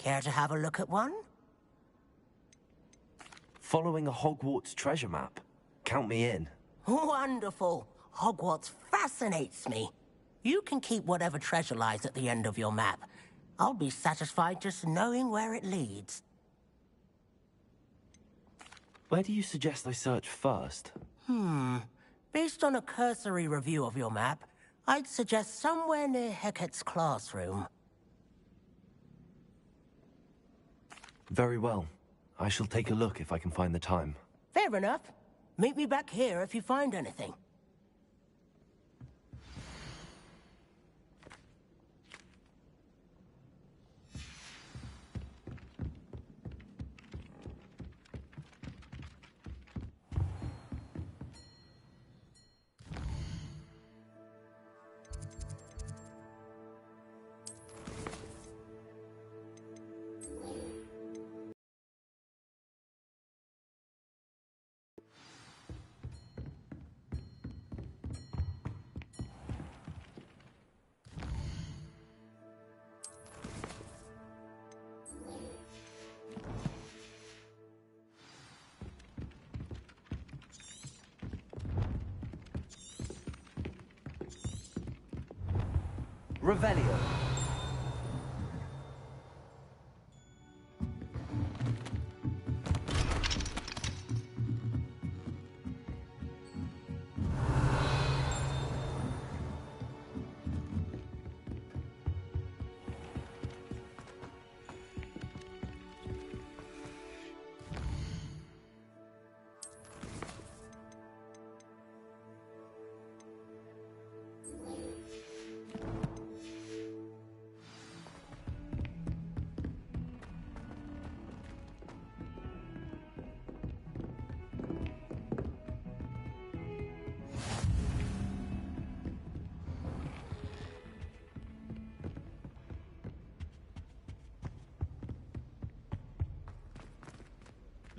Care to have a look at one? Following a Hogwarts treasure map. Count me in. Wonderful. Hogwarts fascinates me. You can keep whatever treasure lies at the end of your map. I'll be satisfied just knowing where it leads. Where do you suggest I search first? Based on a cursory review of your map, I'd suggest somewhere near Hecat's classroom. Very well. I shall take a look if I can find the time. Fair enough. Meet me back here if you find anything. Revelio.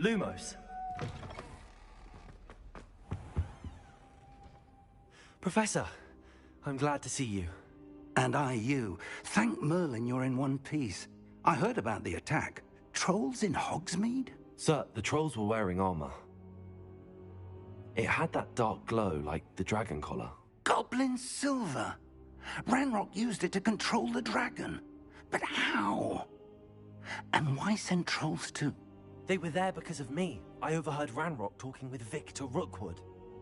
Lumos. Professor, I'm glad to see you. And I you. Thank Merlin you're in one piece. I heard about the attack. Trolls in Hogsmeade? Sir, the trolls were wearing armor. It had that dark glow like the dragon collar. Goblin silver. Ranrock used it to control the dragon. But how? And why send trolls too? They were there because of me. I overheard Ranrock talking with Victor Rookwood.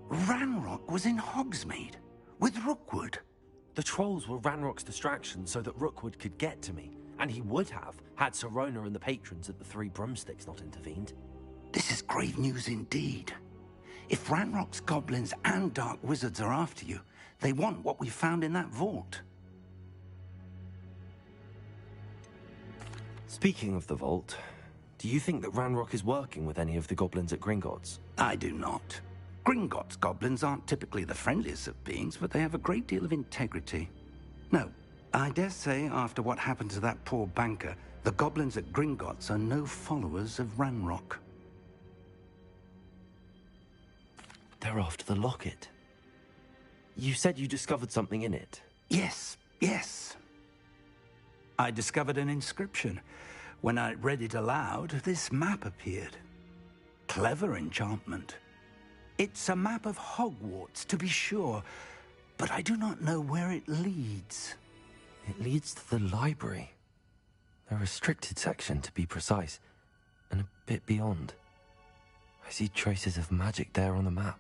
Ranrock was in Hogsmeade? With Rookwood? The trolls were Ranrock's distraction so that Rookwood could get to me. And he would have, had Sirona and the patrons at the Three Broomsticks not intervened. This is grave news indeed. If Ranrock's goblins and dark wizards are after you, they want what we found in that vault. Speaking of the vault, do you think that Ranrock is working with any of the goblins at Gringotts? I do not. Gringotts goblins aren't typically the friendliest of beings, but they have a great deal of integrity. No, I dare say after what happened to that poor banker, the goblins at Gringotts are no followers of Ranrock. They're after the locket. You said you discovered something in it. Yes. I discovered an inscription. When I read it aloud, this map appeared. Clever enchantment. It's a map of Hogwarts, to be sure, but I do not know where it leads. It leads to the library. A restricted section, to be precise, and a bit beyond. I see traces of magic there on the map.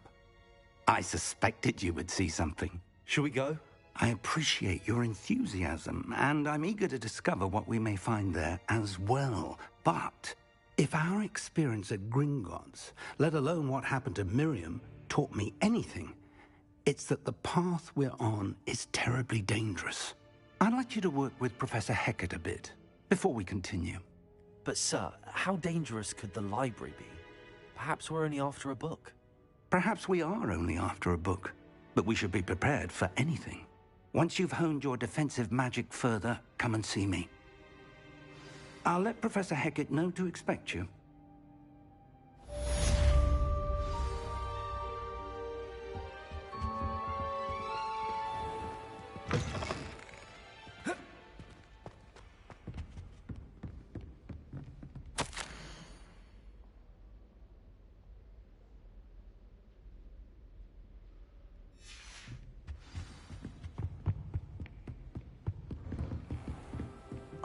I suspected you would see something. Shall we go? I appreciate your enthusiasm, and I'm eager to discover what we may find there as well. But if our experience at Gringotts, let alone what happened to Miriam, taught me anything, it's that the path we're on is terribly dangerous. I'd like you to work with Professor Hecat a bit before we continue. But sir, how dangerous could the library be? Perhaps we're only after a book. Perhaps we are only after a book, but we should be prepared for anything. Once you've honed your defensive magic further, come and see me. I'll let Professor Hecat know to expect you.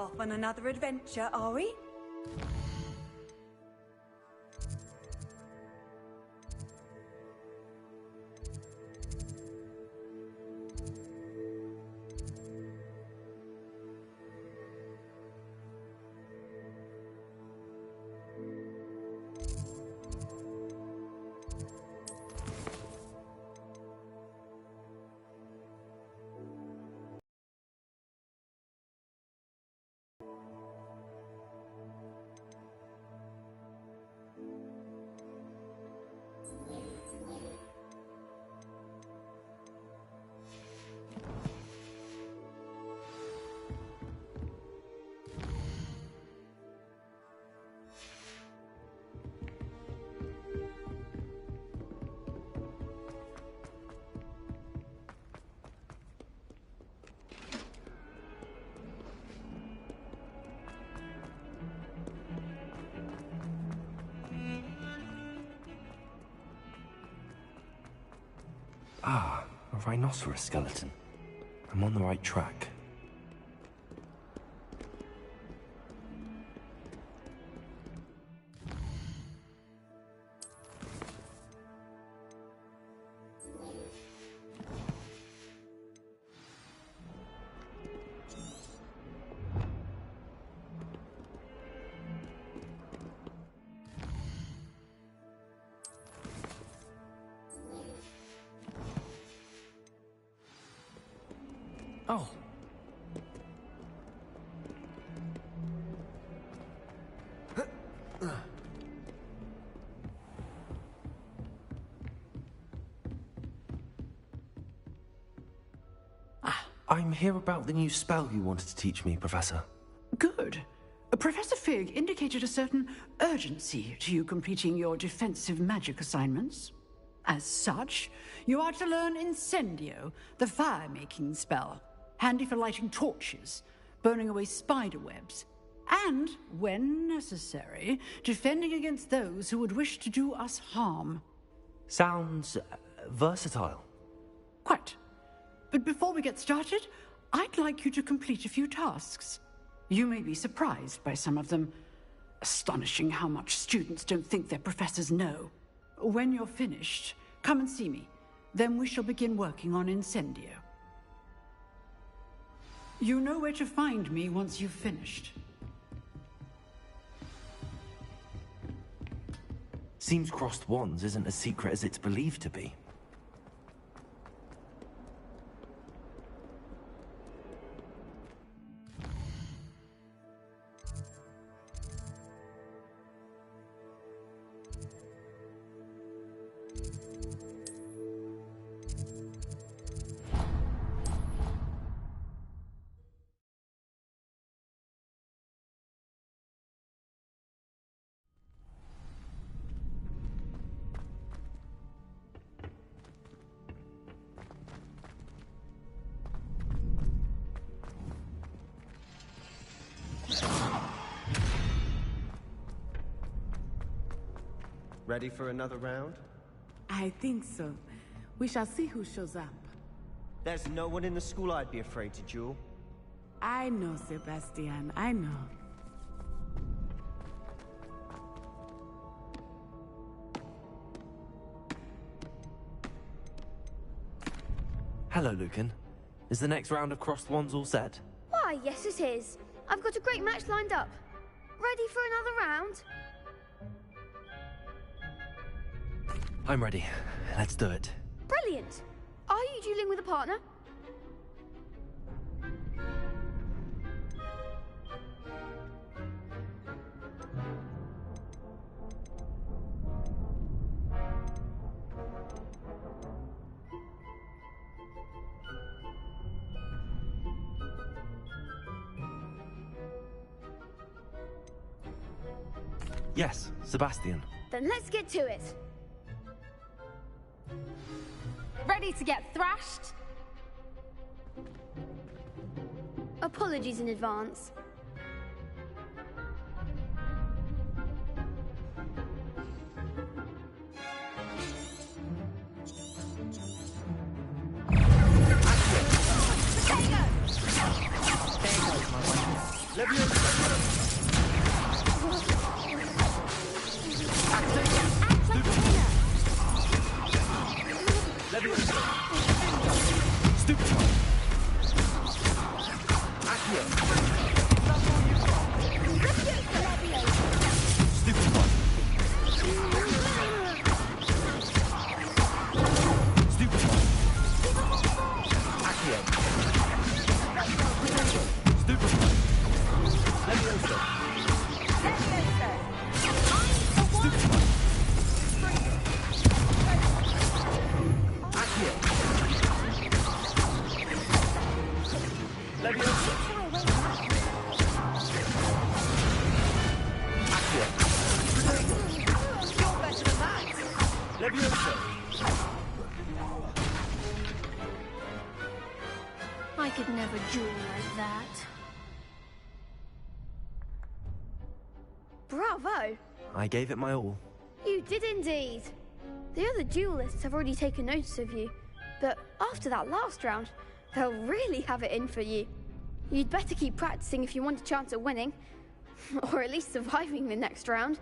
Off on another adventure, are we? Ah, a rhinoceros skeleton. I'm on the right track. Oh. I'm here about the new spell you wanted to teach me, Professor. Good. Professor Fig indicated a certain urgency to you completing your defensive magic assignments. As such, you are to learn Incendio, the fire-making spell, handy for lighting torches, burning away spider webs, and, when necessary, defending against those who would wish to do us harm. Sounds versatile. Quite. But before we get started, I'd like you to complete a few tasks. You may be surprised by some of them. Astonishing how much students don't think their professors know. When you're finished, come and see me. Then we shall begin working on Incendio. You know where to find me once you've finished. Seems crossed wands isn't as secret as it's believed to be. Ready for another round? I think so. We shall see who shows up. There's no one in the school I'd be afraid to duel. I know, Sebastian, I know. Hello, Lucan. Is the next round of crossed wands all set? Why, yes it is. I've got a great match lined up. Ready for another round? I'm ready. Let's do it. Brilliant. Are you dueling with a partner? Yes, Sebastian. Then let's get to it. Ready to get thrashed? Apologies in advance. Leviosa! I could never duel like that. Bravo! I gave it my all. You did indeed. The other duelists have already taken notice of you, but after that last round, they'll really have it in for you. You'd better keep practicing if you want a chance at winning, or at least surviving the next round.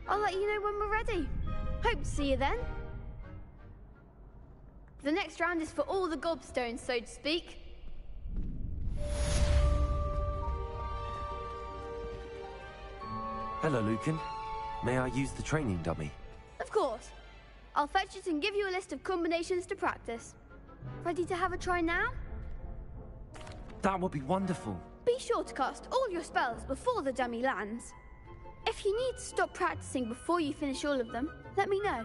I'll let you know when we're ready. Hope to see you then. The next round is for all the gobstones, so to speak. Hello, Lucan. May I use the training dummy? Of course. I'll fetch it and give you a list of combinations to practice. Ready to have a try now? That would be wonderful. Be sure to cast all your spells before the dummy lands. If you need to stop practicing before you finish all of them, let me know.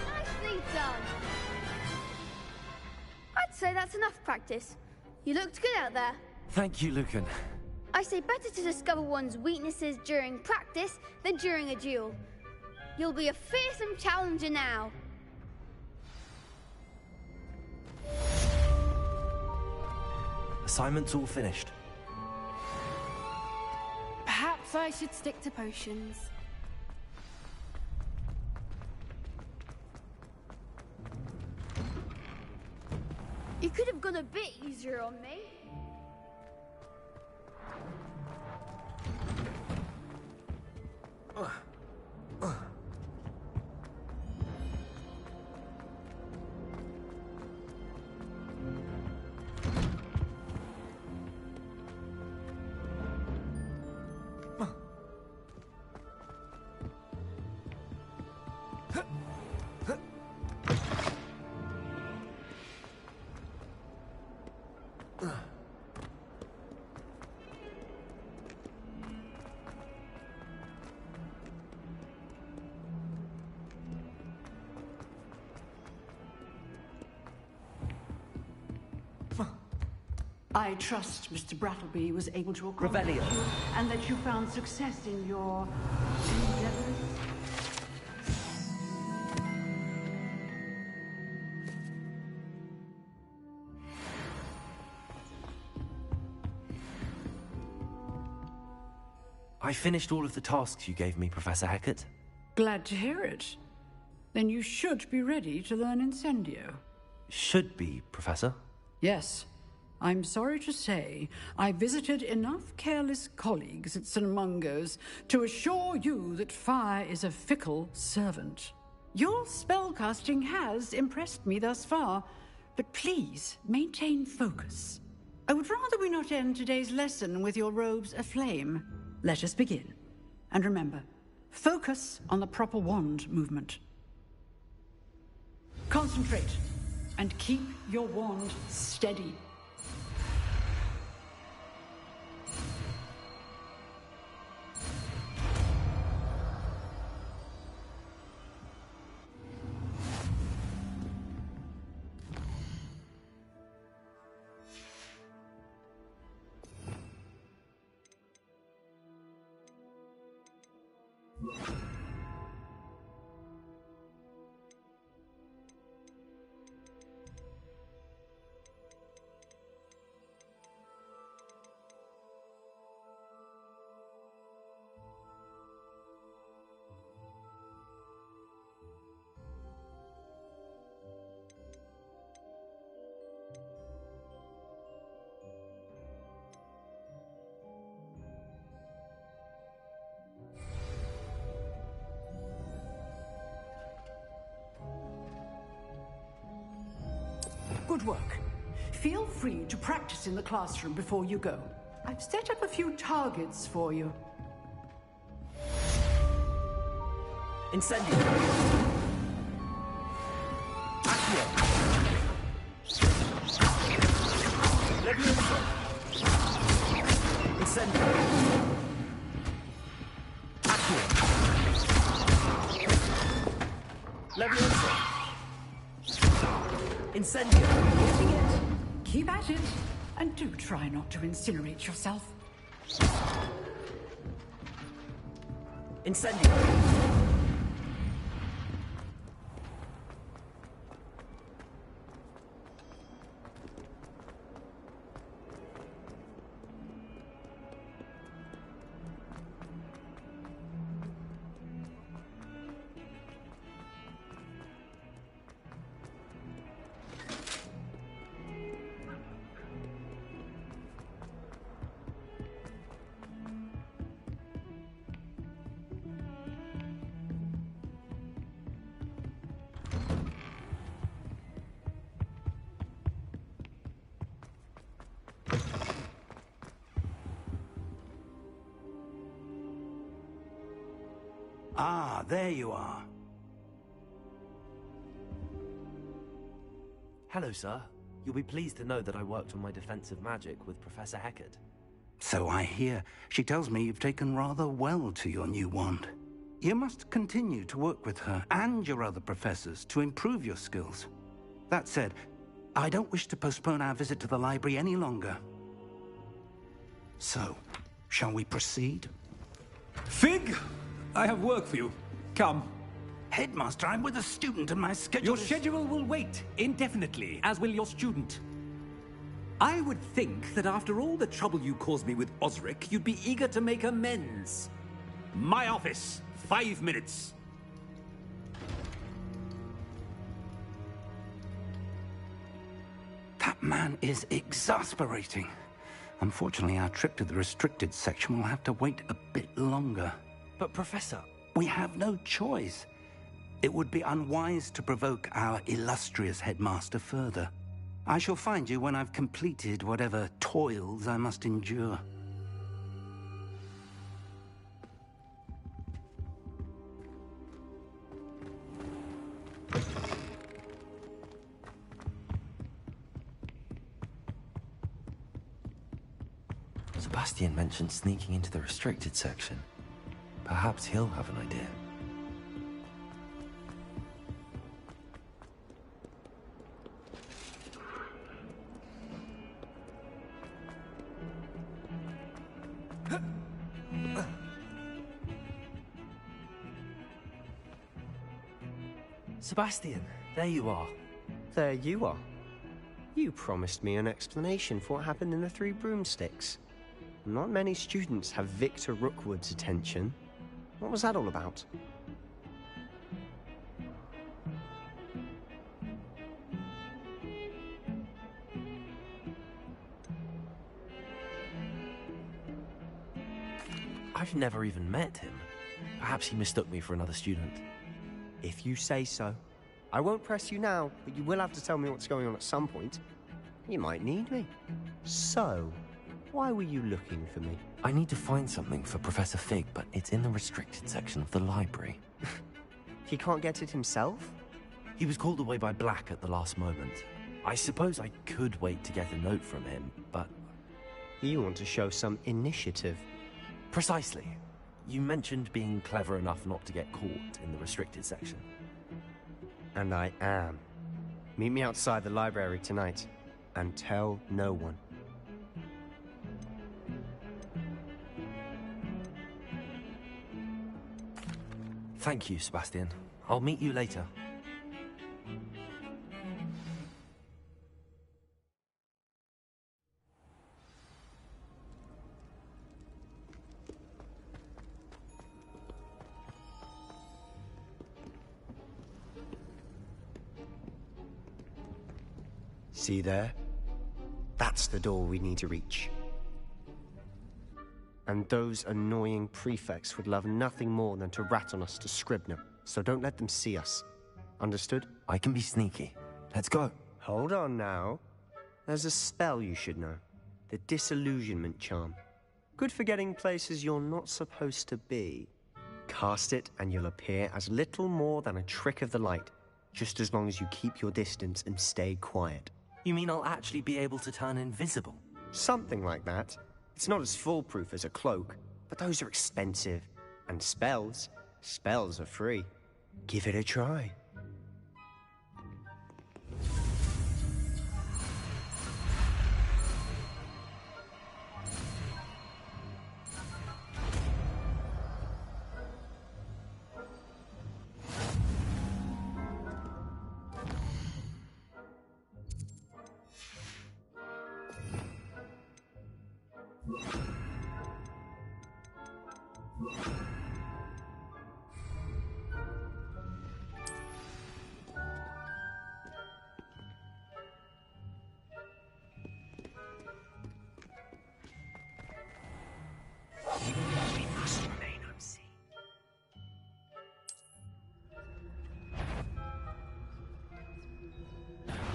Nicely done. I'd say that's enough practice. You looked good out there. Thank you, Lucan. I say better to discover one's weaknesses during practice than during a duel. You'll be a fearsome challenger now. Assignment's all finished. Perhaps I should stick to potions. You could have gone a bit easier on me. Ugh. I trust Mr. Brattleby was able to accommodate Revelio. you, and that you found success in your endeavors. I finished all of the tasks you gave me, Professor Hecat. Glad to hear it. Then you should be ready to learn Incendio. Should be, Professor. Yes. I'm sorry to say, I visited enough careless colleagues at St. Mungo's to assure you that fire is a fickle servant. Your spellcasting has impressed me thus far, but please maintain focus. I would rather we not end today's lesson with your robes aflame. Let us begin. And remember, focus on the proper wand movement. Concentrate, and keep your wand steady. Good work. Feel free to practice in the classroom before you go. I've set up a few targets for you. Incendio. Accio. Levioso. Incendio. Accio. Levioso. Incendio. Getting it. Keep at it. And do try not to incinerate yourself. Incendio. Ah, there you are. Hello, sir. You'll be pleased to know that I worked on my defensive magic with Professor Hecat. So I hear. She tells me you've taken rather well to your new wand. You must continue to work with her and your other professors to improve your skills. That said, I don't wish to postpone our visit to the library any longer. So, shall we proceed? Fig! I have work for you. Come. Headmaster, I'm with a student and my schedule Your is... schedule will wait indefinitely, as will your student. I would think that after all the trouble you caused me with Osric, you'd be eager to make amends. My office, 5 minutes. That man is exasperating. Unfortunately, our trip to the restricted section will have to wait a bit longer. But, Professor... We have no choice. It would be unwise to provoke our illustrious headmaster further. I shall find you when I've completed whatever toils I must endure. Sebastian mentioned sneaking into the restricted section. Perhaps he'll have an idea. Sebastian, there you are. There you are. You promised me an explanation for what happened in the Three Broomsticks. Not many students have Victor Rookwood's attention. What was that all about? I've never even met him. Perhaps he mistook me for another student. If you say so. I won't press you now, but you will have to tell me what's going on at some point. You might need me. So, why were you looking for me? I need to find something for Professor Fig, but it's in the restricted section of the library. He can't get it himself? He was called away by Black at the last moment. I suppose I could wait to get a note from him, but... You want to show some initiative. Precisely. You mentioned being clever enough not to get caught in the restricted section. And I am. Meet me outside the library tonight, and tell no one. Thank you, Sebastian. I'll meet you later. See there? That's the door we need to reach. And those annoying prefects would love nothing more than to rat on us to Scribner, so don't let them see us. Understood? I can be sneaky. Let's go. Hold on now. There's a spell you should know. The Disillusionment Charm. Good for getting places you're not supposed to be. Cast it and you'll appear as little more than a trick of the light, just as long as you keep your distance and stay quiet. You mean I'll actually be able to turn invisible? Something like that. It's not as foolproof as a cloak, but those are expensive. And spells are free. Give it a try.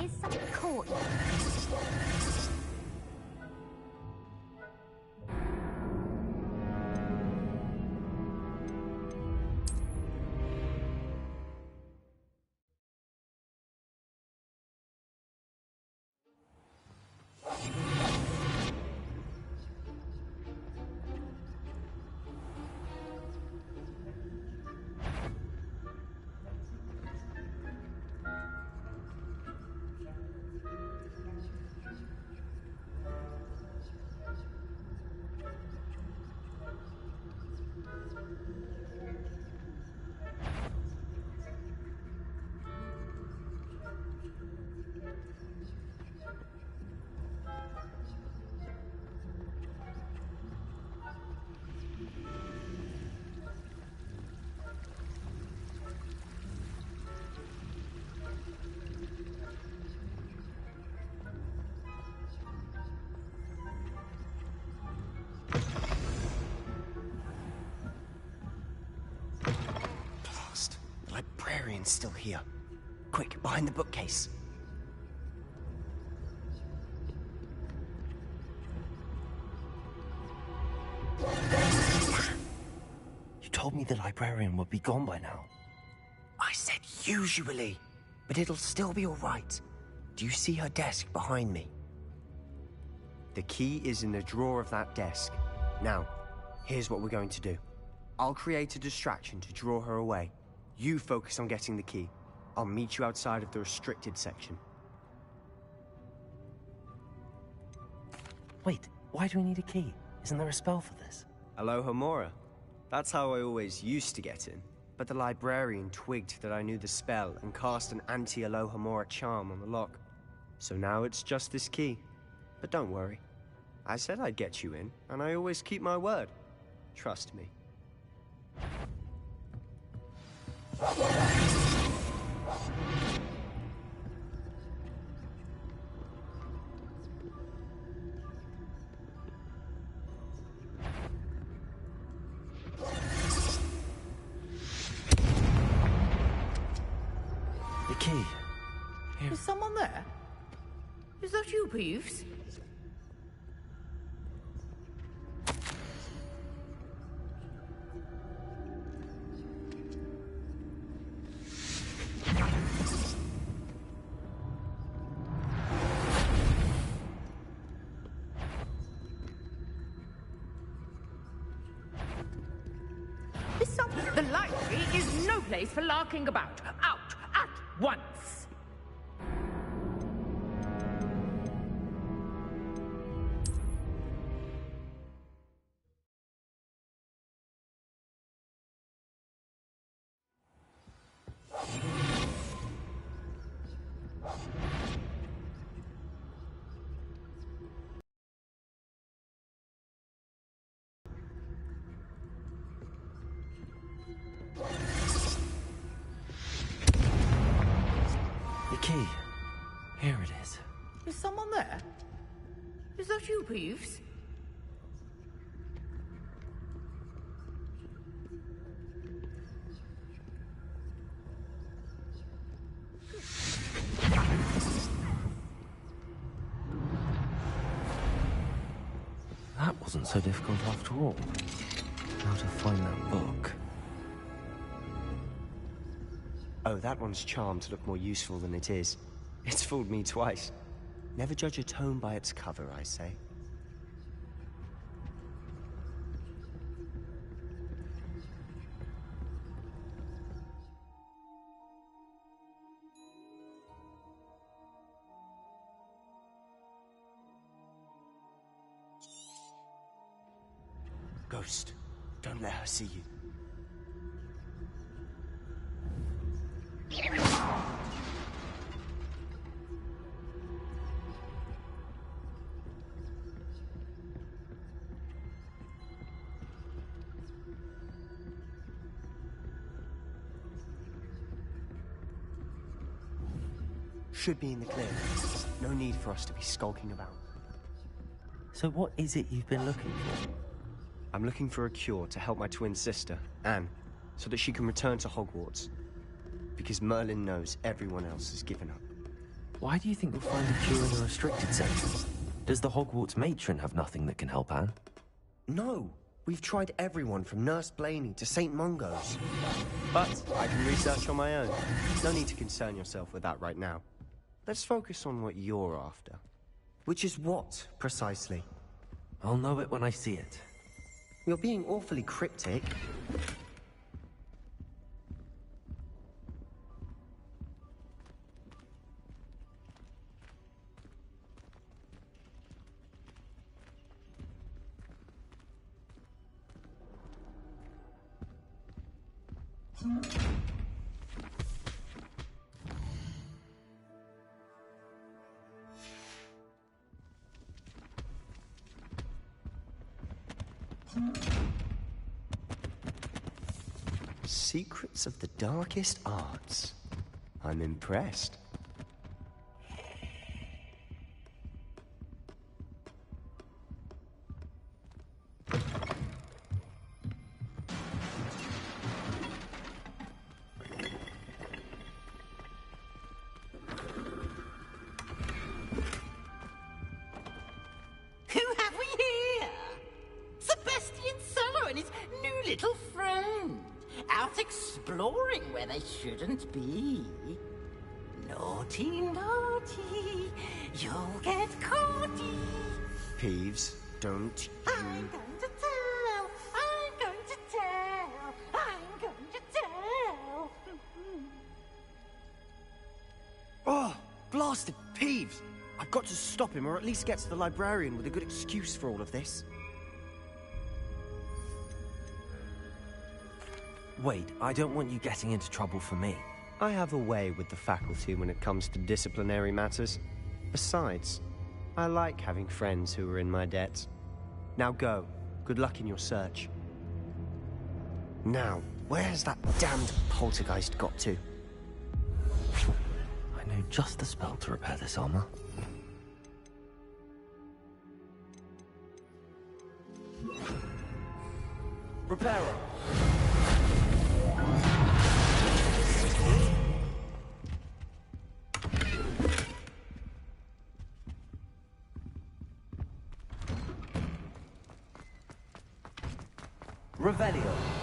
Is some courtyard? Librarian's still here. Quick, behind the bookcase. You told me the librarian would be gone by now. I said usually, but it'll still be all right. Do you see her desk behind me? The key is in the drawer of that desk. Now, here's what we're going to do. I'll create a distraction to draw her away. You focus on getting the key. I'll meet you outside of the restricted section. Wait, why do we need a key? Isn't there a spell for this? Alohomora. That's how I always used to get in. But but the librarian twigged that I knew the spell and cast an anti-Alohomora charm on the lock. So now it's just this key. But don't worry. I said I'd get you in, and I always keep my word. Trust me. The key. Here. Is someone there? Is that you, Peeves? The library is no place for larking about. Out at once! The key. Here it is. Is someone there? Is that you, Peeves? That wasn't so difficult after all. How to find that book. Oh, that one's charmed to look more useful than it is. It's fooled me twice. Never judge a tome by its cover, I say. Ghost, don't let her see you. Should be in the clear. No need for us to be skulking about. So what is it you've been looking for? I'm looking for a cure to help my twin sister, Anne, so that she can return to Hogwarts. Because Merlin knows everyone else has given up. Why do you think you'll find a cure in the restricted section? Does the Hogwarts matron have nothing that can help Anne? No! We've tried everyone from Nurse Blaney to St. Mungo's. But I can research on my own. No need to concern yourself with that right now. Let's focus on what you're after. Which is what, precisely? I'll know it when I see it. You're being awfully cryptic. Secrets of the darkest arts. I'm impressed. Who have we here? Sebastian Cello and his new little friend. Out exploring where they shouldn't be. Naughty, naughty, you'll get caughty. Peeves, don't you... I'm going to tell, I'm going to tell, I'm going to tell. Oh, blasted Peeves! I've got to stop him, or at least get to the librarian with a good excuse for all of this. Wait, I don't want you getting into trouble for me. I have a way with the faculty when it comes to disciplinary matters. Besides, I like having friends who are in my debt. Now go. Good luck in your search. Now, where's that damned poltergeist got to? I know just the spell to repair this armor. Repairer! Revelio.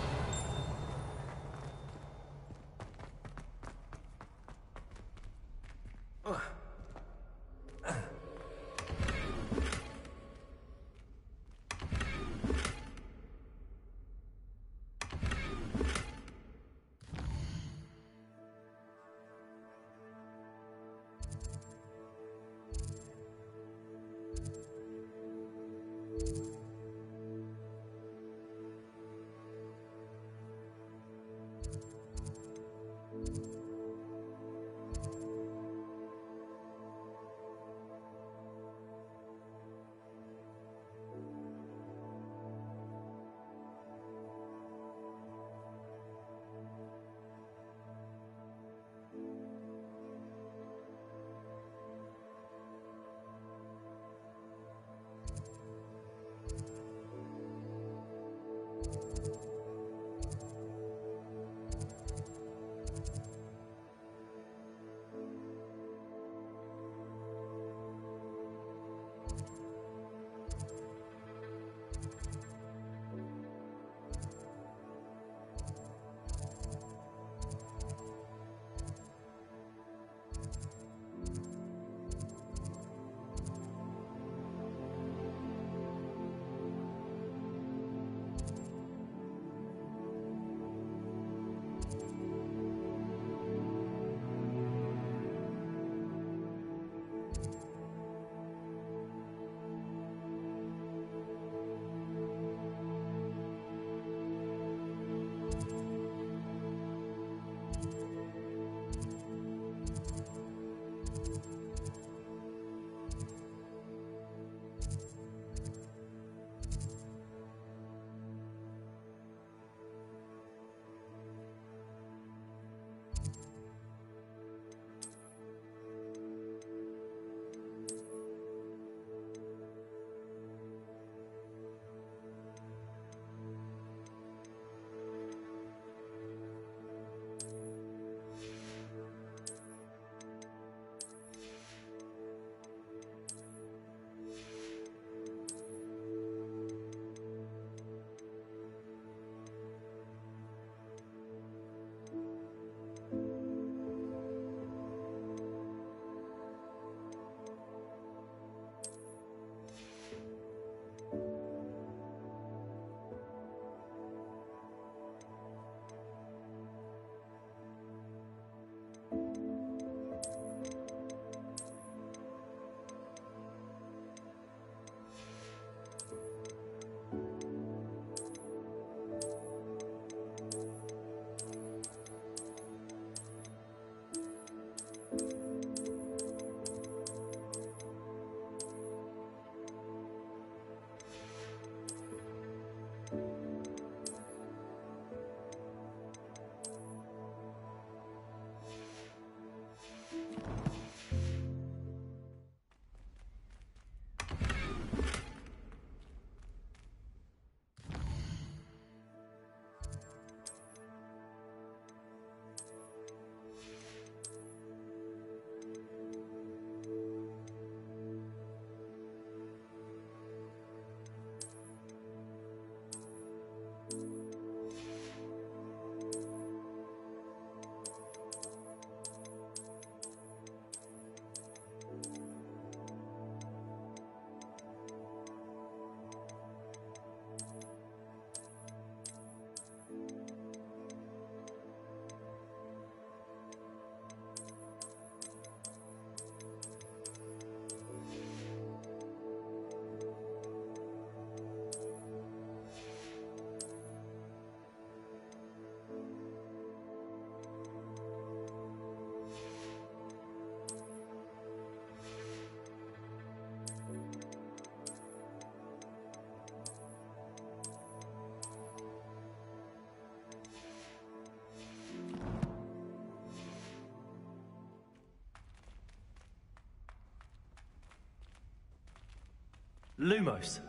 Lumos.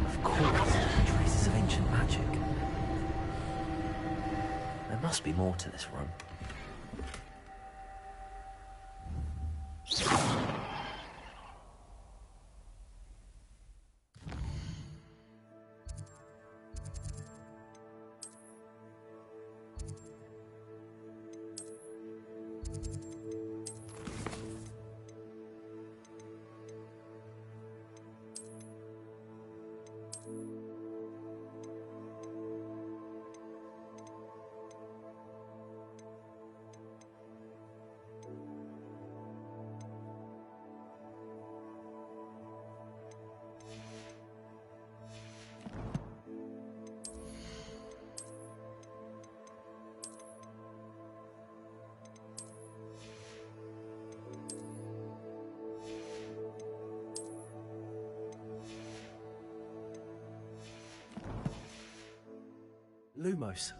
Of course, traces of ancient magic. There must be more to this room. Lumos.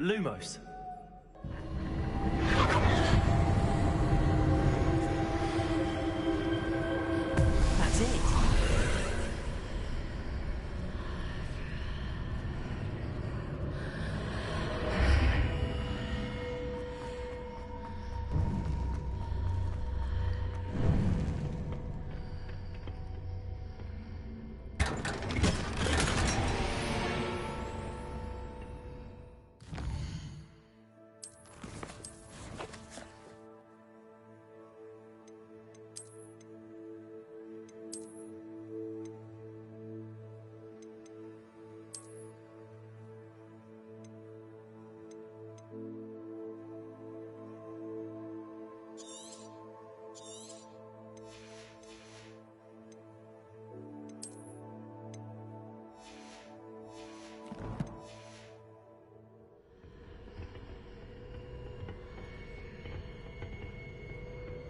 Lumos. That's it.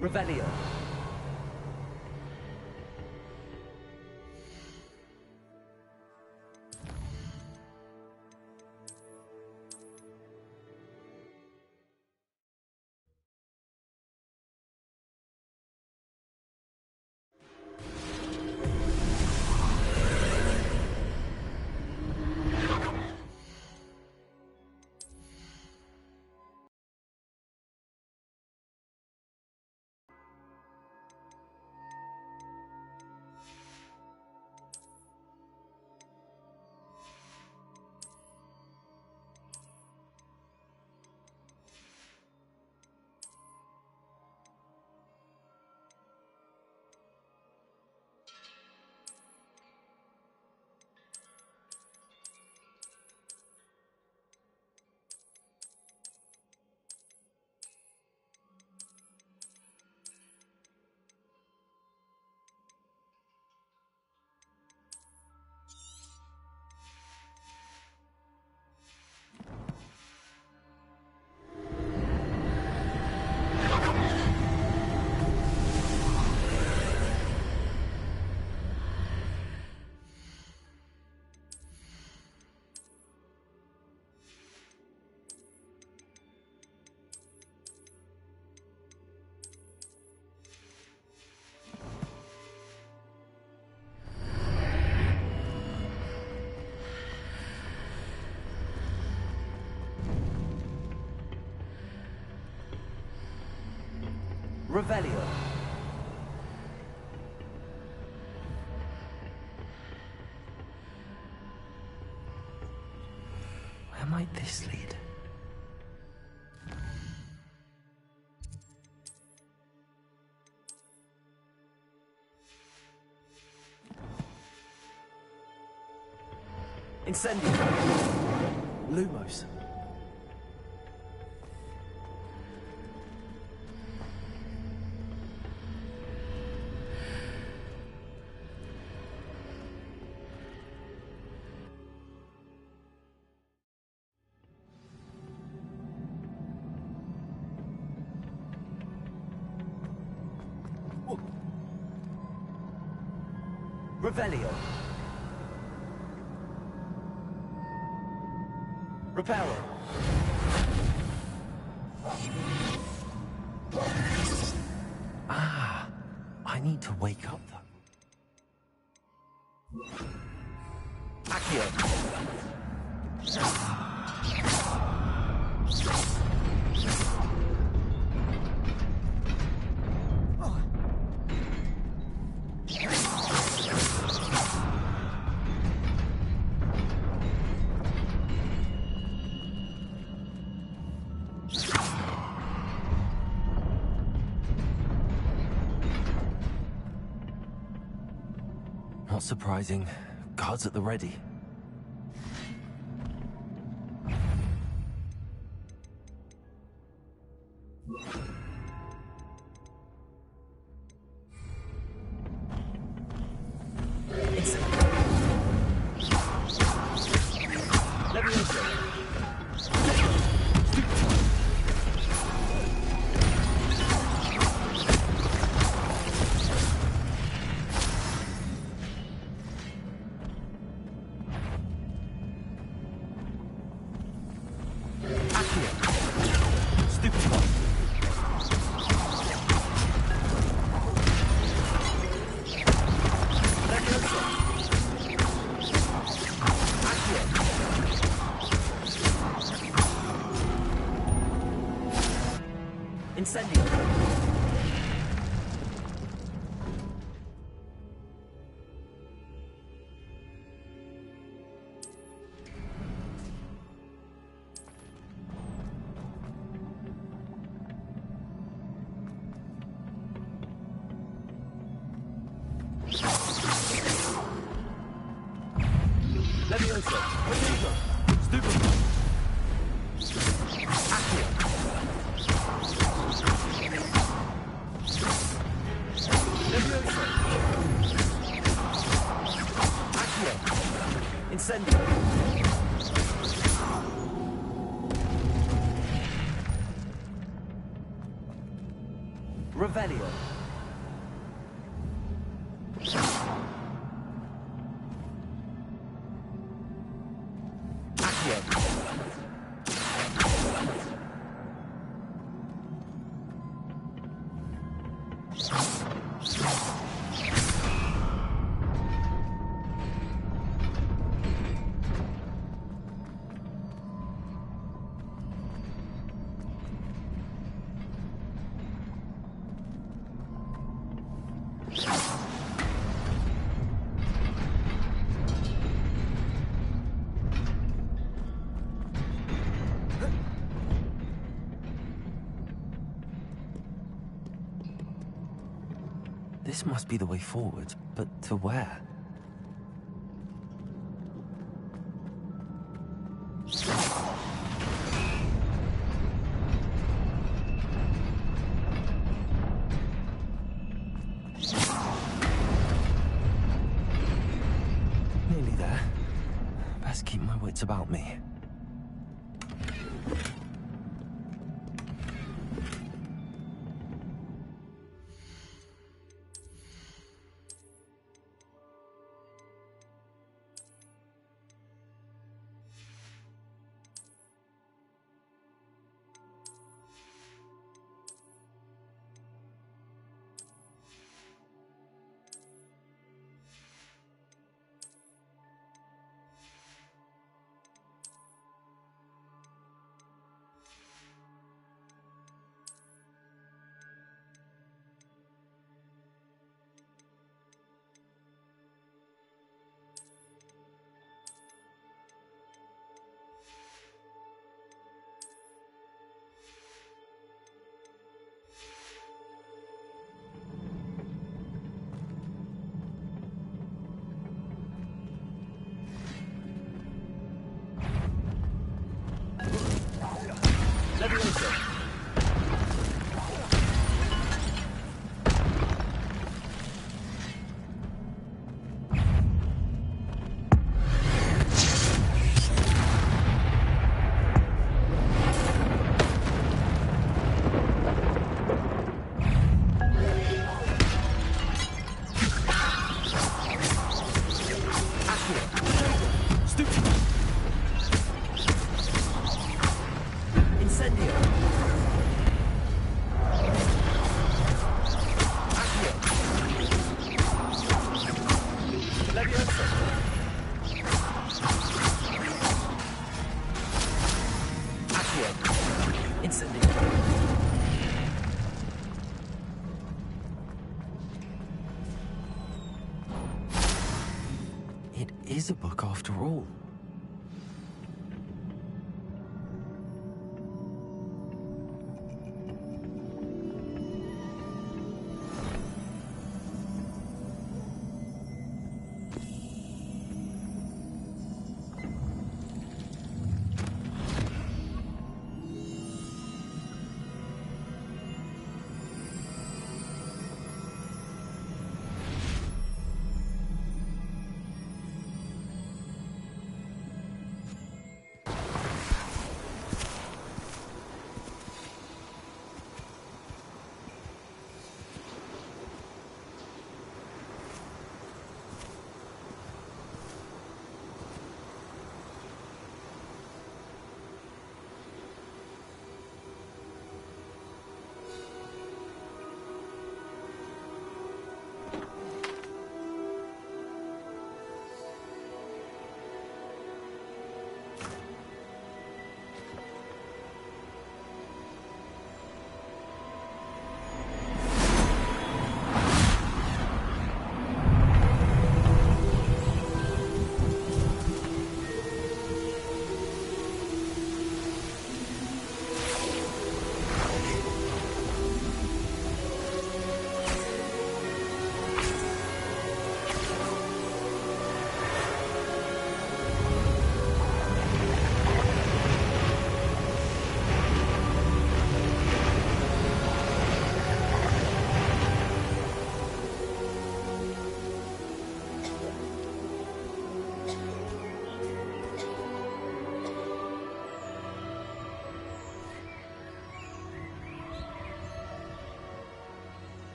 Revelio. Revelio. Where might this lead? Incendio. Lumos. Revelio. Reparo. Ah, I need to wake up them. Accio. Not surprising. Guards at the ready. Incendio. Levioso. Levioso. Stupid. Accio. Levioso. Accio. Incendio. Revelio. This must be the way forward, but to where? Nearly there. Best keep my wits about me. It is a book after all.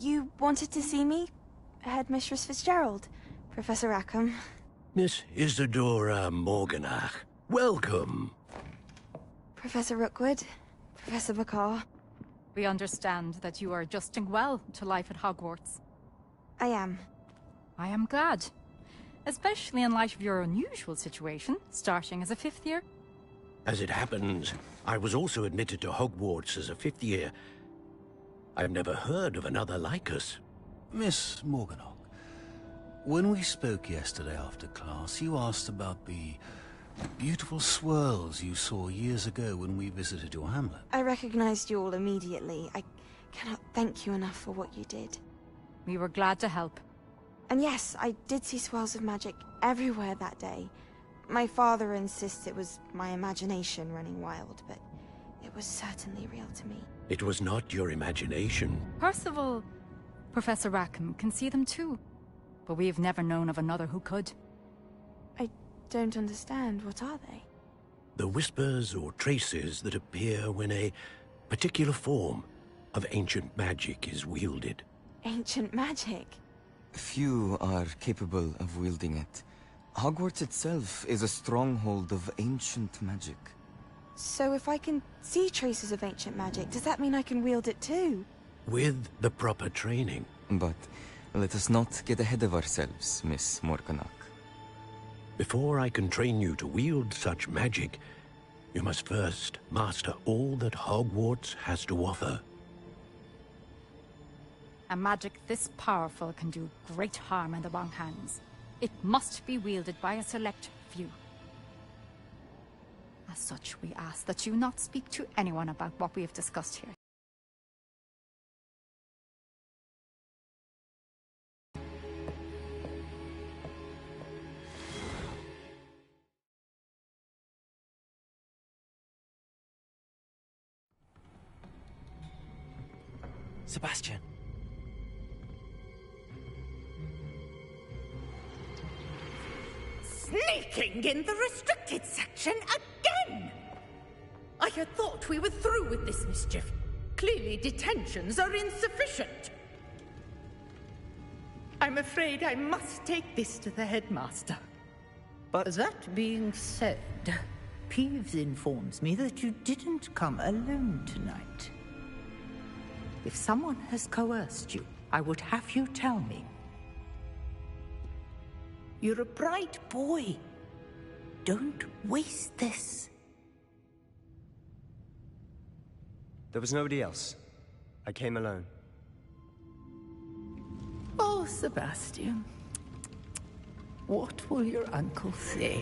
You wanted to see me? Headmistress Fitzgerald? Professor Rackham? Miss Isadora Morganach, welcome. Professor Rookwood? Professor McCaw? We understand that you are adjusting well to life at Hogwarts. I am. I am glad. Especially in light of your unusual situation, starting as a fifth year. As it happens, I was also admitted to Hogwarts as a fifth year. I've never heard of another like us. Miss Morganach, when we spoke yesterday after class, you asked about the beautiful swirls you saw years ago when we visited your hamlet. I recognized you all immediately. I cannot thank you enough for what you did. We were glad to help. And yes, I did see swirls of magic everywhere that day. My father insists it was my imagination running wild, but it was certainly real to me. It was not your imagination. Percival, Professor Rackham can see them too. But we have never known of another who could. I don't understand. What are they? The whispers or traces that appear when a particular form of ancient magic is wielded. Ancient magic? Few are capable of wielding it. Hogwarts itself is a stronghold of ancient magic. So if I can see traces of ancient magic, does that mean I can wield it too? With the proper training. But let us not get ahead of ourselves, Miss Morganach. Before I can train you to wield such magic, you must first master all that Hogwarts has to offer. A magic this powerful can do great harm in the wrong hands. It must be wielded by a select few. As such, we ask that you not speak to anyone about what we have discussed here. Sebastian. Sneaking in the restricted section again! I had thought we were through with this mischief. Clearly detentions are insufficient. I'm afraid I must take this to the headmaster. But that being said, Peeves informs me that you didn't come alone tonight. If someone has coerced you, I would have you tell me. You're a bright boy. Don't waste this. There was nobody else. I came alone. Oh, Sebastian. What will your uncle say?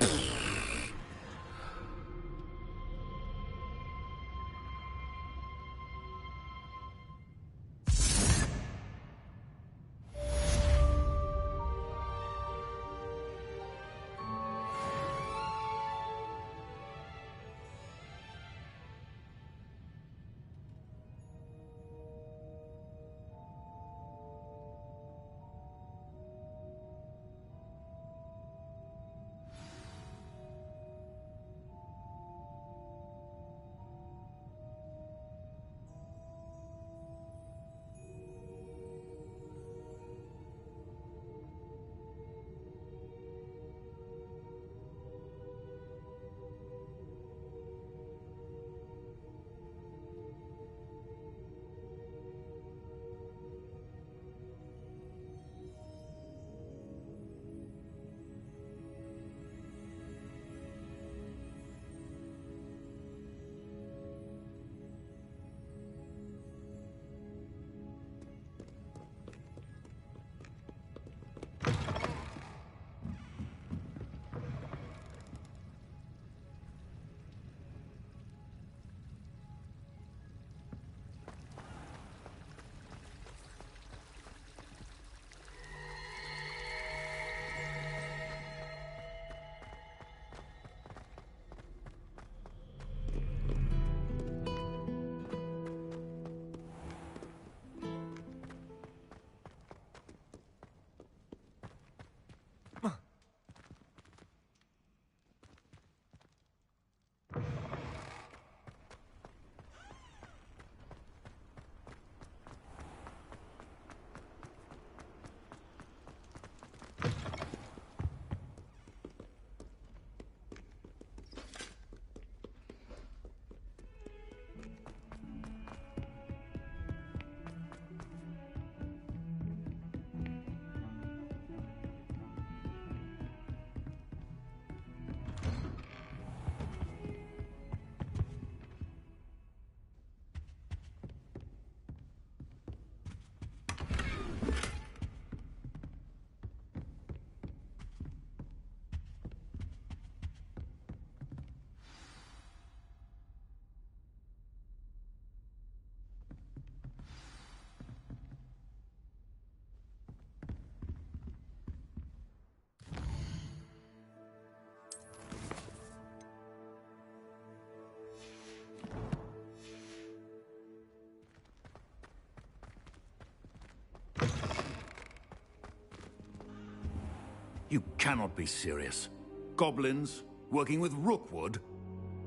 You cannot be serious. Goblins working with Rookwood?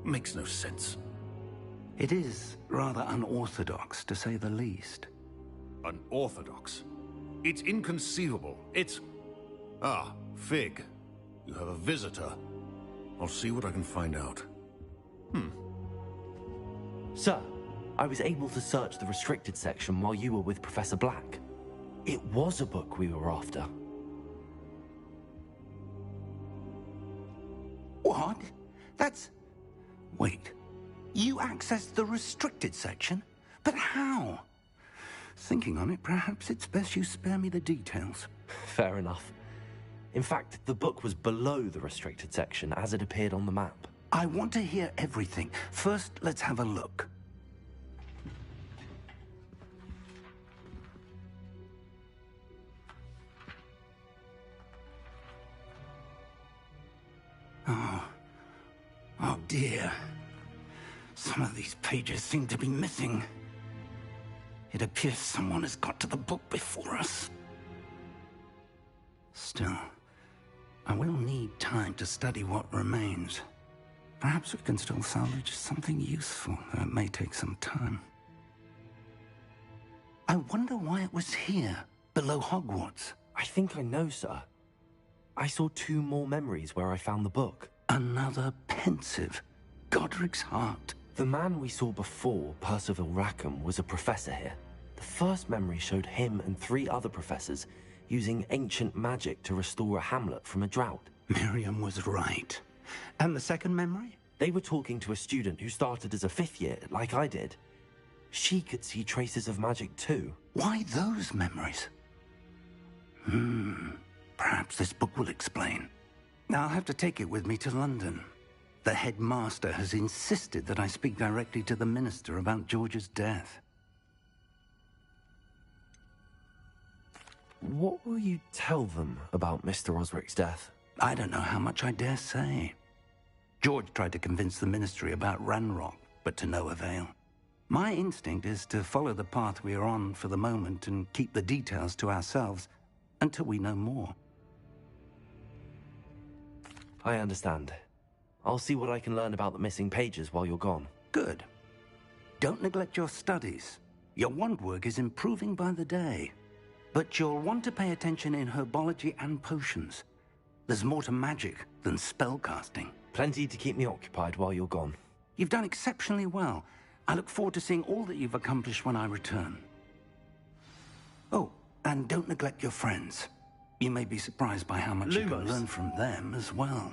Makes no sense. It is rather unorthodox, to say the least. Unorthodox? It's inconceivable. It's... Ah, Fig. You have a visitor. I'll see what I can find out. Sir, I was able to search the restricted section while you were with Professor Black. It was a book we were after. What? That's... Wait. You accessed the restricted section? But how? Thinking on it, perhaps it's best you spare me the details. Fair enough. In fact, the book was below the restricted section as it appeared on the map. I want to hear everything. First, let's have a look. Oh dear. Some of these pages seem to be missing. It appears someone has got to the book before us. Still, I will need time to study what remains. Perhaps we can still salvage something useful, though it may take some time. I wonder why it was here, below Hogwarts. I think I know, sir. I saw 2 more memories where I found the book. Another pensive. Godric's heart. The man we saw before, Percival Rackham, was a professor here. The first memory showed him and 3 other professors using ancient magic to restore a hamlet from a drought. Miriam was right. And the second memory? They were talking to a student who started as a 5th year, like I did. She could see traces of magic too. Why those memories? Perhaps this book will explain. I'll have to take it with me to London. The headmaster has insisted that I speak directly to the minister about George's death. What will you tell them about Mr. Osric's death? I don't know how much I dare say. George tried to convince the ministry about Ranrock, but to no avail. My instinct is to follow the path we are on for the moment and keep the details to ourselves until we know more. I understand. I'll see what I can learn about the missing pages while you're gone. Good. Don't neglect your studies. Your wand work is improving by the day. But you'll want to pay attention in herbology and potions. There's more to magic than spellcasting. Plenty to keep me occupied while you're gone. You've done exceptionally well. I look forward to seeing all that you've accomplished when I return. Oh, and don't neglect your friends. You may be surprised by how much you can learn from them as well.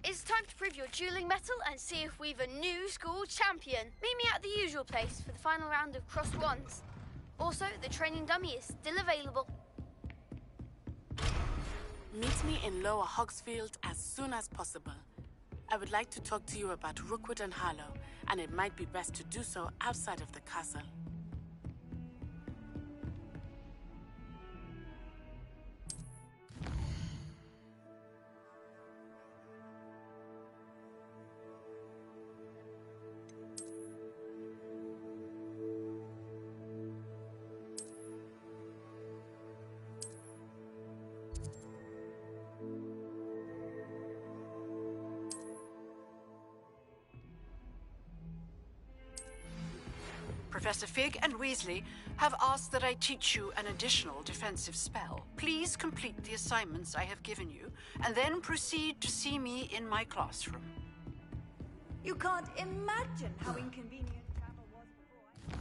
It's time to prove your dueling mettle and see if we've a new school champion. Meet me at the usual place for the final round of crossed wands. Also, the training dummy is still available. Meet me in Lower Hogsfield as soon as possible. I would like to talk to you about Rookwood and Harlow, and it might be best to do so outside of the castle. Professor Fig and Weasley have asked that I teach you an additional defensive spell. Please complete the assignments I have given you, and then proceed to see me in my classroom. You can't imagine how inconvenient travel was before.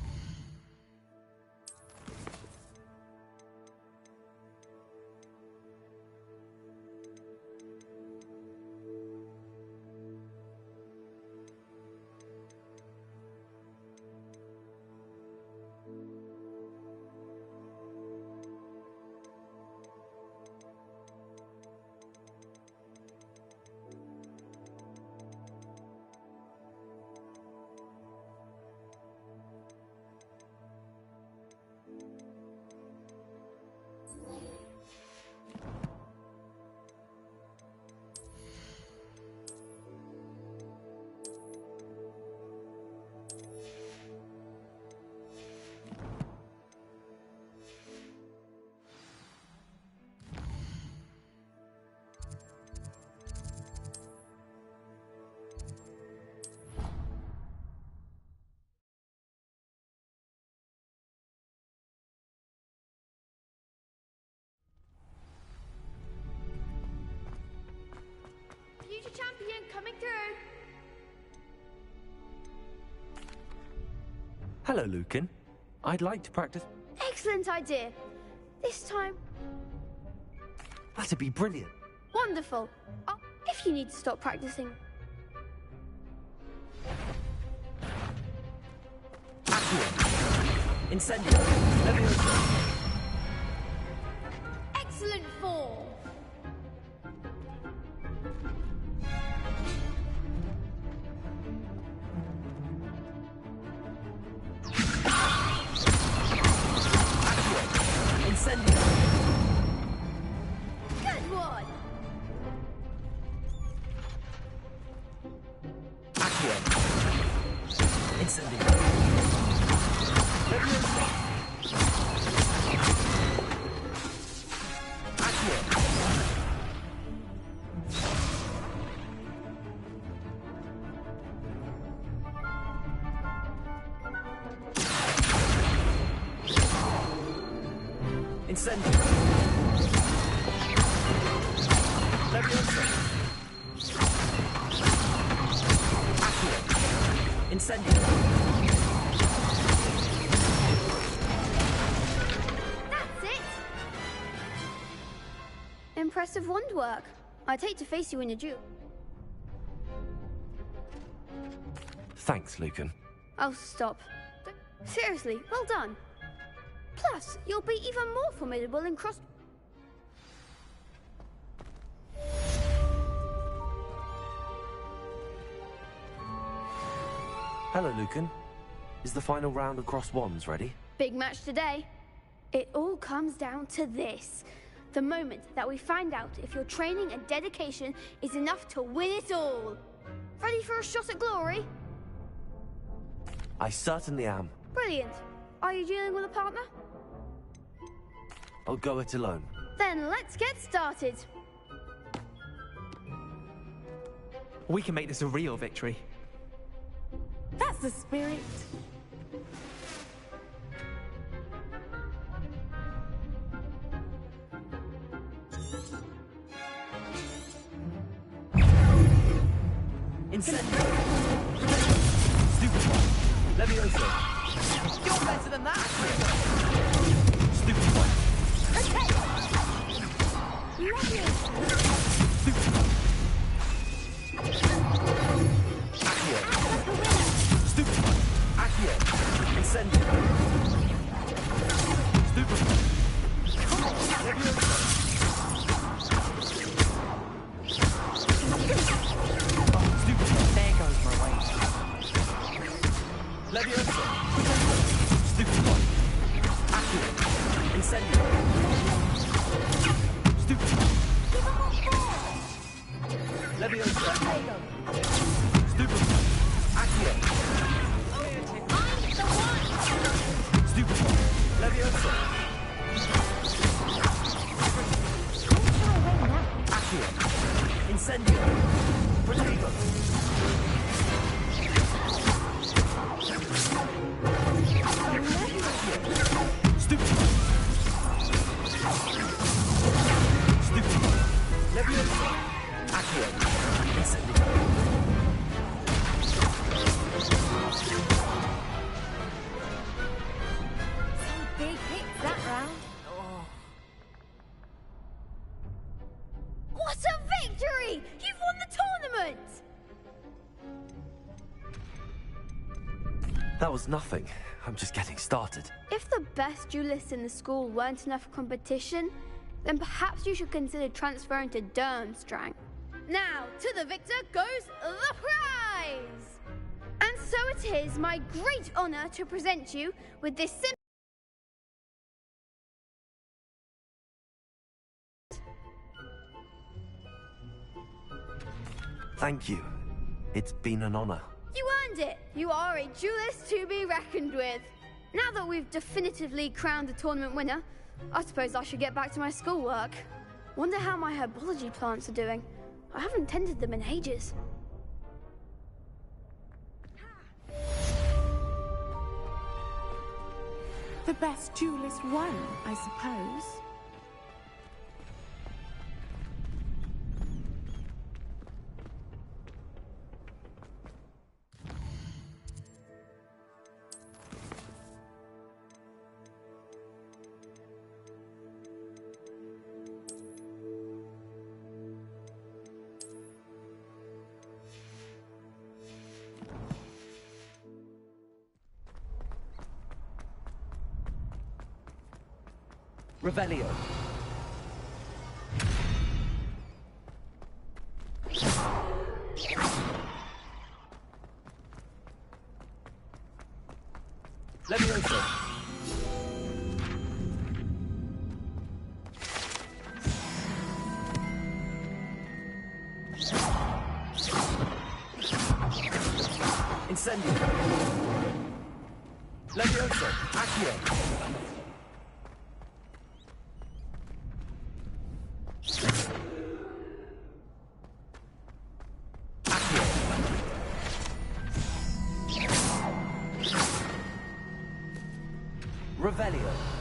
Hello, Lucan. I'd like to practice... Excellent idea. This time... That'd be brilliant. Wonderful. Oh, if you need to stop practicing... Incendio. Leviosa. Excellent form. Incendio. Good one. Accio. Incendio. Leviosa. Accio. Incendio. Leviosa. Accio. Incendio. That's it. Impressive wand work. I'd hate to face you in a duel. Thanks, Lucan. Oh, stop. Seriously, well done. Plus, you'll be even more formidable in cross... Hello, Lucan. Is the final round of Cross Wands ready? Big match today. It all comes down to this. The moment that we find out if your training and dedication is enough to win it all. Ready for a shot at glory? I certainly am. Brilliant. Are you dealing with a partner? I'll go it alone. Then let's get started. We can make this a real victory. That's the spirit. Incendio. Stupid one. Leviosa. You're better than that. Stupid one. Okay. Lovely. Stupid one. Accio. Stupid one. Accio. Incendio. Stupid one. Leviosa. There goes my weight. Leviosa. Stupid one. Accio. Incendio. Stupid one. Leviosa. Stupid one. Accio. Stupid one. Leviosa. Accio. Incendio. Protego. Stupid one. Stupid one. Leviosa. Accio. Incendio. Some big hits that round. What a victory! You've won the tournament! That was nothing. I'm just getting started. If the best duelists in the school weren't enough for competition, then perhaps you should consider transferring to Durmstrang. Now, to the victor goes the prize! And so it is my great honor to present you with this Thank you. It's been an honor. You earned it! You are a duelist to be reckoned with. Now that we've definitively crowned the tournament winner, I suppose I should get back to my schoolwork. Wonder how my herbology plants are doing. I haven't tended them in ages. The best duelist won, I suppose. Revelio. Levioso. Incendio. Levioso. Accio. Revelio.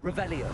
Revelio.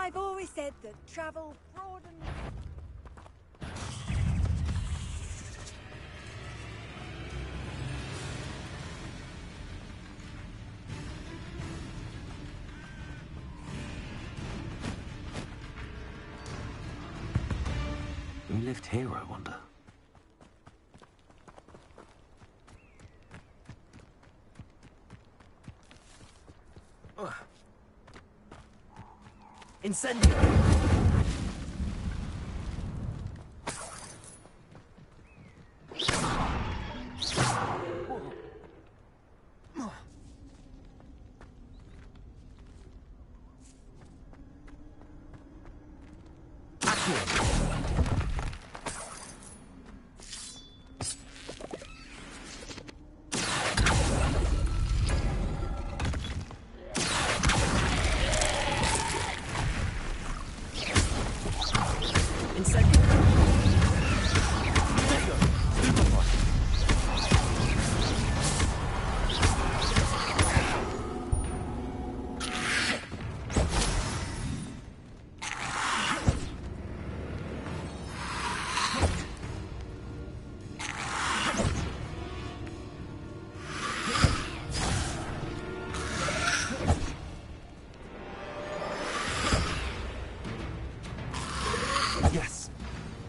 I've always said that travel broadens. Who lived here, I wonder? Incendio! Yes.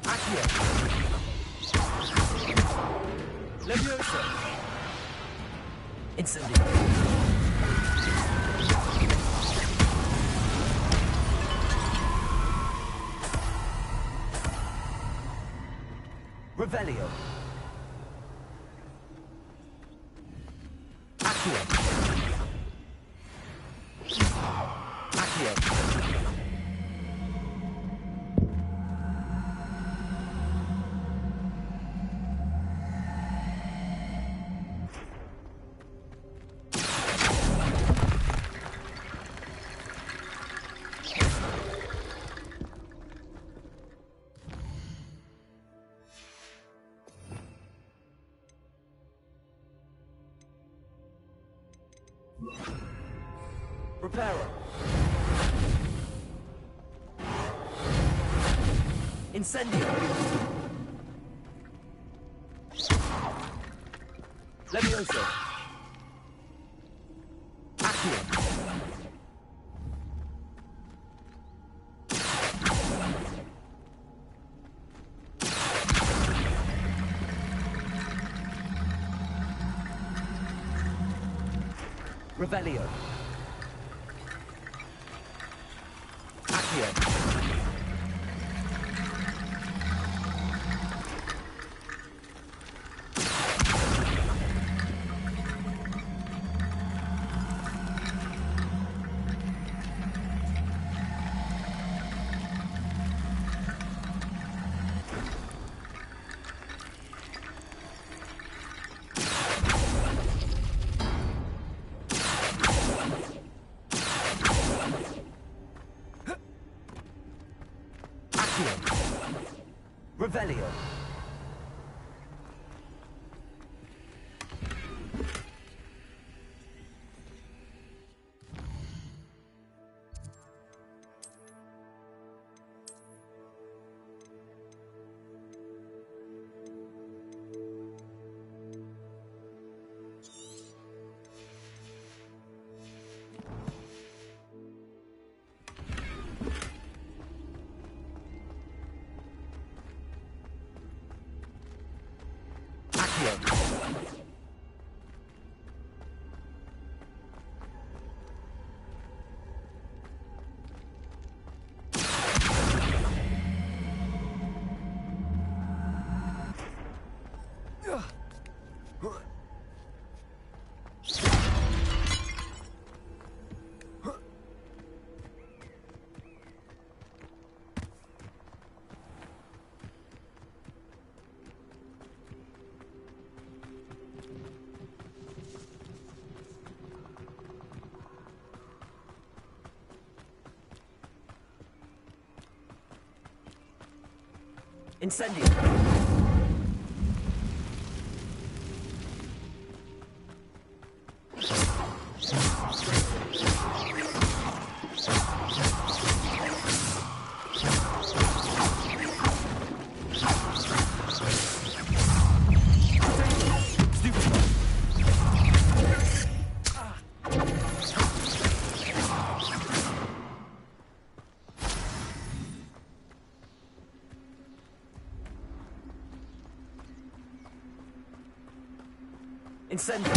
Accio. Levioso. Incendio. Revelio. Accio. Accio. Reparo. Incendio. Levioso. Accio. Revelio. Accio. Revelio. Incendio. Incendio.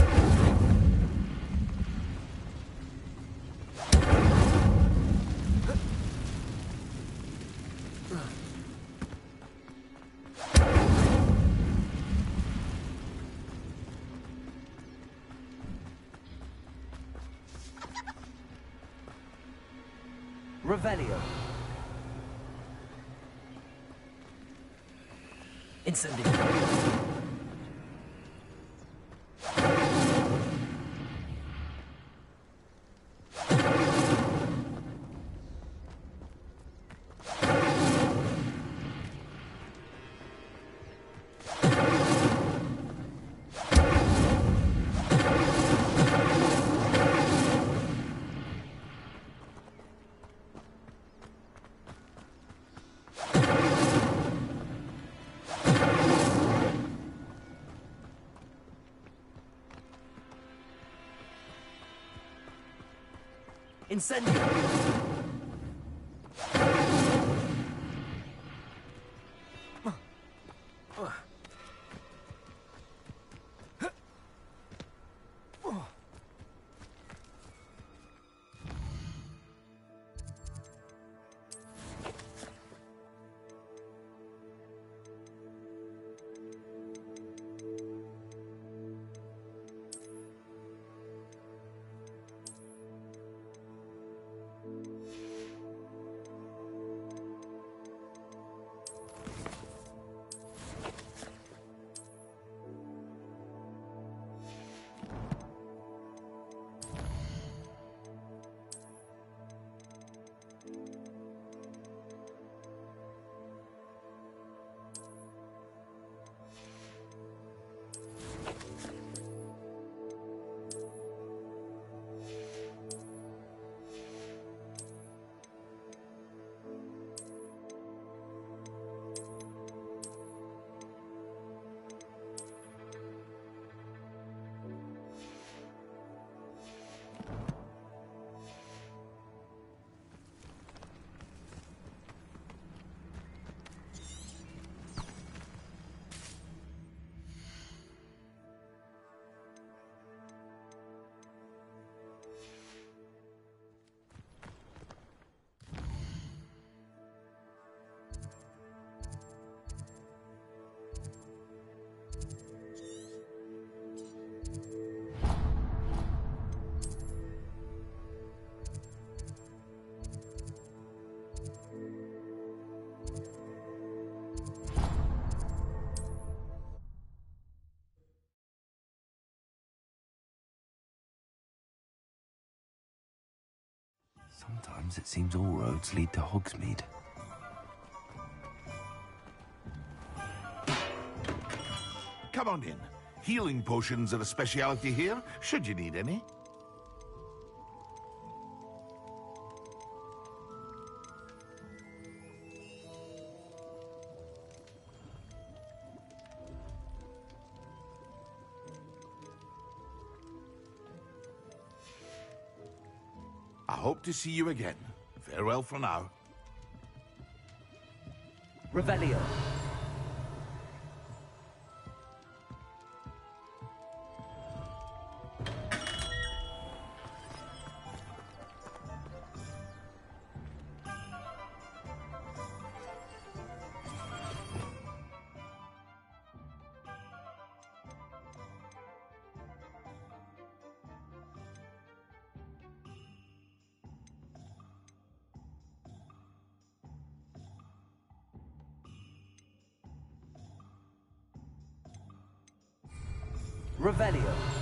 Revelio. Incendio. Incendio. Sometimes it seems all roads lead to Hogsmeade. Come on in. Healing potions are a speciality here, should you need any. I hope to see you again. Farewell for now. Revelio. Revelio.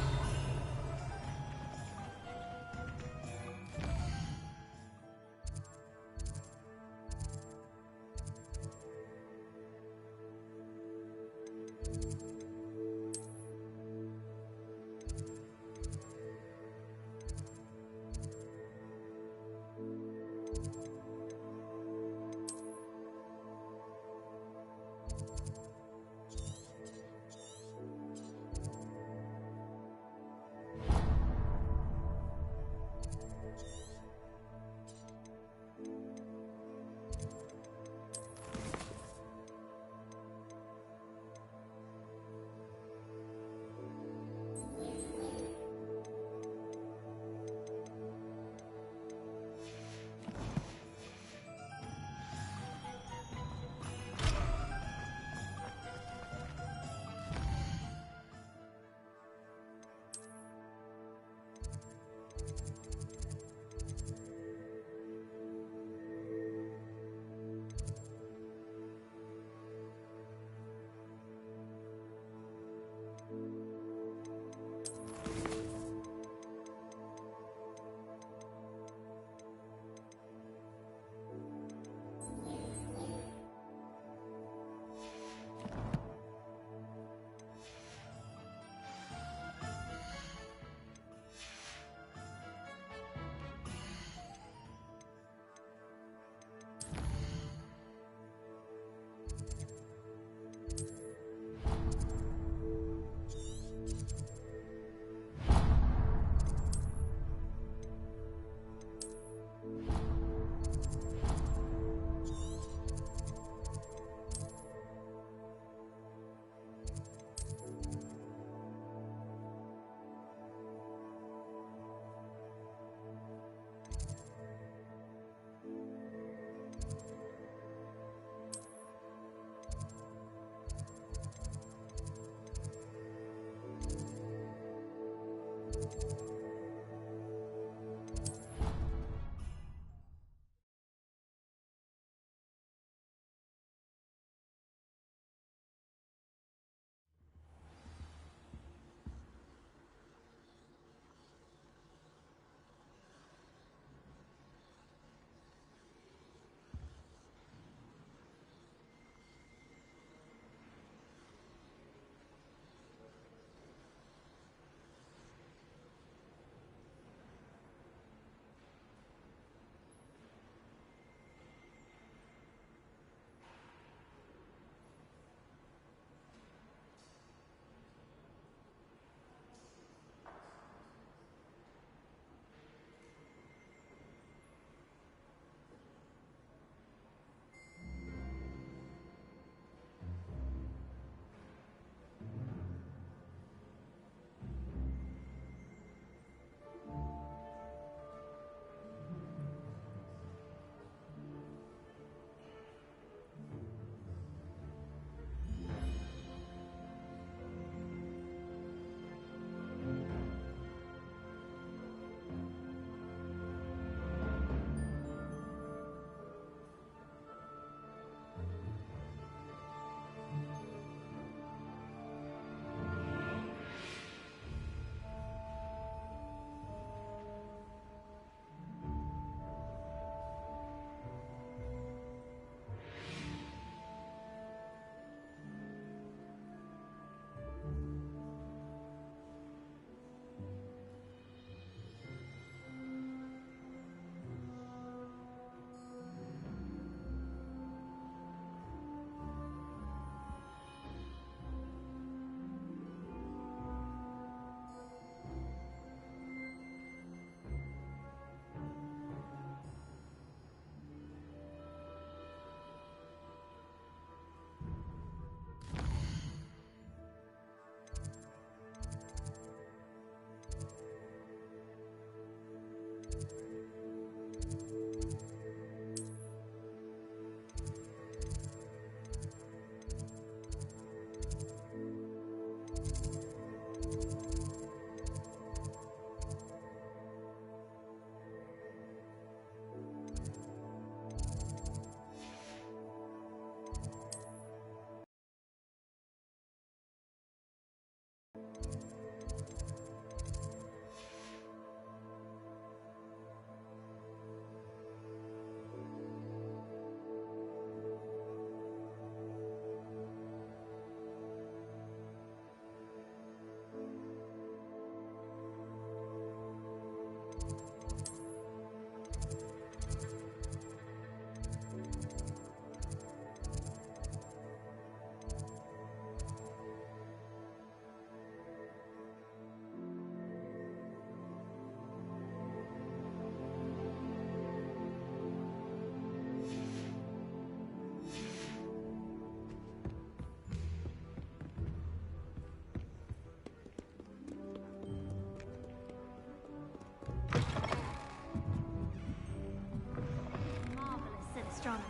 Astronomy.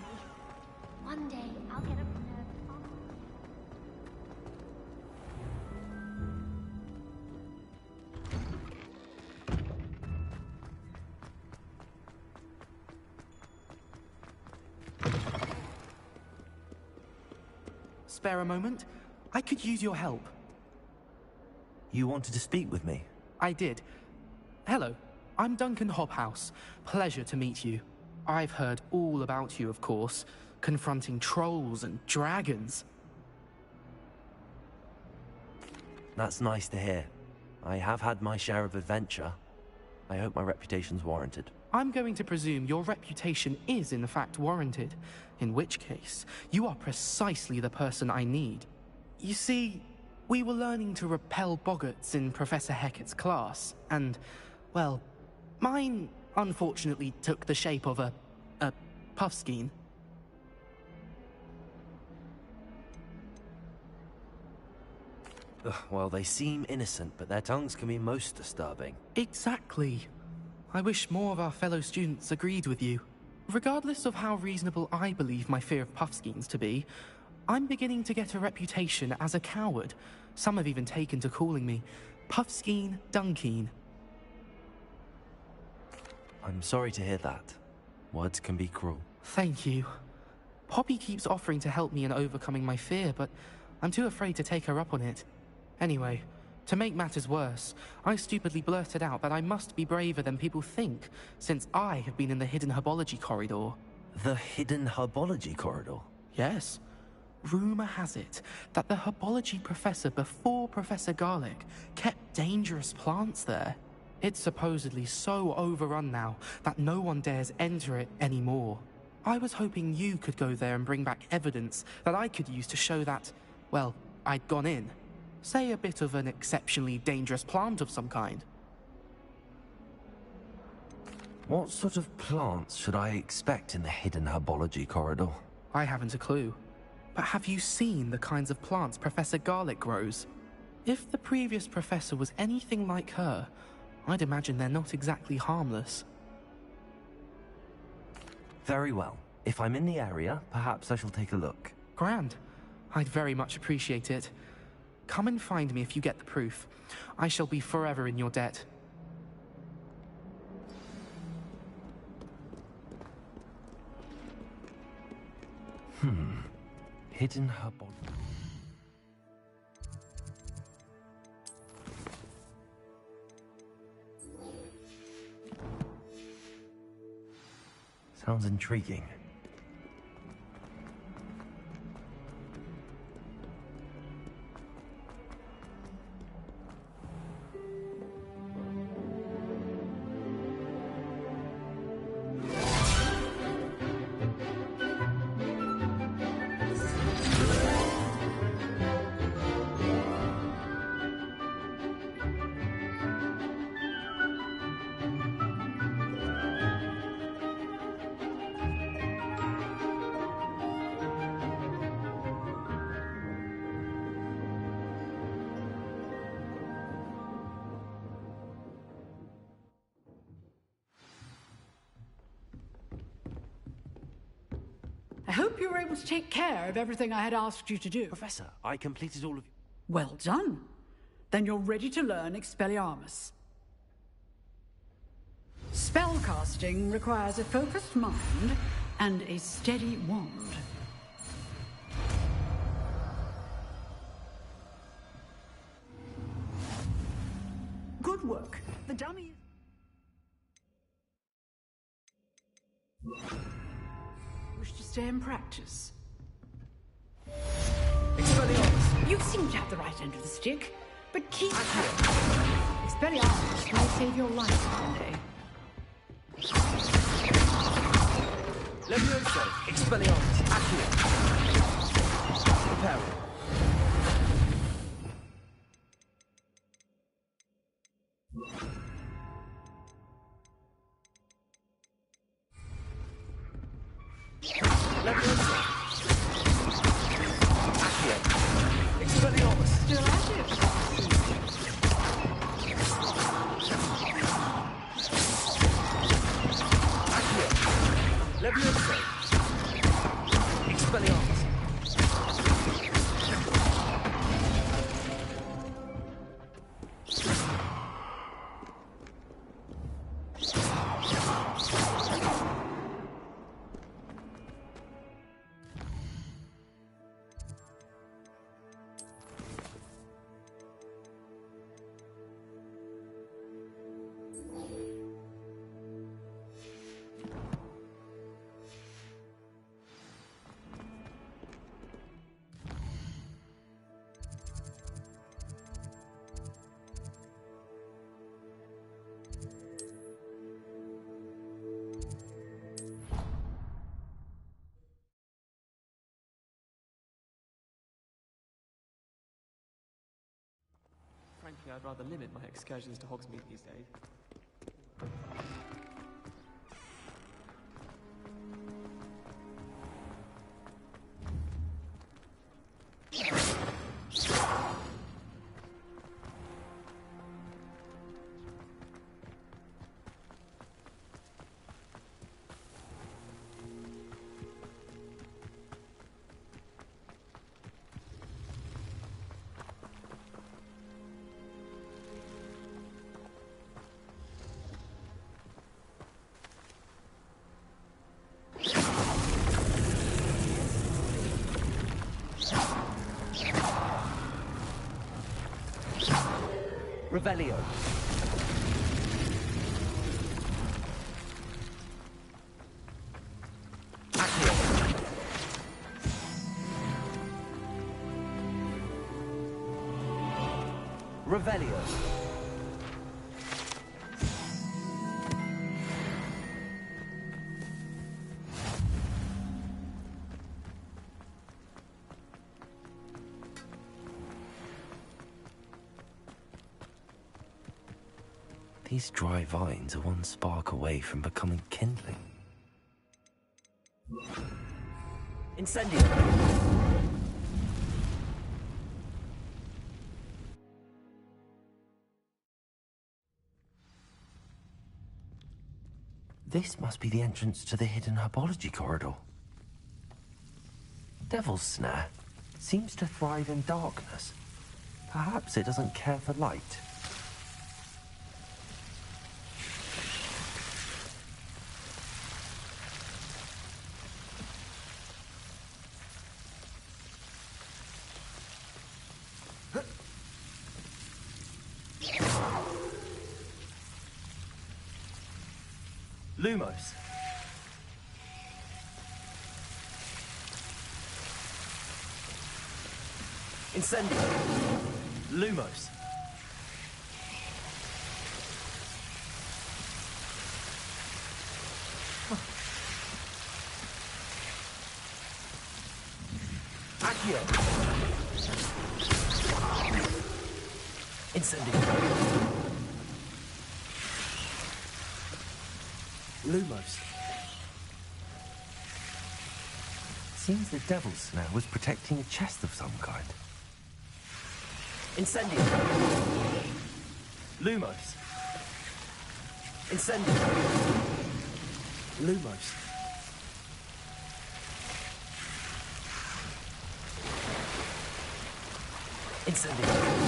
One day, I'll get a Spare a moment? I could use your help. You wanted to speak with me? I did. Hello, I'm Duncan Hobhouse. Pleasure to meet you. I've heard all about you, of course, confronting trolls and dragons. That's nice to hear. I have had my share of adventure. I hope my reputation's warranted. I'm going to presume your reputation is in fact warranted, in which case, you are precisely the person I need. You see, we were learning to repel boggarts in Professor Hecat's class, and, well, mine unfortunately took the shape of a puffskein. Well, they seem innocent, but their tongues can be most disturbing. Exactly. I wish more of our fellow students agreed with you. Regardless of how reasonable I believe my fear of puffskeins to be, I'm beginning to get a reputation as a coward. Some have even taken to calling me Puffskeen Dunkeen. I'm sorry to hear that. Words can be cruel. Thank you. Poppy keeps offering to help me in overcoming my fear, but I'm too afraid to take her up on it. Anyway, to make matters worse, I stupidly blurted out that I must be braver than people think, since I have been in the hidden herbology corridor. The hidden herbology corridor? Yes. Rumor has it that the herbology professor before Professor Garlic kept dangerous plants there. It's supposedly so overrun now that no one dares enter it anymore. I was hoping you could go there and bring back evidence that I could use to show that, well, I'd gone in. Say a bit of an exceptionally dangerous plant of some kind. What sort of plants should I expect in the hidden herbology corridor? I haven't a clue. But have you seen the kinds of plants Professor Garlic grows? If the previous professor was anything like her, I'd imagine they're not exactly harmless. Very well. If I'm in the area, perhaps I shall take a look. Grand. I'd very much appreciate it. Come and find me if you get the proof. I shall be forever in your debt. Hidden herbology. Sounds intriguing. hope you were able to take care of everything I had asked you to do. Professor, I completed all of... Well done. Then you're ready to learn Expelliarmus. Spellcasting requires a focused mind and a steady wand. Good work. The dummy... Wish to stay and practice. Expelliarmus! You seem to have the right end of the stick, but keep practicing. Expelliarmus may save your life one day. Levioso! Expelliarmus! Accio! Prepare. Levioso! Accio! Expelliarmus! Still active. Levioso! Expelliarmus! Frankly, I'd rather limit my excursions to Hogsmeade these days. Revelio. Accio. Revelio. These dry vines are one spark away from becoming kindling. Incendio. This must be the entrance to the hidden herbology corridor. Devil's Snare seems to thrive in darkness. Perhaps it doesn't care for light. Lumos. Incendio. Lumos. Accio. Incendio. Lumos. Seems the Devil's Snare was protecting a chest of some kind. Incendio. Lumos. Incendio. Lumos. Incendio.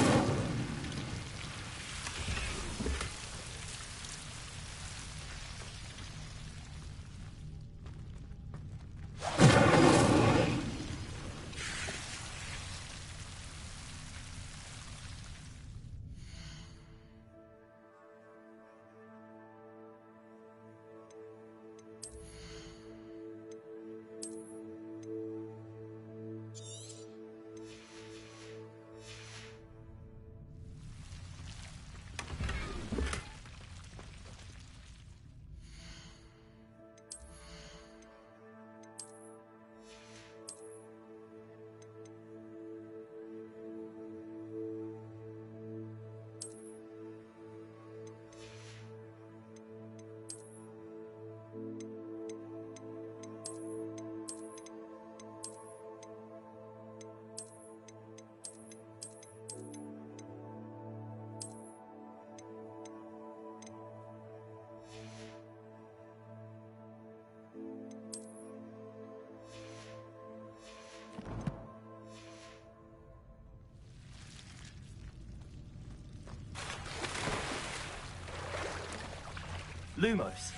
Lumos.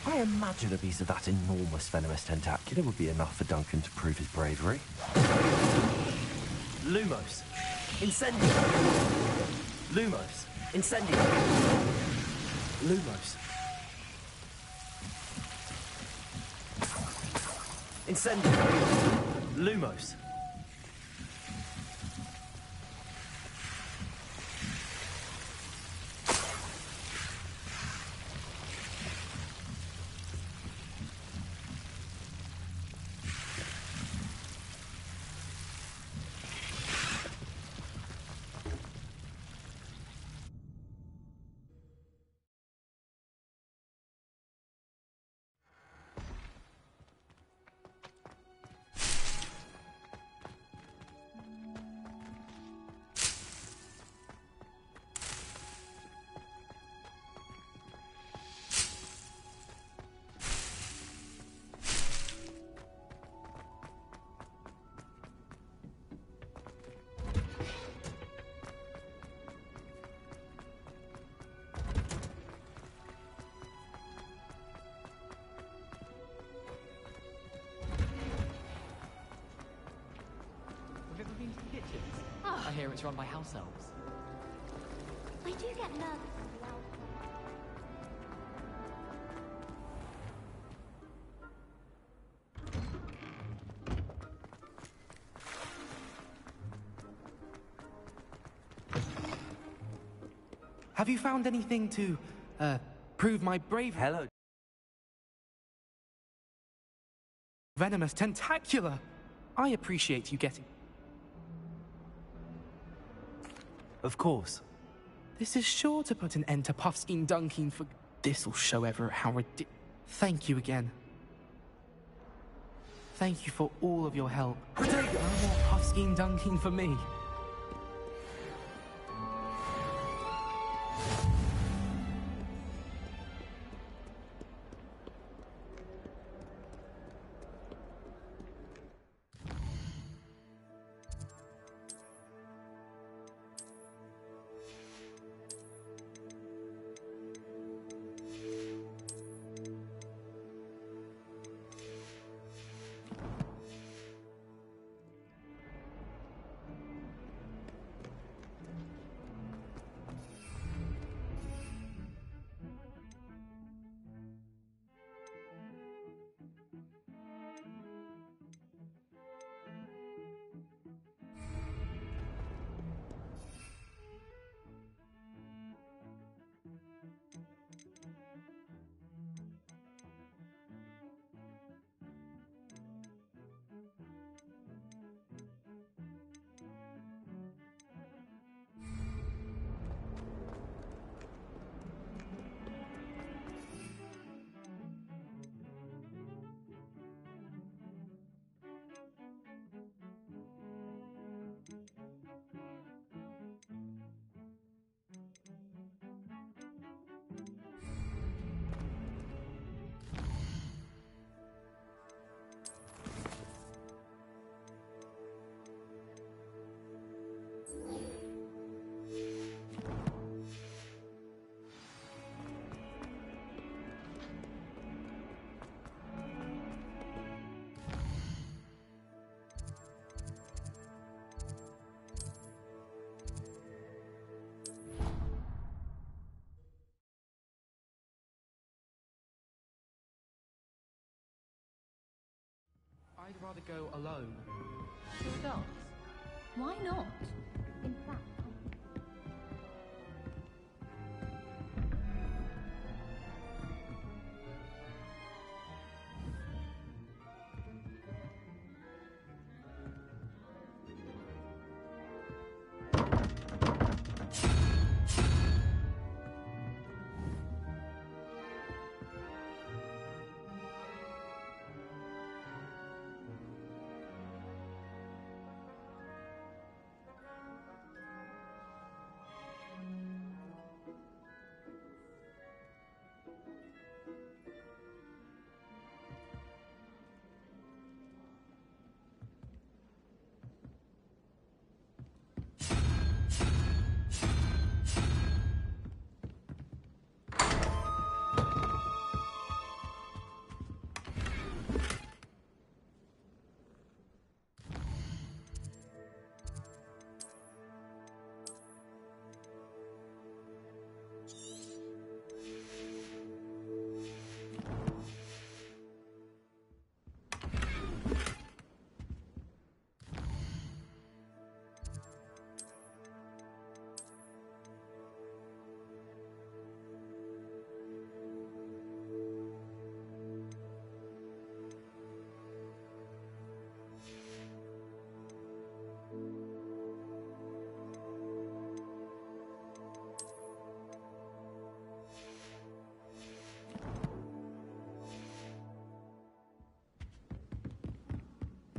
I imagine a piece of that enormous venomous tentacular would be enough for Duncan to prove his bravery. Lumos. Incendio. Lumos. Incendio. Lumos. Incendio. Lumos. Have you ever been to the kitchens? I hear it's run by house elves. I do get nervous with loud Have you found anything to, prove my bravery? Hello. Venomous tentacular! I appreciate you getting... Of course. This is sure to put an end to Puffskein Dunking for... This'll show Everett how ridiculous... Thank you again. Thank you for all of your help. No more Puffskein Dunking for me. I'd rather go alone. Stars? Why not? In fact,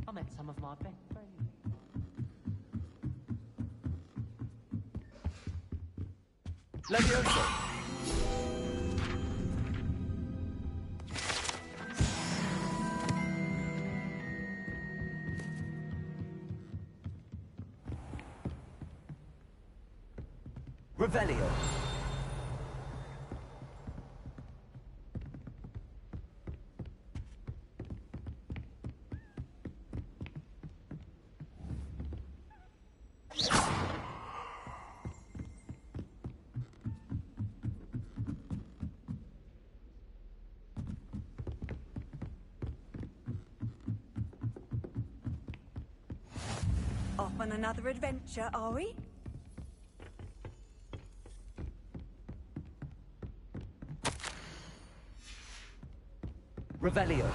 I met some of my best friends. Leviosa! Revelio! Off on another adventure, are we? Revelio!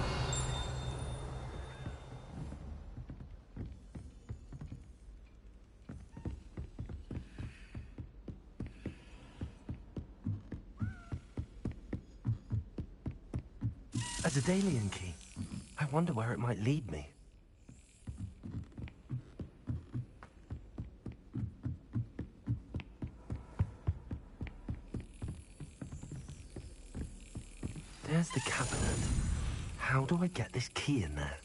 A Daedalian key. I wonder where it might lead me. There's the cabinet. How do I get this key in there?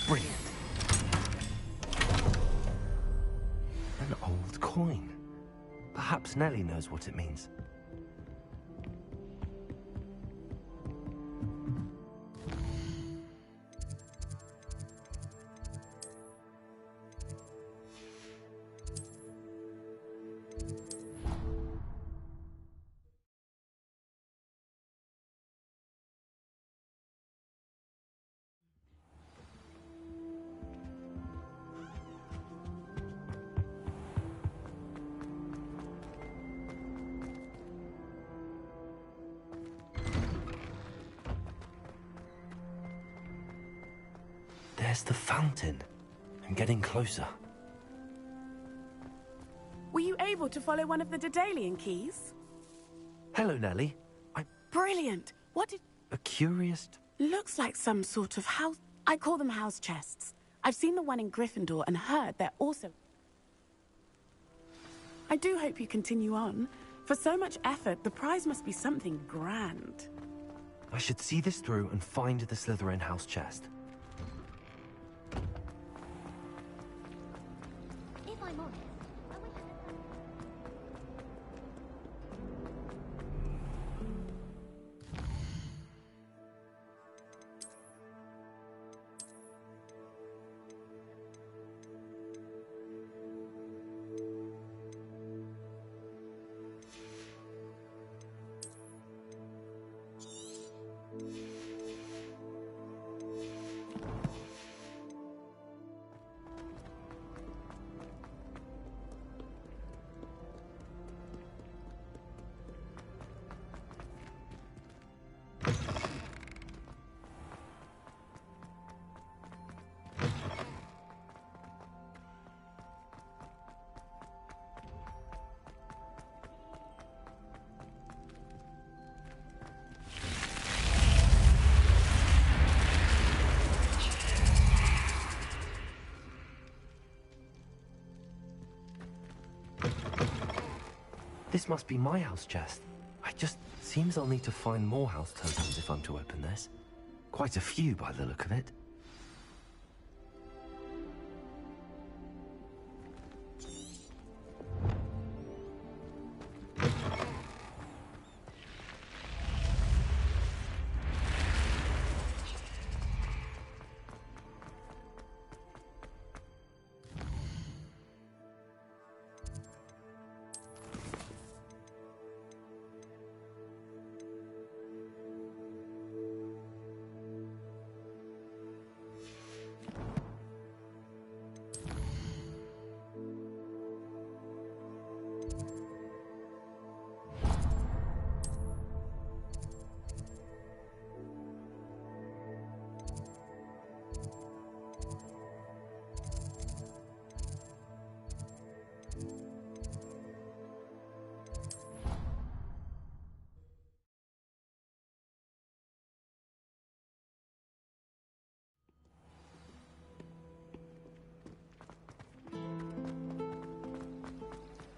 Brilliant. An old coin. Perhaps Nellie knows what it means. There's the fountain. I'm getting closer. Were you able to follow one of the Daedalian keys? Hello, Nellie. Brilliant. What did... A curious... Looks like some sort of house... I call them house chests. I've seen the one in Gryffindor and heard they're also... I do hope you continue on. For so much effort, the prize must be something grand. I should see this through and find the Slytherin house chest. If I'm honest, I wish This must be my house chest. Seems I'll need to find more house totems if I'm to open this. Quite a few by the look of it.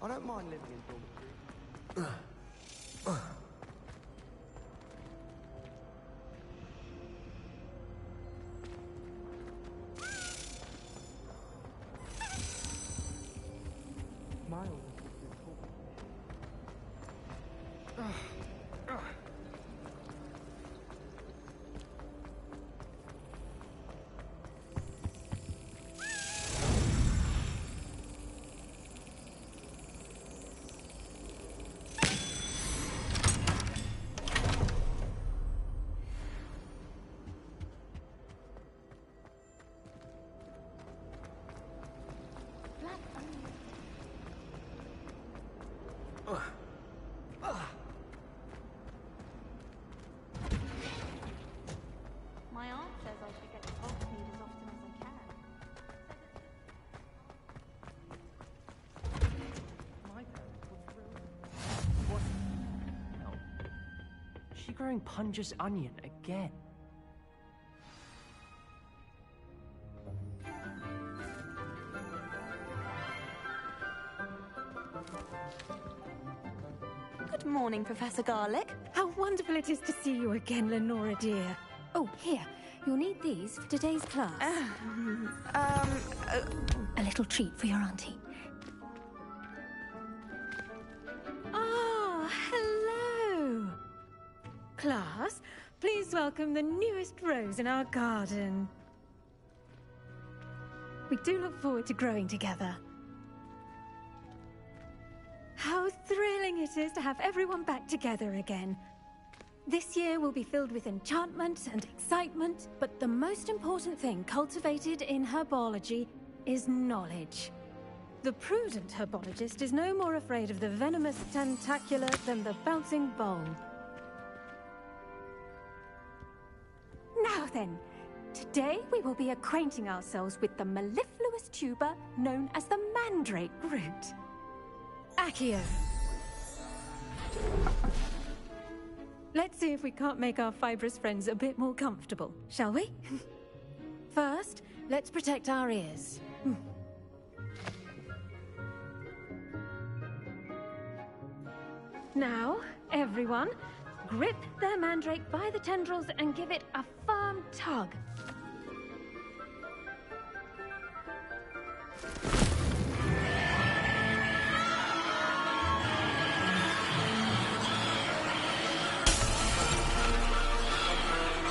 I don't mind living in dormitories. my aunt says I should get to Hogsmeade as often as I can. My parents were thrilled. What? No. Is she growing Punja's onion again? Good morning, Professor Garlick. How wonderful it is to see you again, Lenora dear. Oh, here. You'll need these for today's class. A little treat for your auntie. Ah, hello. Class, please welcome the newest rose in our garden. We do look forward to growing together. How thrilling it is to have everyone back together again. This year will be filled with enchantment and excitement, but the most important thing cultivated in herbology is knowledge. The prudent herbologist is no more afraid of the venomous tentacula than the bouncing bowl. Now then, today we will be acquainting ourselves with the mellifluous tuber known as the mandrake root. Accio. Let's see if we can't make our fibrous friends a bit more comfortable, shall we? First, let's protect our ears. Now, everyone, grip their mandrake by the tendrils and give it a firm tug.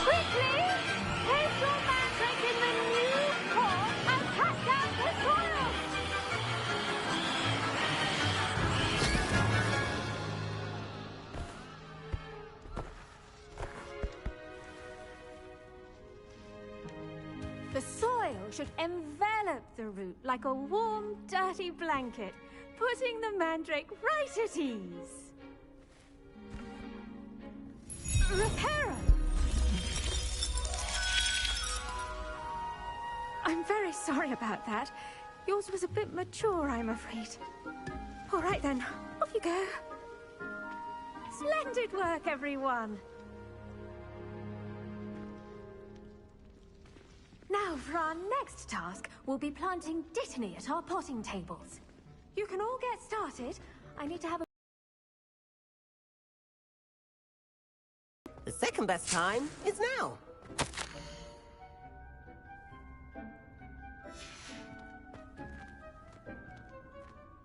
Quickly! Place your mandrake in the new core and cut down the soil! The soil should envelop the root like a warm, dirty blanket, putting the mandrake right at ease. Reparo! I'm very sorry about that. Yours was a bit mature, I'm afraid. All right then, off you go. Splendid work, everyone. Now, for our next task, we'll be planting Dittany at our potting tables. You can all get started. I need to have a... The second best time is now.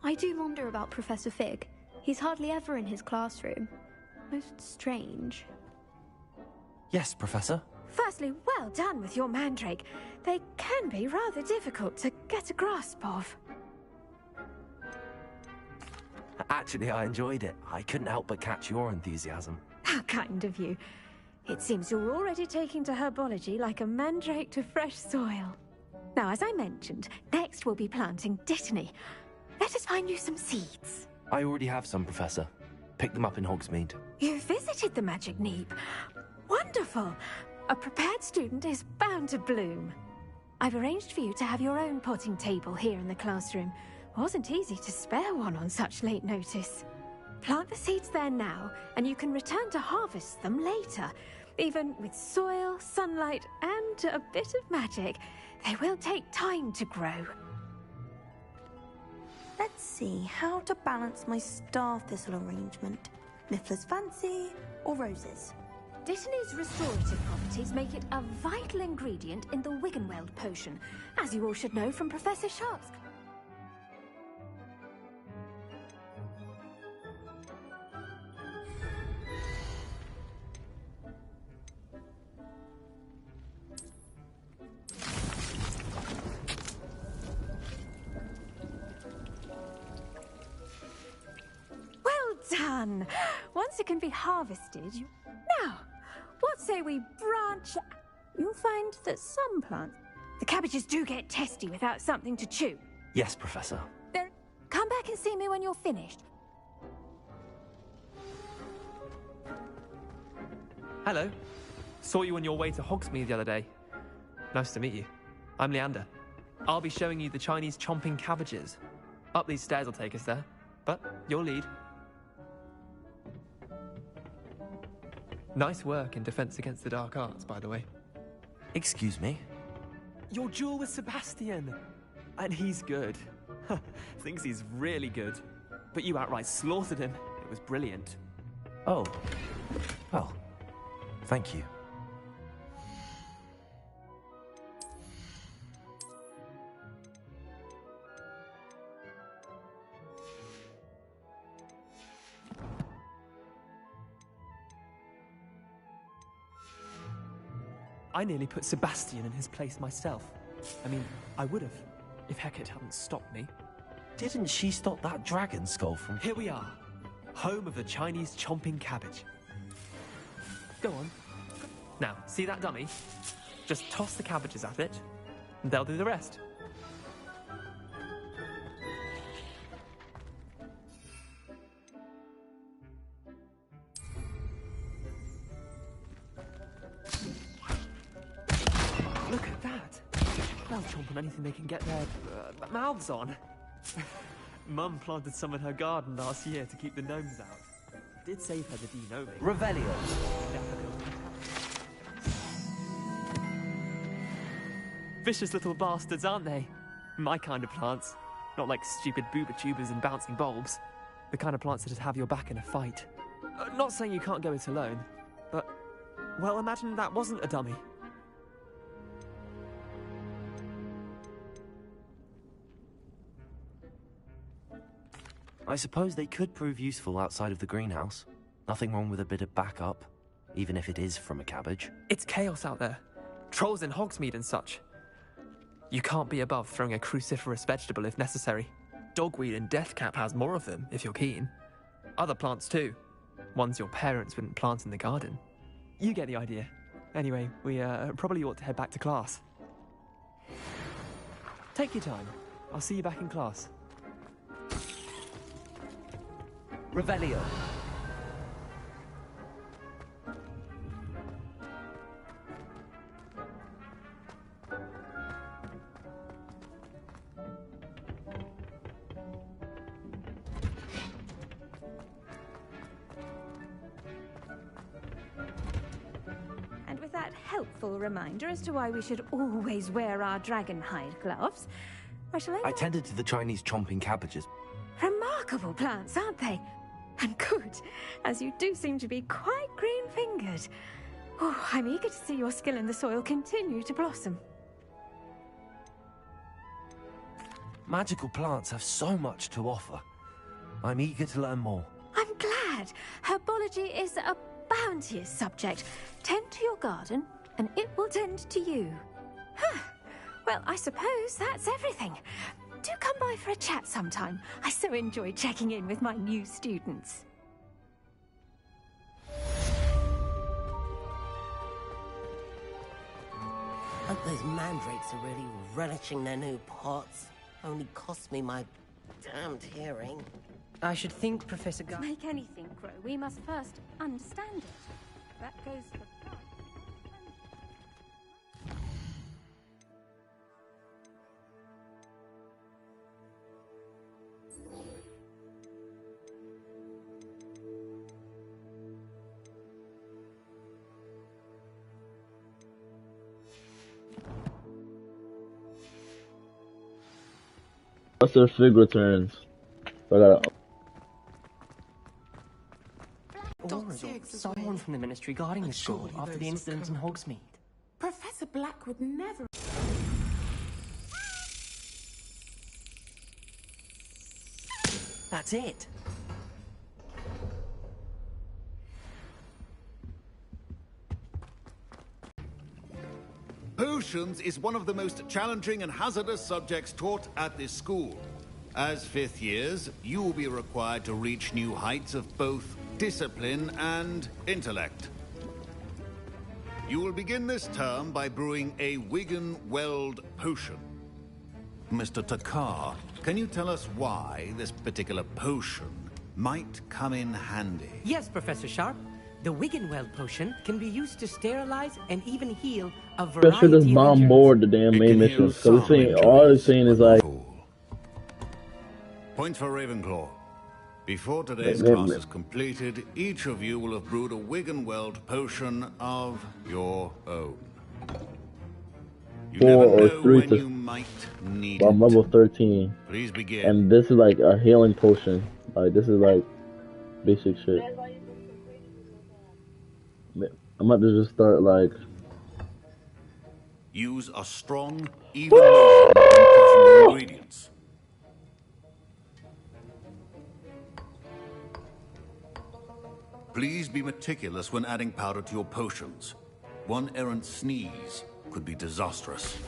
I do wonder about Professor Fig. He's hardly ever in his classroom. Most strange. Yes, Professor. Firstly, well done with your mandrake. They can be rather difficult to get a grasp of. Actually, I enjoyed it. I couldn't help but catch your enthusiasm. How kind of you. It seems you're already taking to herbology like a mandrake to fresh soil. Now, as I mentioned, next we'll be planting Dittany. Let us find you some seeds. I already have some, Professor. Picked them up in Hogsmeade. You visited the Magic Neep. Wonderful! A prepared student is bound to bloom. I've arranged for you to have your own potting table here in the classroom. Wasn't easy to spare one on such late notice. Plant the seeds there now, and you can return to harvest them later. Even with soil, sunlight, and a bit of magic, they will take time to grow. Let's see how to balance my star thistle arrangement. Miffler's Fancy or roses? Dittany's restorative properties make it a vital ingredient in the Wiggenweld potion, as you all should know from Professor Sharp's... Well done! Once it can be harvested, you... Now, what say we branch... You'll find that some plants... The cabbages do get testy without something to chew. Yes, Professor. There... Come back and see me when you're finished. Hello. Saw you on your way to Hogsmeade the other day. Nice to meet you. I'm Leander. I'll be showing you the Chinese chomping cabbages. Up these stairs will take us there, but your lead. Nice work in Defense Against the Dark Arts, by the way. Excuse me? Your duel with Sebastian! And he's good. Thinks he's really good. But you outright slaughtered him. It was brilliant. Oh. Well, thank you. I nearly put Sebastian in his place myself. I mean, I would have, if Hecate hadn't stopped me. Didn't she stop that dragon skull from... Here we are, home of the Chinese chomping cabbage. Go on. Now, see that dummy? Just toss the cabbages at it, and they'll do the rest. Look at that! They'll chomp on anything they can get their mouths on. Mum planted some in her garden last year to keep the gnomes out. Did save her the de-gnoming. Revelio. Vicious little bastards, aren't they? My kind of plants. Not like stupid booba tubers and bouncing bulbs. The kind of plants that'd have your back in a fight. Not saying you can't go it alone, but, well, imagine that wasn't a dummy. I suppose they could prove useful outside of the greenhouse. Nothing wrong with a bit of backup, even if it is from a cabbage. It's chaos out there. Trolls in Hogsmeade and such. You can't be above throwing a cruciferous vegetable if necessary. Dogweed and deathcap has more of them, if you're keen. Other plants too. Ones your parents wouldn't plant in the garden. You get the idea. Anyway, we probably ought to head back to class. Take your time. I'll see you back in class. Revelio. And with that helpful reminder as to why we should always wear our dragon hide gloves, I tended to the Chinese chomping cabbages. Remarkable plants, aren't they? And good, as you do seem to be quite green-fingered. Oh, I'm eager to see your skill in the soil continue to blossom. Magical plants have so much to offer. I'm eager to learn more. I'm glad. Herbology is a bounteous subject. Tend to your garden, and it will tend to you. Huh. Well, I suppose that's everything. Do come by for a chat sometime. I so enjoy checking in with my new students. Hope those mandrakes are really relishing their new pots. Only cost me my damned hearing. I should think, Professor To make anything grow, we must first understand it. That goes for plants. Once their fig returns, I gotta. Someone from the Ministry guarding the school after the incident in Hogsmeade. Professor Black would never... That's it. Potions is one of the most challenging and hazardous subjects taught at this school. As fifth years, you will be required to reach new heights of both discipline and intellect. You will begin this term by brewing a Wigan-Weld potion. Mr. Takar, can you tell us why this particular potion might come in handy? Yes, Professor Sharp. The Wiggenweld potion can be used to sterilize and even heal a I should variety just of bomb injuries. board the damn main mission. Cause all it's saying is like. Points for Ravenclaw. Before today's Wait, class wait. is completed, each of you will have brewed a Wiggenweld potion of your own. You 4 never or know 3 when to. you might need Well, I'm it. level 13. Please begin. And this is like a healing potion. Like this is like basic shit. I'm about to just start like. Use a strong, even motion when crushing the ingredients. Please be meticulous when adding powder to your potions. One errant sneeze could be disastrous.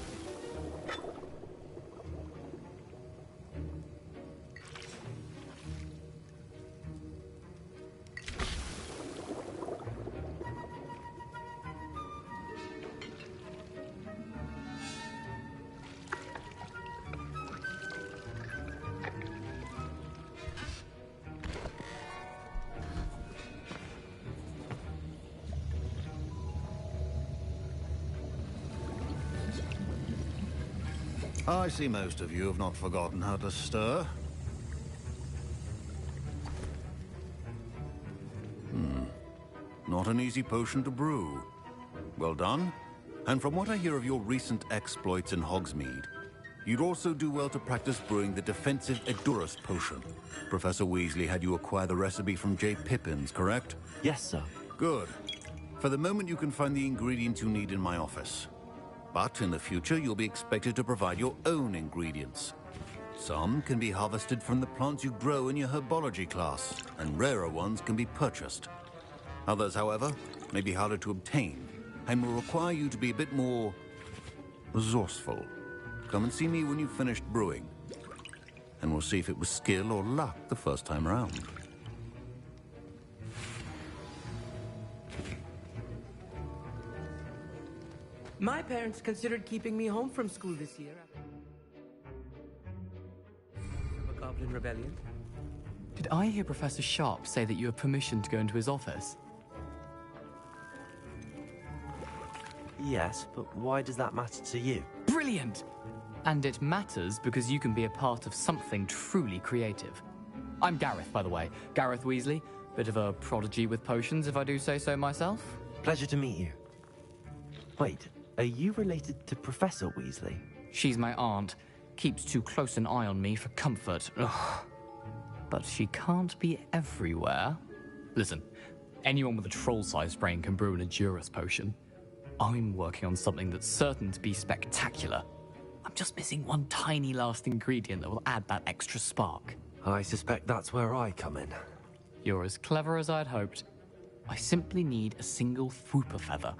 I see most of you have not forgotten how to stir. Not an easy potion to brew. Well done. And from what I hear of your recent exploits in Hogsmeade, You'd also do well to practice brewing the defensive Edurus potion. Professor Weasley had you acquire the recipe from J. Pippin's, correct? Yes, sir. Good. For the moment, you can find the ingredients you need in my office. But in the future, you'll be expected to provide your own ingredients. Some can be harvested from the plants you grow in your herbology class, and rarer ones can be purchased. Others, however, may be harder to obtain, and will require you to be a bit more resourceful. Come and see me when you've finished brewing, and we'll see if it was skill or luck the first time around. My parents considered keeping me home from school this year after a Goblin Rebellion. Did I hear Professor Sharp say that you have permission to go into his office? Yes, but why does that matter to you? Brilliant! And it matters because you can be a part of something truly creative. I'm Gareth, by the way. Gareth Weasley. Bit of a prodigy with potions, if I do say so myself. Pleasure to meet you. Wait, are you related to Professor Weasley? She's my aunt. Keeps too close an eye on me for comfort. Ugh. But she can't be everywhere. Listen, anyone with a troll-sized brain can brew an Edurus potion. I'm working on something that's certain to be spectacular. I'm just missing one tiny last ingredient that will add that extra spark. I suspect that's where I come in. You're as clever as I'd hoped. I simply need a single Fwooper feather.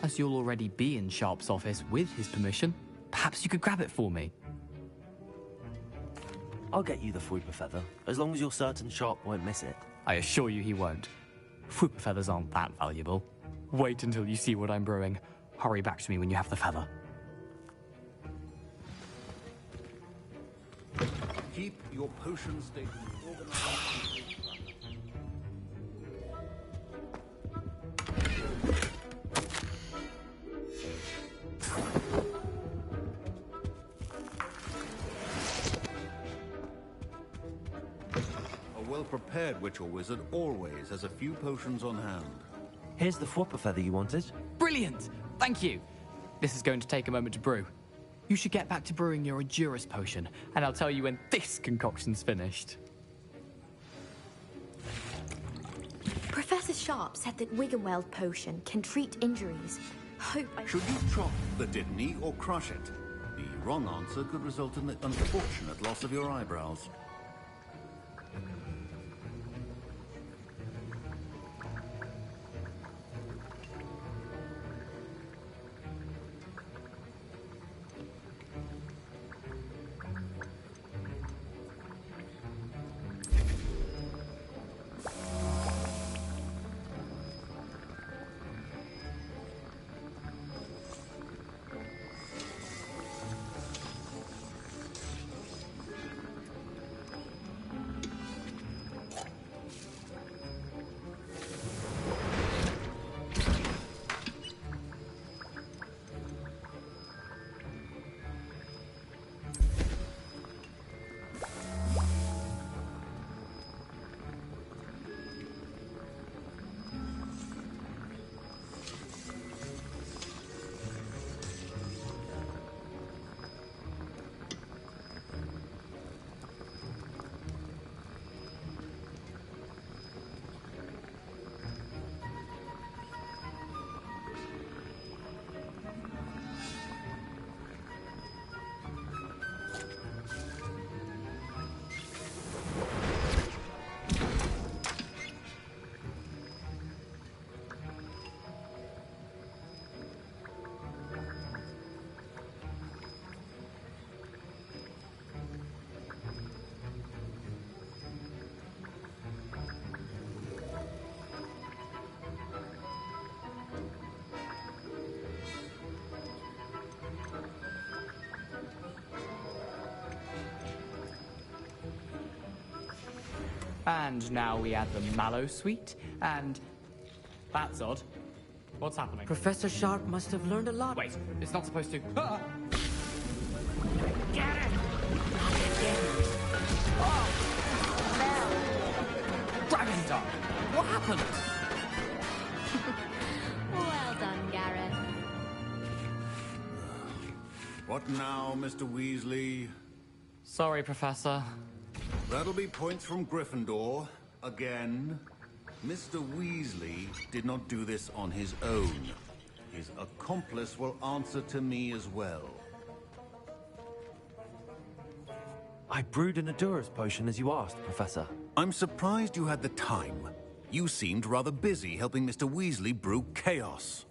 As you'll already be in Sharp's office with his permission, perhaps you could grab it for me. I'll get you the Fwooper feather, as long as you're certain Sharp won't miss it. I assure you he won't. Fwooper feathers aren't that valuable. Wait until you see what I'm brewing. Hurry back to me when you have the feather. Keep your potion station organized. A well-prepared witch or wizard always has a few potions on hand. Here's the Fwooper feather you wanted. Brilliant! Thank you! This is going to take a moment to brew. You should get back to brewing your Edurus potion, and I'll tell you when this concoction's finished. Professor Sharp said that Wiggenweld potion can treat injuries. Hope I... Should you chop the Dittany or crush it? The wrong answer could result in the unfortunate loss of your eyebrows. And now we add the mallow sweet, and... That's odd. What's happening? Professor Sharp must have learned a lot. Wait, it's not supposed to... Get it! Dragon Dog! What happened? Well done, Gareth. What now, Mr. Weasley? Sorry, Professor. That'll be points from Gryffindor. Again. Mr. Weasley did not do this on his own. His accomplice will answer to me as well. I brewed an Adura's potion as you asked, Professor. I'm surprised you had the time. You seemed rather busy helping Mr. Weasley brew chaos.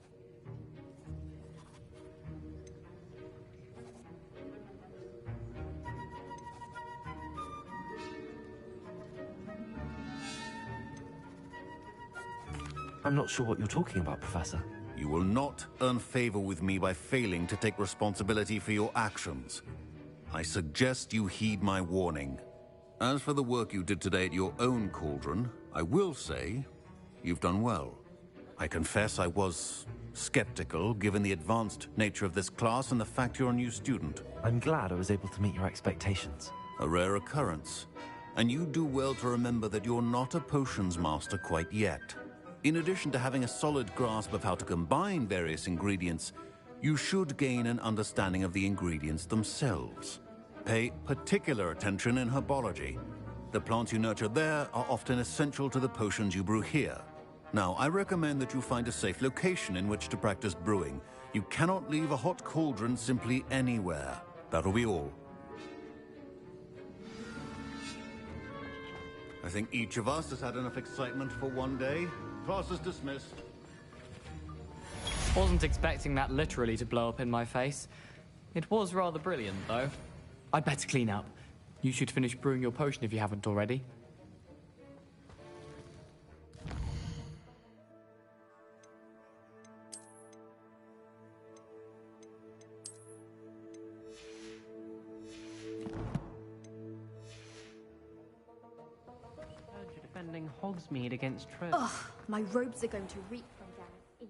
I'm not sure what you're talking about, Professor. You will not earn favor with me by failing to take responsibility for your actions. I suggest you heed my warning. As for the work you did today at your own cauldron, I will say you've done well. I confess I was skeptical, given the advanced nature of this class and the fact you're a new student. I'm glad I was able to meet your expectations. A rare occurrence. And you do well to remember that you're not a potions master quite yet. In addition to having a solid grasp of how to combine various ingredients, you should gain an understanding of the ingredients themselves. Pay particular attention in herbology. The plants you nurture there are often essential to the potions you brew here. Now, I recommend that you find a safe location in which to practice brewing. You cannot leave a hot cauldron simply anywhere. That'll be all. I think each of us has had enough excitement for one day. Class is dismissed. Wasn't expecting that literally to blow up in my face. It was rather brilliant, though. I'd better clean up. You should finish brewing your potion if you haven't already. You're defending Hogsmeade against Trent. Ugh, my robes are going to reek from Janet's ink.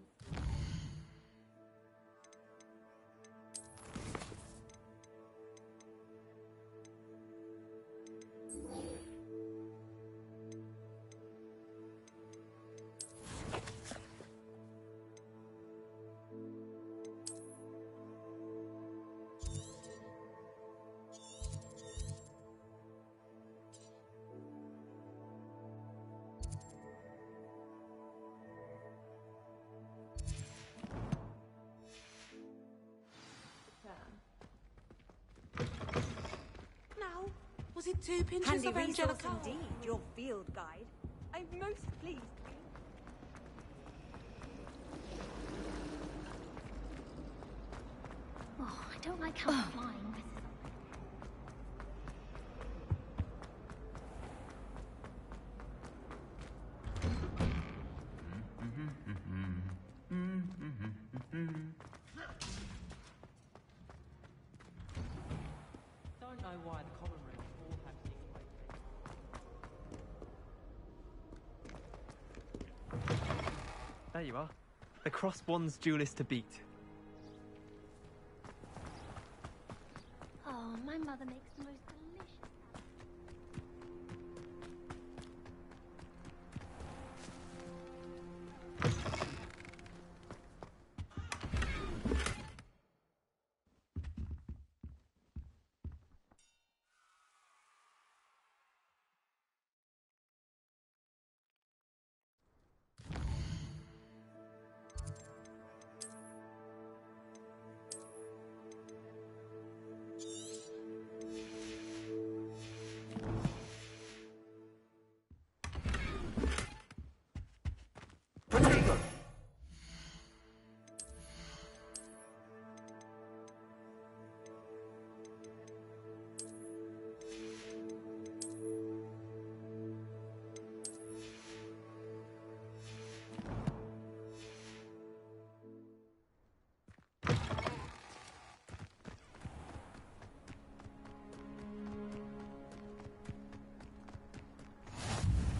Now, was it 2 pinches Handy of resource angelica? indeed, your field guide. I'm most pleased. Oh, I don't like how flying messes up. Don't know why the common rooms all have secret. There you are. The crossed one's duelist to beat. Oh, my mother makes the most delicious.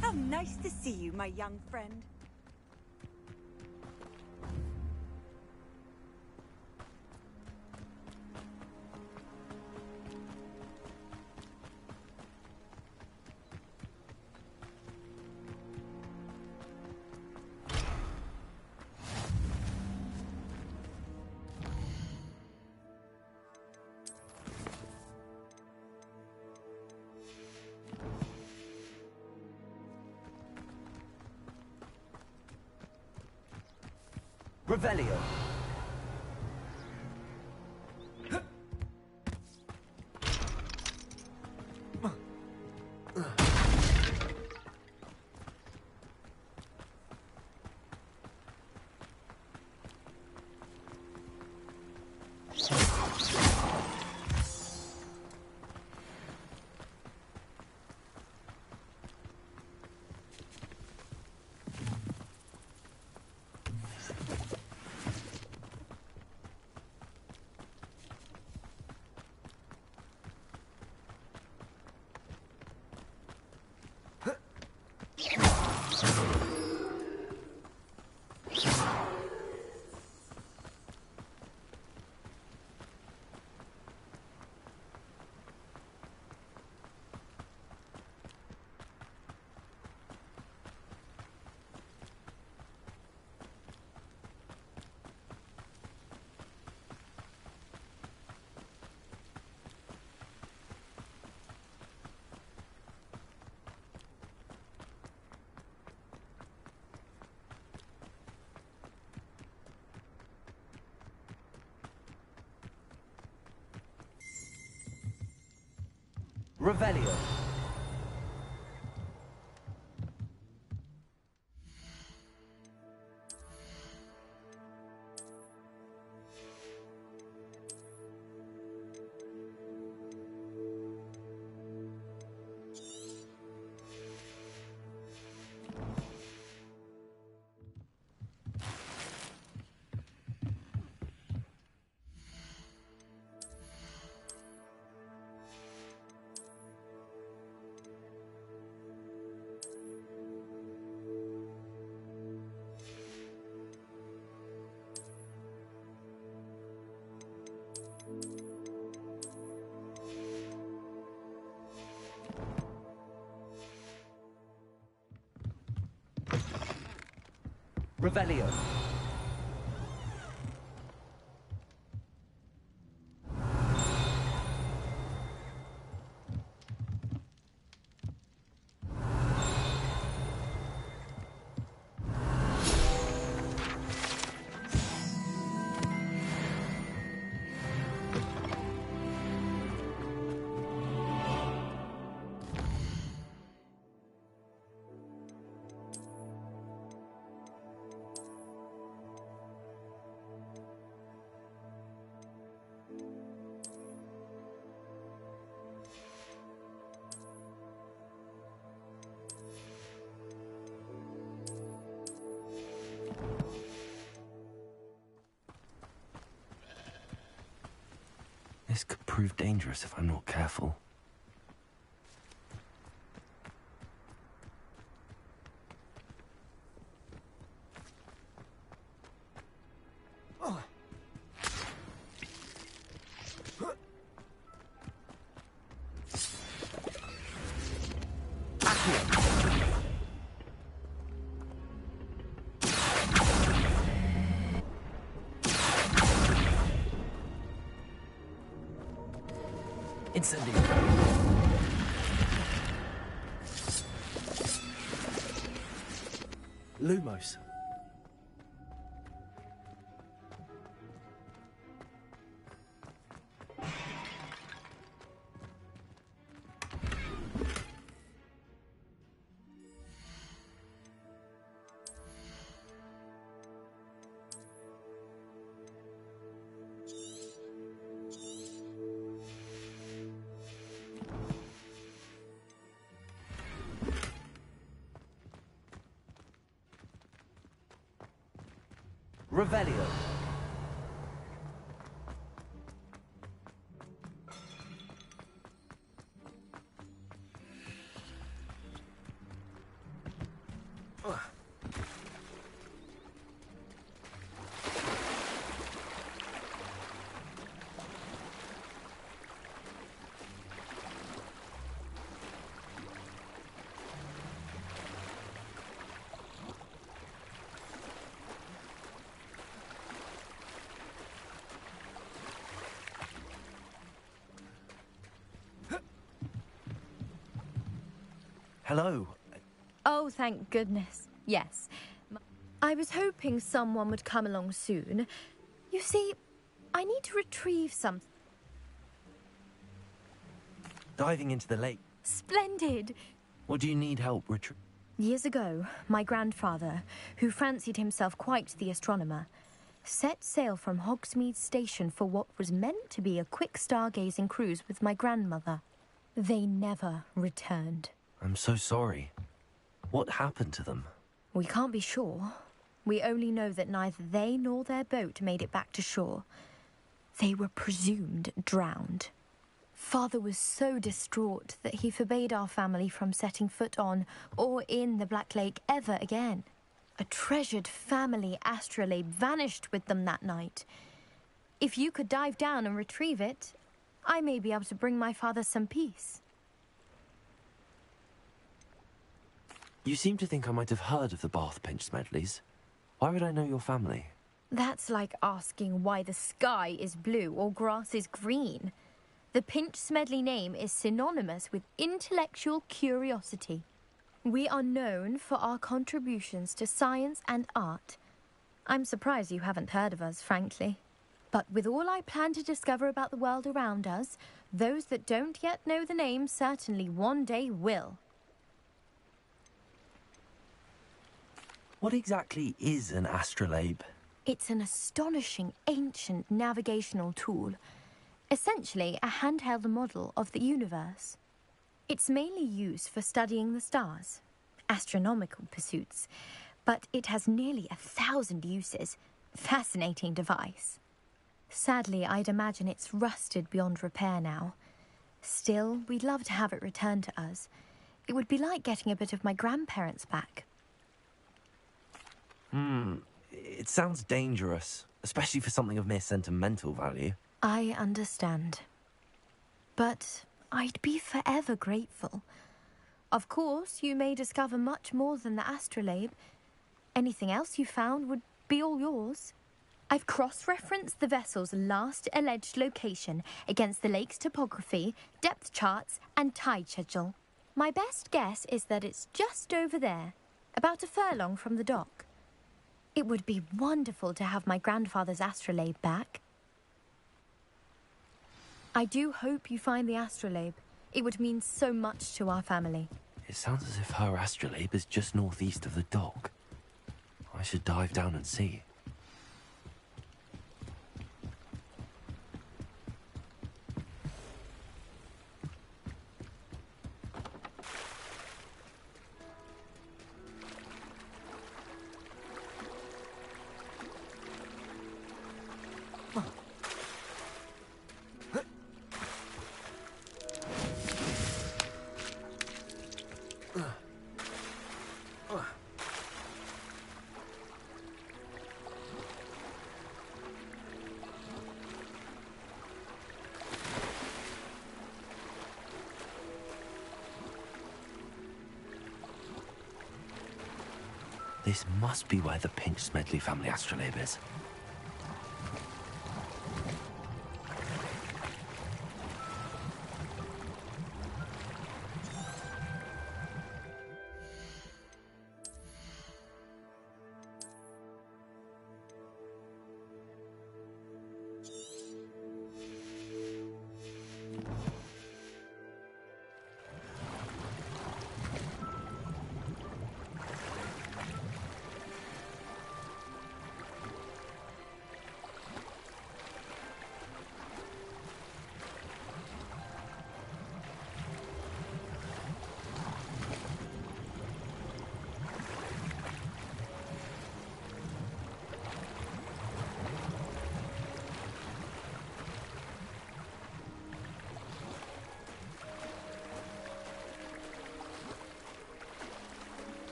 How nice to see you, my young friend. Revelio. Revelio. Revelio. This could prove dangerous if I'm not careful. Incendio. Lumos. Revelio. Hello. Oh, thank goodness. Yes. I was hoping someone would come along soon. You see, I need to retrieve something. Diving into the lake. Splendid! Or do you need help retrieving? Years ago, my grandfather, who fancied himself quite the astronomer, set sail from Hogsmeade Station for what was meant to be a quick stargazing cruise with my grandmother. They never returned. I'm so sorry. What happened to them? We can't be sure. We only know that neither they nor their boat made it back to shore. They were presumed drowned. Father was so distraught that he forbade our family from setting foot on or in the Black Lake ever again. A treasured family astrolabe vanished with them that night. If you could dive down and retrieve it, I may be able to bring my father some peace. You seem to think I might have heard of the Bath Pinch Smedleys. Why would I know your family? That's like asking why the sky is blue or grass is green. The Pinch Smedley name is synonymous with intellectual curiosity. We are known for our contributions to science and art. I'm surprised you haven't heard of us, frankly. But with all I plan to discover about the world around us, those that don't yet know the name certainly one day will. What exactly is an astrolabe? It's an astonishing ancient navigational tool. Essentially a handheld model of the universe. It's mainly used for studying the stars, astronomical pursuits, but it has nearly 1,000 uses. Fascinating device. Sadly, I'd imagine it's rusted beyond repair now. Still, we'd love to have it returned to us. It would be like getting a bit of my grandparents back. It sounds dangerous, especially for something of mere sentimental value. I understand. But I'd be forever grateful. Of course, you may discover much more than the astrolabe. Anything else you found would be all yours. I've cross-referenced the vessel's last alleged location against the lake's topography, depth charts, and tide schedule. My best guess is that it's just over there, about a furlong from the dock. It would be wonderful to have my grandfather's astrolabe back. I do hope you find the astrolabe. It would mean so much to our family. It sounds as if her astrolabe is just northeast of the dock. I should dive down and see. This must be where the Pinch Smedley family astrolabe is.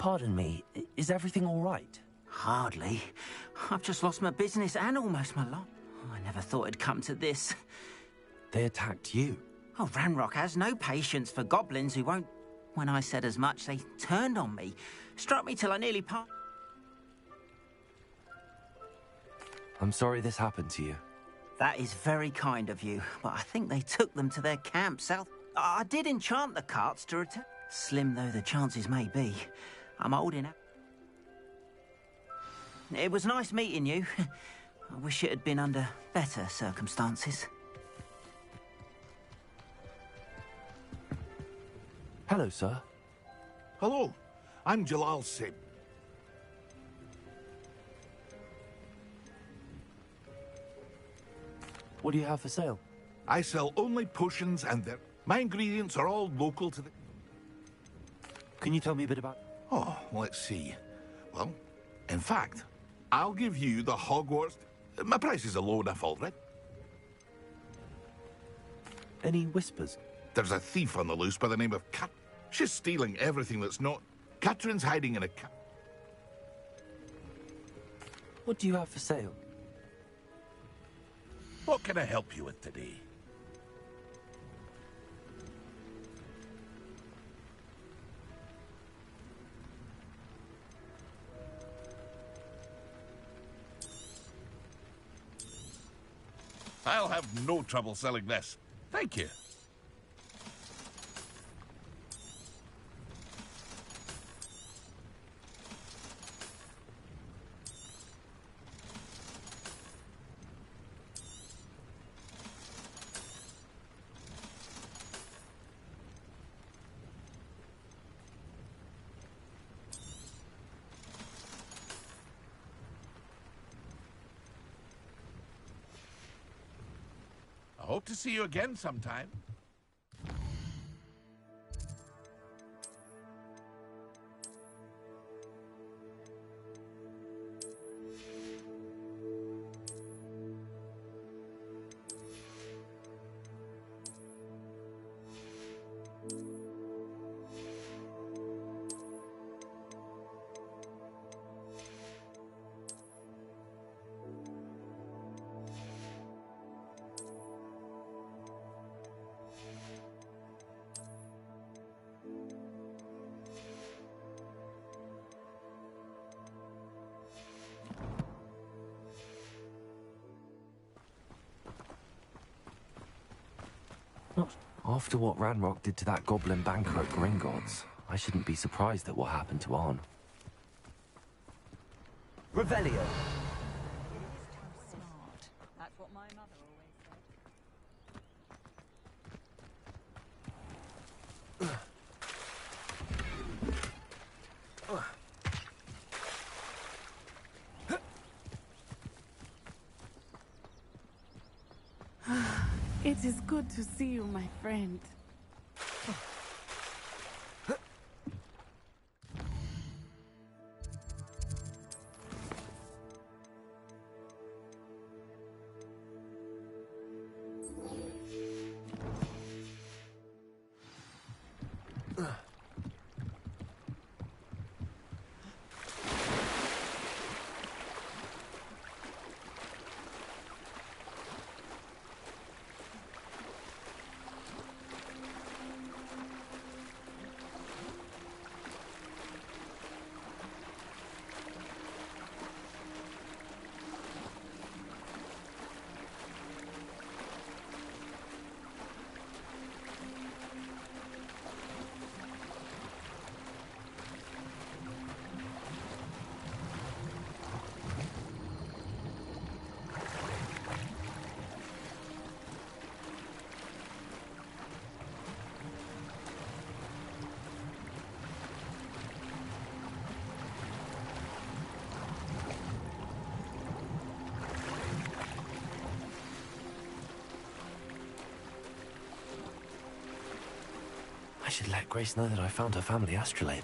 Pardon me, is everything all right? Hardly. I've just lost my business and almost my life. I never thought it'd come to this. They attacked you? Oh, Ranrock has no patience for goblins who won't... When I said as much, they turned on me. Struck me till I nearly passed. I'm sorry this happened to you. That is very kind of you, but I think they took them to their camp south. I did enchant the carts to return. Slim though the chances may be, I'm holding out. It was nice meeting you. I wish it had been under better circumstances. Hello, sir. Hello, I'm Jalal Sib. What do you have for sale? I sell only potions and my ingredients are all local to the... Can you tell me a bit about... Oh, let's see. Well, in fact, I'll give you the Hogwarts... My prices are low enough already. Any whispers? There's a thief on the loose by the name of Cat. She's stealing everything that's not... Catherine's hiding in a cat. What do you have for sale? What can I help you with today? I'll have no trouble selling this. Thank you. I hope to see you again sometime. After what Ranrock did to that goblin banker at Gringotts, I shouldn't be surprised at what happened to Arn. Revelio. That's what my mother always said. It is good to see you, my friend. I should let Grace know that I found her family astrolabe.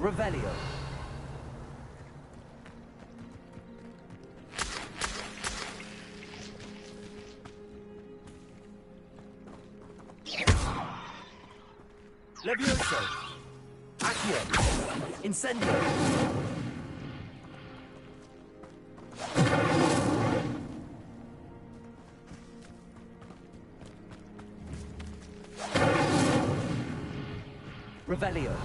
Revelio. Levioso. Accio. Incendio. Revelio.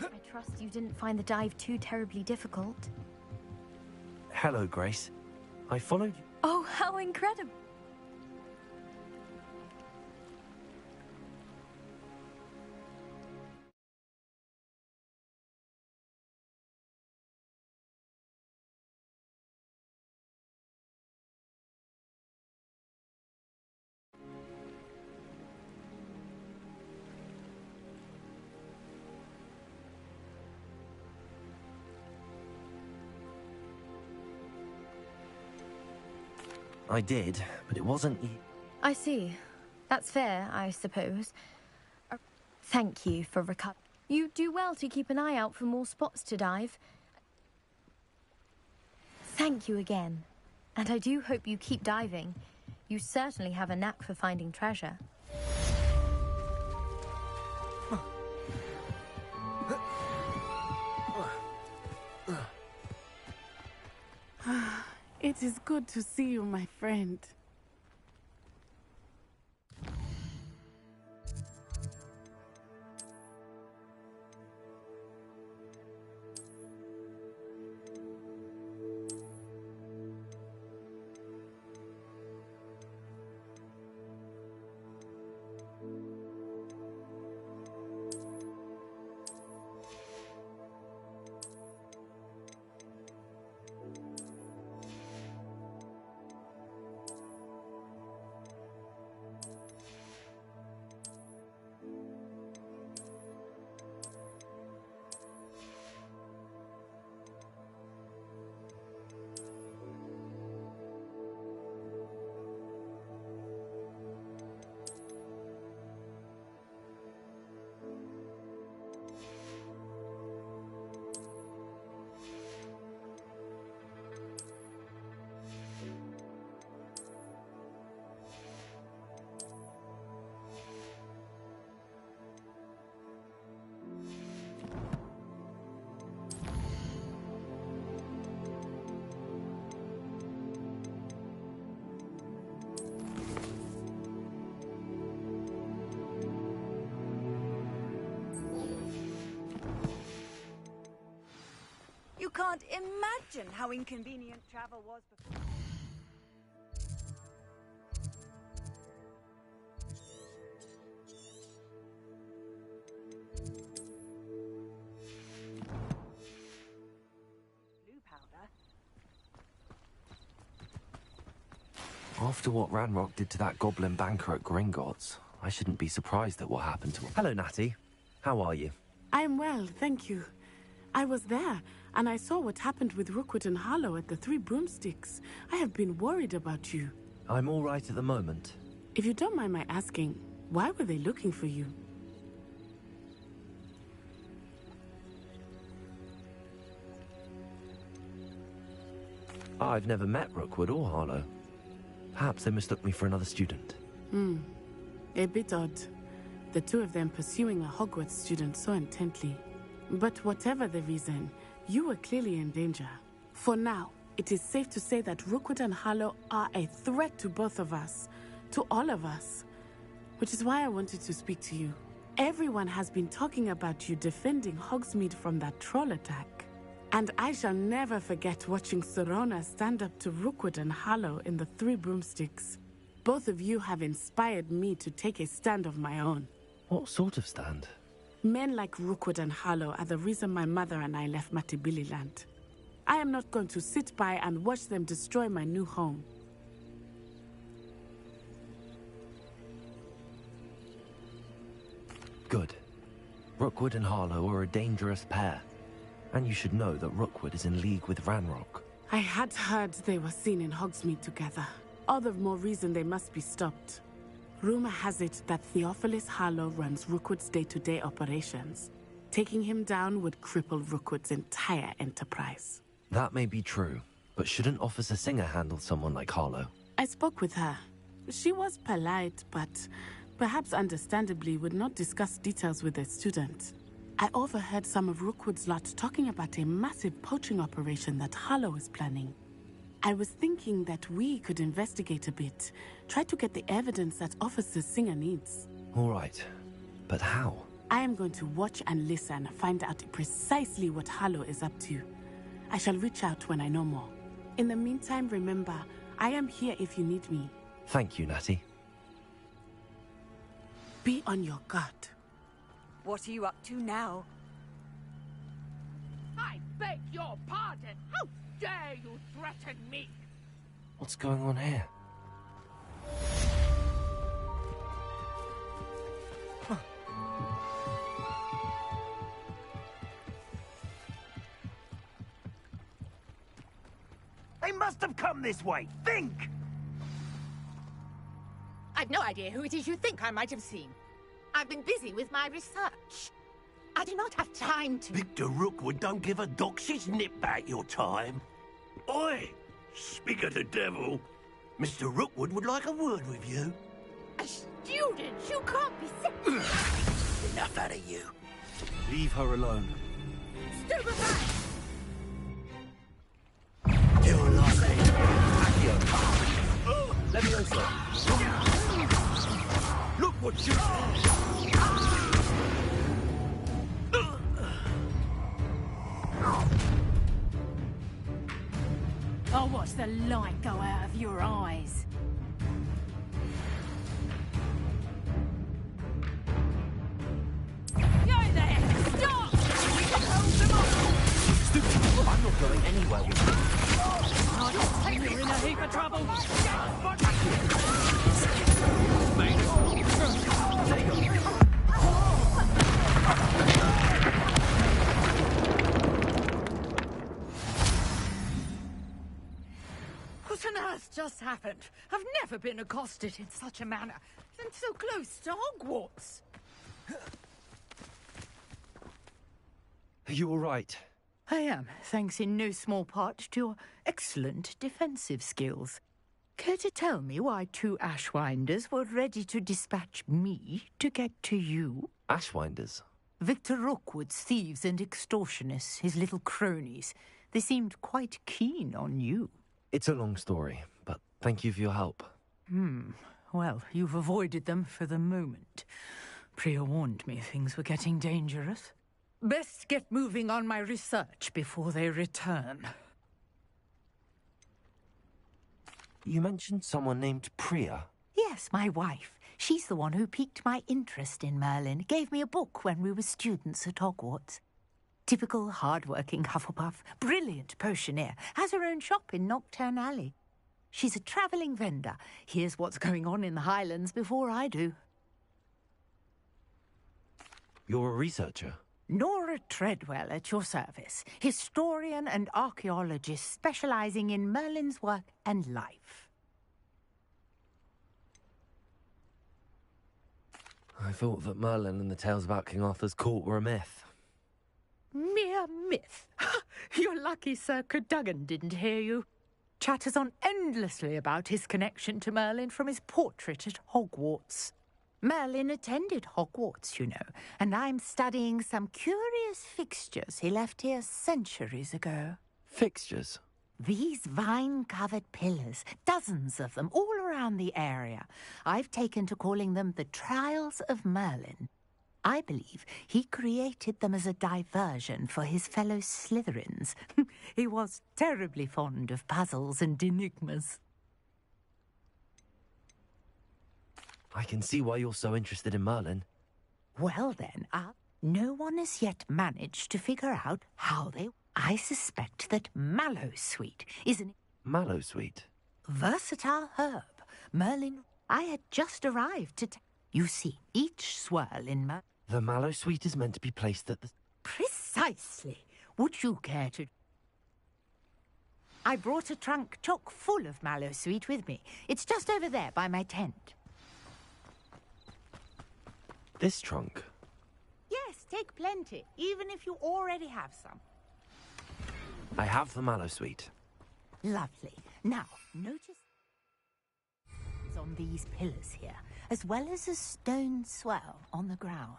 I trust you didn't find the dive too terribly difficult. Hello, Grace. I followed you. Oh, how incredible! I did, but it wasn't. I see. That's fair, I suppose. Thank you for recovering. You do well to keep an eye out for more spots to dive. Thank you again. And I do hope you keep diving. You certainly have a knack for finding treasure. It is good to see you, my friend. You can't imagine how inconvenient travel was before. Blue powder. After what Ranrock did to that goblin banker at Gringotts, I shouldn't be surprised at what happened to him. Hello, Natty. How are you? I'm well, thank you. I was there, and I saw what happened with Rookwood and Harlow at the Three Broomsticks. I have been worried about you. I'm all right at the moment. If you don't mind my asking, why were they looking for you? I've never met Rookwood or Harlow. Perhaps they mistook me for another student. A bit odd. The two of them pursuing a Hogwarts student so intently. But whatever the reason, you were clearly in danger. For now, it is safe to say that Rookwood and Harlow are a threat to both of us, to all of us. Which is why I wanted to speak to you. Everyone has been talking about you defending Hogsmeade from that troll attack. And I shall never forget watching Serona stand up to Rookwood and Harlow in the Three Broomsticks. Both of you have inspired me to take a stand of my own. What sort of stand? Men like Rookwood and Harlow are the reason my mother and I left Matibili land. I am not going to sit by and watch them destroy my new home. Good. Rookwood and Harlow are a dangerous pair. And you should know that Rookwood is in league with Ranrock. I had heard they were seen in Hogsmeade together. All the more reason they must be stopped. Rumor has it that Theophilus Harlow runs Rookwood's day-to-day operations. Taking him down would cripple Rookwood's entire enterprise. That may be true, but shouldn't Officer Singer handle someone like Harlow? I spoke with her. She was polite, but perhaps understandably would not discuss details with a student. I overheard some of Rookwood's lot talking about a massive poaching operation that Harlow is planning. I was thinking that we could investigate a bit, try to get the evidence that Officer Singer needs. All right, but how? I am going to watch and listen, find out precisely what Harlow is up to. I shall reach out when I know more. In the meantime, remember, I am here if you need me. Thank you, Natty. Be on your guard. What are you up to now? I beg your pardon. How dare you threaten me? What's going on here? They must have come this way. Think! I've no idea who it is you think I might have seen. I've been busy with my research. I do not have time to... Victor Rookwood don't give a doxy's nip back your time. Oi! Speak of the devil. Mr. Rookwood would like a word with you. A student? You can't be sick. Enough out of you. Leave her alone. Stupefy! You're lucky. Let me also. Look what you... I'll watch the light go out of your eyes. Go there! Stop! We can hold them off! Stupid! I'm not going anywhere with you. You're in a heap of trouble. What on earth just happened? I've never been accosted in such a manner, and so close to Hogwarts. Are you all right? I am, thanks in no small part to your excellent defensive skills. Care to tell me why two Ashwinders were ready to dispatch me to get to you? Ashwinders? Victor Rookwood's thieves and extortionists, his little cronies. They seemed quite keen on you. It's a long story, but thank you for your help. Well, you've avoided them for the moment. Priya warned me things were getting dangerous. Best get moving on my research before they return. You mentioned someone named Priya. Yes, my wife. She's the one who piqued my interest in Merlin. Gave me a book when we were students at Hogwarts. Typical hard-working Hufflepuff, brilliant potioneer, has her own shop in Nocturne Alley. She's a travelling vendor. Hears what's going on in the Highlands before I do. You're a researcher? Nora Treadwell at your service, historian and archaeologist specialising in Merlin's work and life. I thought that Merlin and the tales about King Arthur's court were a myth. Mere myth. You're lucky Sir Cadogan didn't hear you. Chatters on endlessly about his connection to Merlin from his portrait at Hogwarts. Merlin attended Hogwarts, you know, and I'm studying some curious fixtures he left here centuries ago. Fixtures? These vine-covered pillars, dozens of them, all around the area. I've taken to calling them the Trials of Merlin. I believe he created them as a diversion for his fellow Slytherins. He was terribly fond of puzzles and enigmas. I can see why you're so interested in Merlin. Well then, no one has yet managed to figure out how they... I suspect that Mallowsweet is an... Mallowsweet? Versatile herb. Merlin... I had just arrived to... You see, each swirl in The Mallowsweet is meant to be placed at the... Precisely. Would you care to... I brought a trunk chock full of mallow sweet with me. It's just over there by my tent. This trunk? Yes, take plenty, even if you already have some. I have the mallow sweet. Lovely. Now, notice on these pillars here, as well as a stone swell on the ground.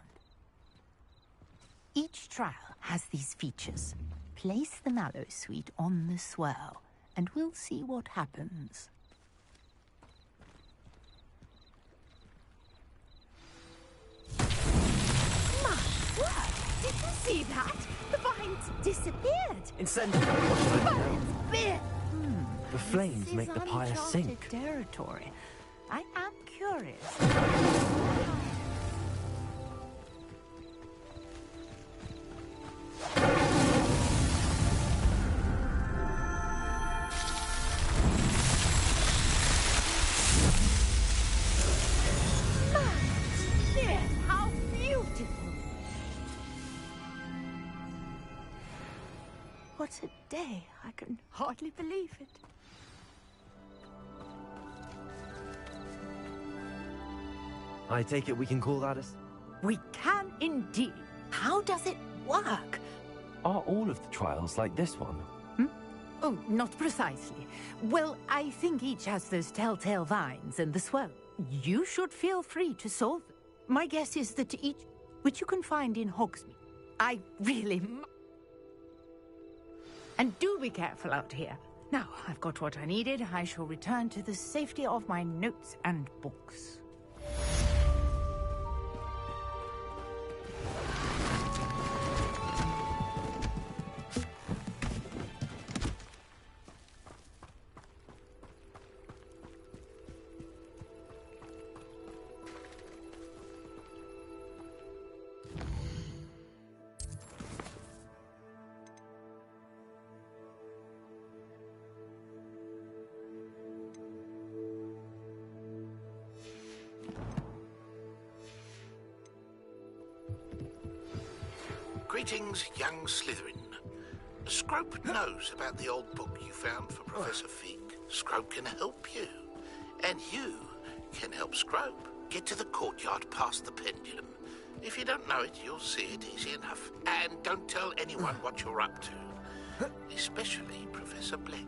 Each trial has these features. Place the mallow sweet on the swell, and we'll see what happens. My word! Did you see that? The vines disappeared! Incendiary! Fear! The flames make the pyre sink. Territory. I am curious. How beautiful! What a day! I can hardly believe it. I take it we can call that a... We can indeed. How does it work? Are all of the trials like this one? Oh, not precisely. Well, I think each has those telltale vines and the swell. You should feel free to solve them. My guess is that each, which you can find in Hogsmeade. I really... And do be careful out here. Now, I've got what I needed. I shall return to the safety of my notes and books. Greetings, young Slytherin. Scrope knows about the old book you found for Professor Fig. Scrope can help you. And you can help Scrope get to the courtyard past the pendulum. If you don't know it, you'll see it easy enough. And don't tell anyone what you're up to. Especially Professor Black.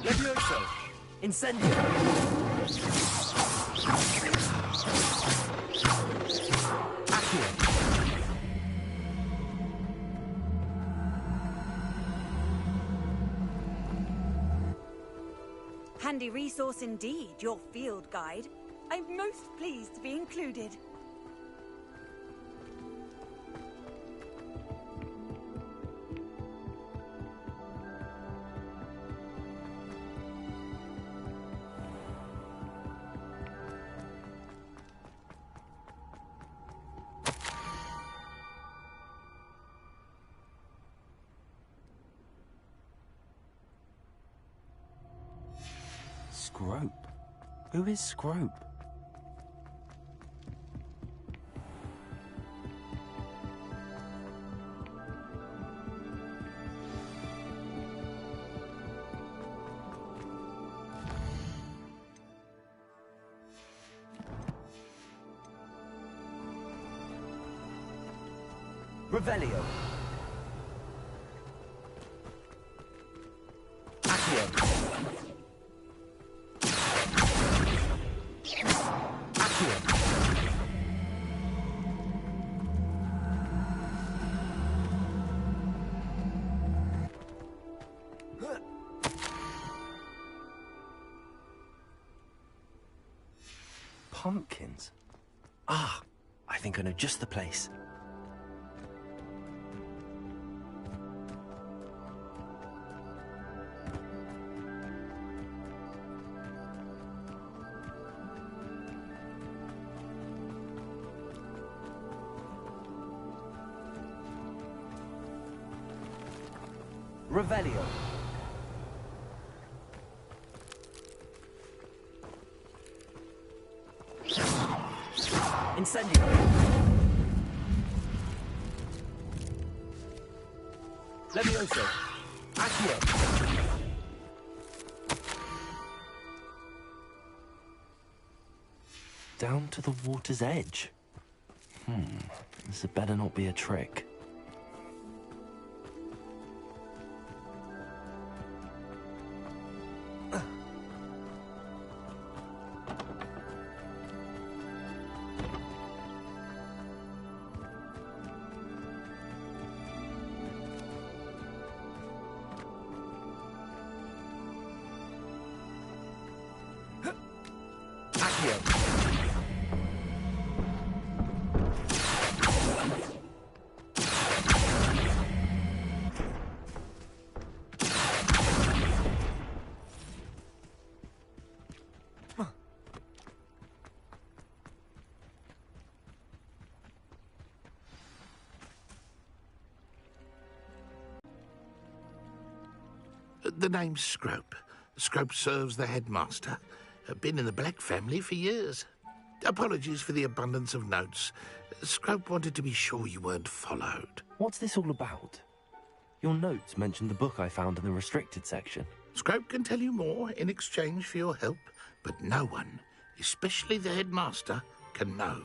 Levioso! Incendio! Accio! Handy resource indeed, your field guide. I'm most pleased to be included. Scrope? Who is Scrope? Revelio. Accio. Pumpkins? Ah, I think I know just the place. Revelio. Incendio. Levioso. Accio. Down to the water's edge. This had better not be a trick. The name's Scrope. Scrope serves the headmaster. Been in the Black family for years. Apologies for the abundance of notes. Scrope wanted to be sure you weren't followed. What's this all about? Your notes mentioned the book I found in the restricted section. Scrope can tell you more in exchange for your help, but no one, especially the headmaster, can know.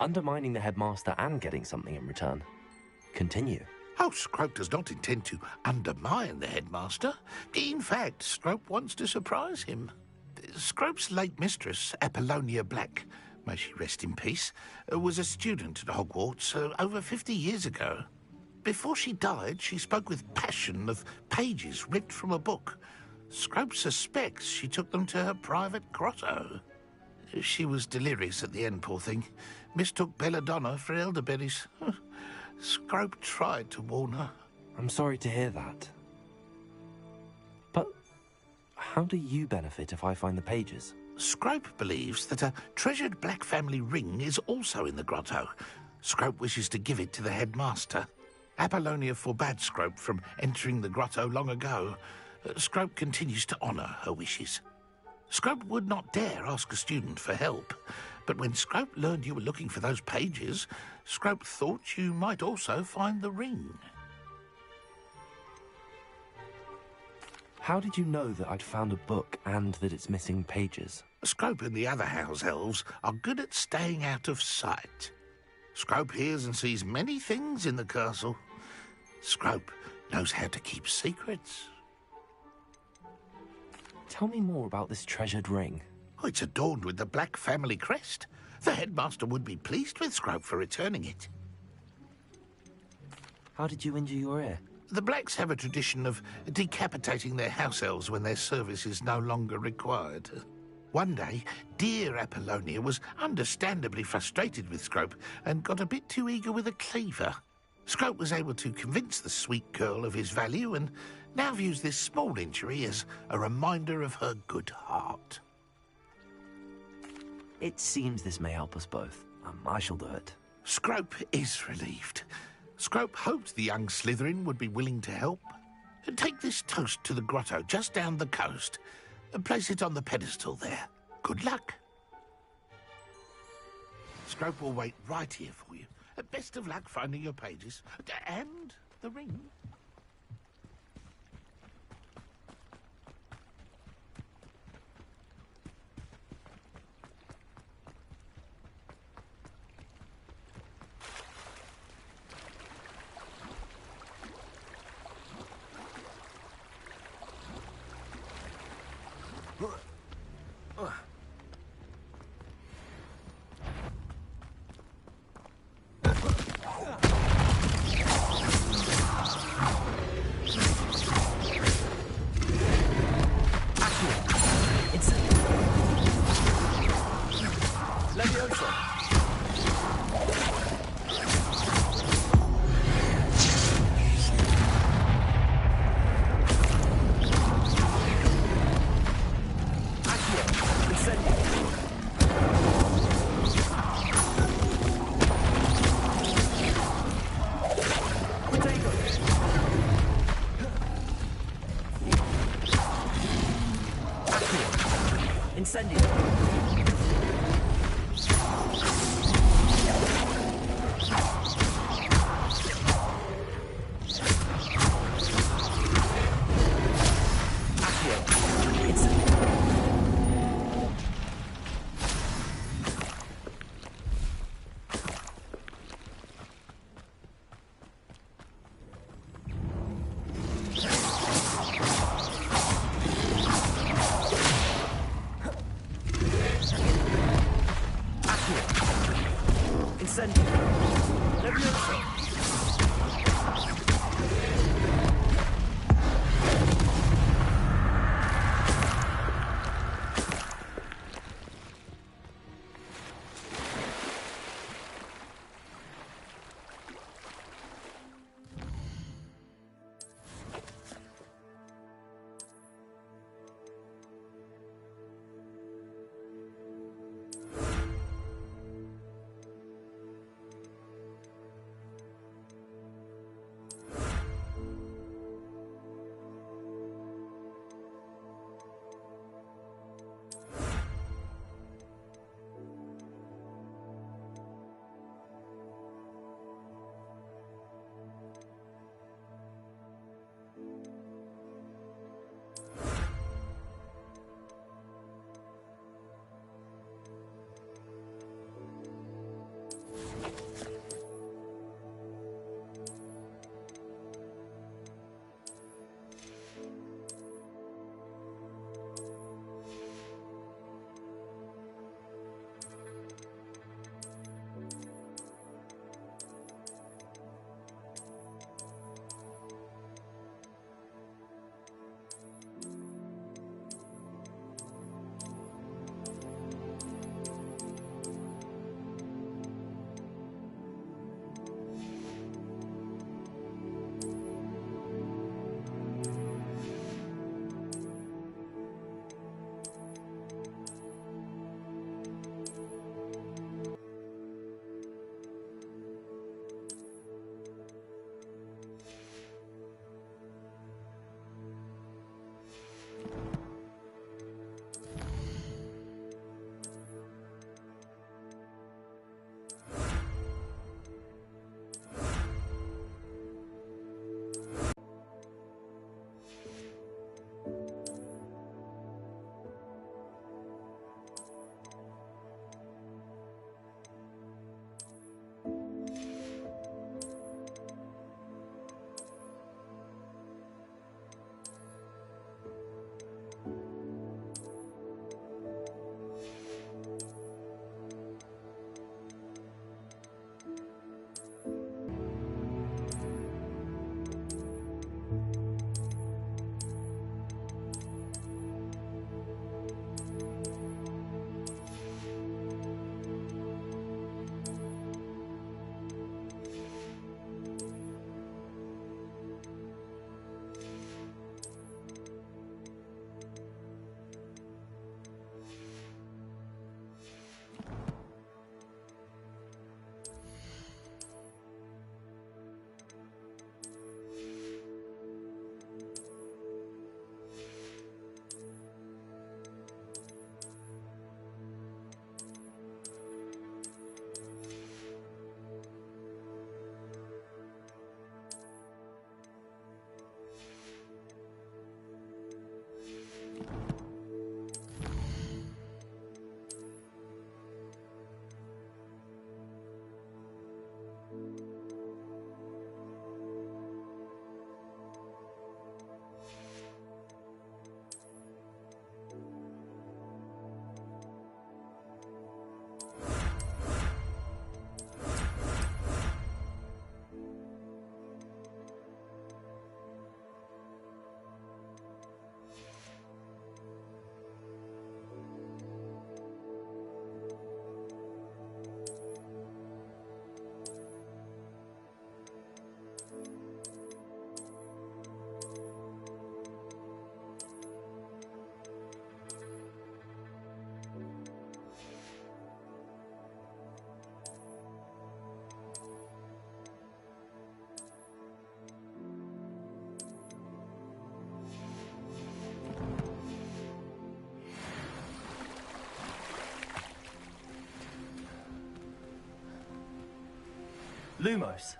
Undermining the headmaster and getting something in return. Continue. Oh, Scrope does not intend to undermine the headmaster. In fact, Scrope wants to surprise him. Scrope's late mistress, Apollonia Black, may she rest in peace, was a student at Hogwarts over 50 years ago. Before she died, she spoke with passion of pages ripped from a book. Scrope suspects she took them to her private grotto. She was delirious at the end, poor thing. Mistook belladonna for elderberries. Scrope tried to warn her. I'm sorry to hear that. But how do you benefit if I find the pages? Scrope believes that a treasured Black family ring is also in the grotto. Scrope wishes to give it to the headmaster. Apollonia forbade Scrope from entering the grotto long ago. Scrope continues to honour her wishes. Scrope would not dare ask a student for help, but when Scrope learned you were looking for those pages, Scrope thought you might also find the ring. How did you know that I'd found a book and that it's missing pages? Scrope and the other house elves are good at staying out of sight. Scrope hears and sees many things in the castle. Scrope knows how to keep secrets. Tell me more about this treasured ring. Oh, it's adorned with the Black family crest. The headmaster would be pleased with Scrope for returning it. How did you injure your ear? The Blacks have a tradition of decapitating their house elves when their service is no longer required. One day, dear Apollonia was understandably frustrated with Scrope and got a bit too eager with a cleaver. Scrope was able to convince the sweet girl of his value and now views this small injury as a reminder of her good heart. It seems this may help us both. I shall do it. Scrope is relieved. Scrope hoped the young Slytherin would be willing to help. Take this toast to the grotto just down the coast and place it on the pedestal there. Good luck. Scrope will wait right here for you. Best of luck finding your pages and the ring. Leviosa! Lumos.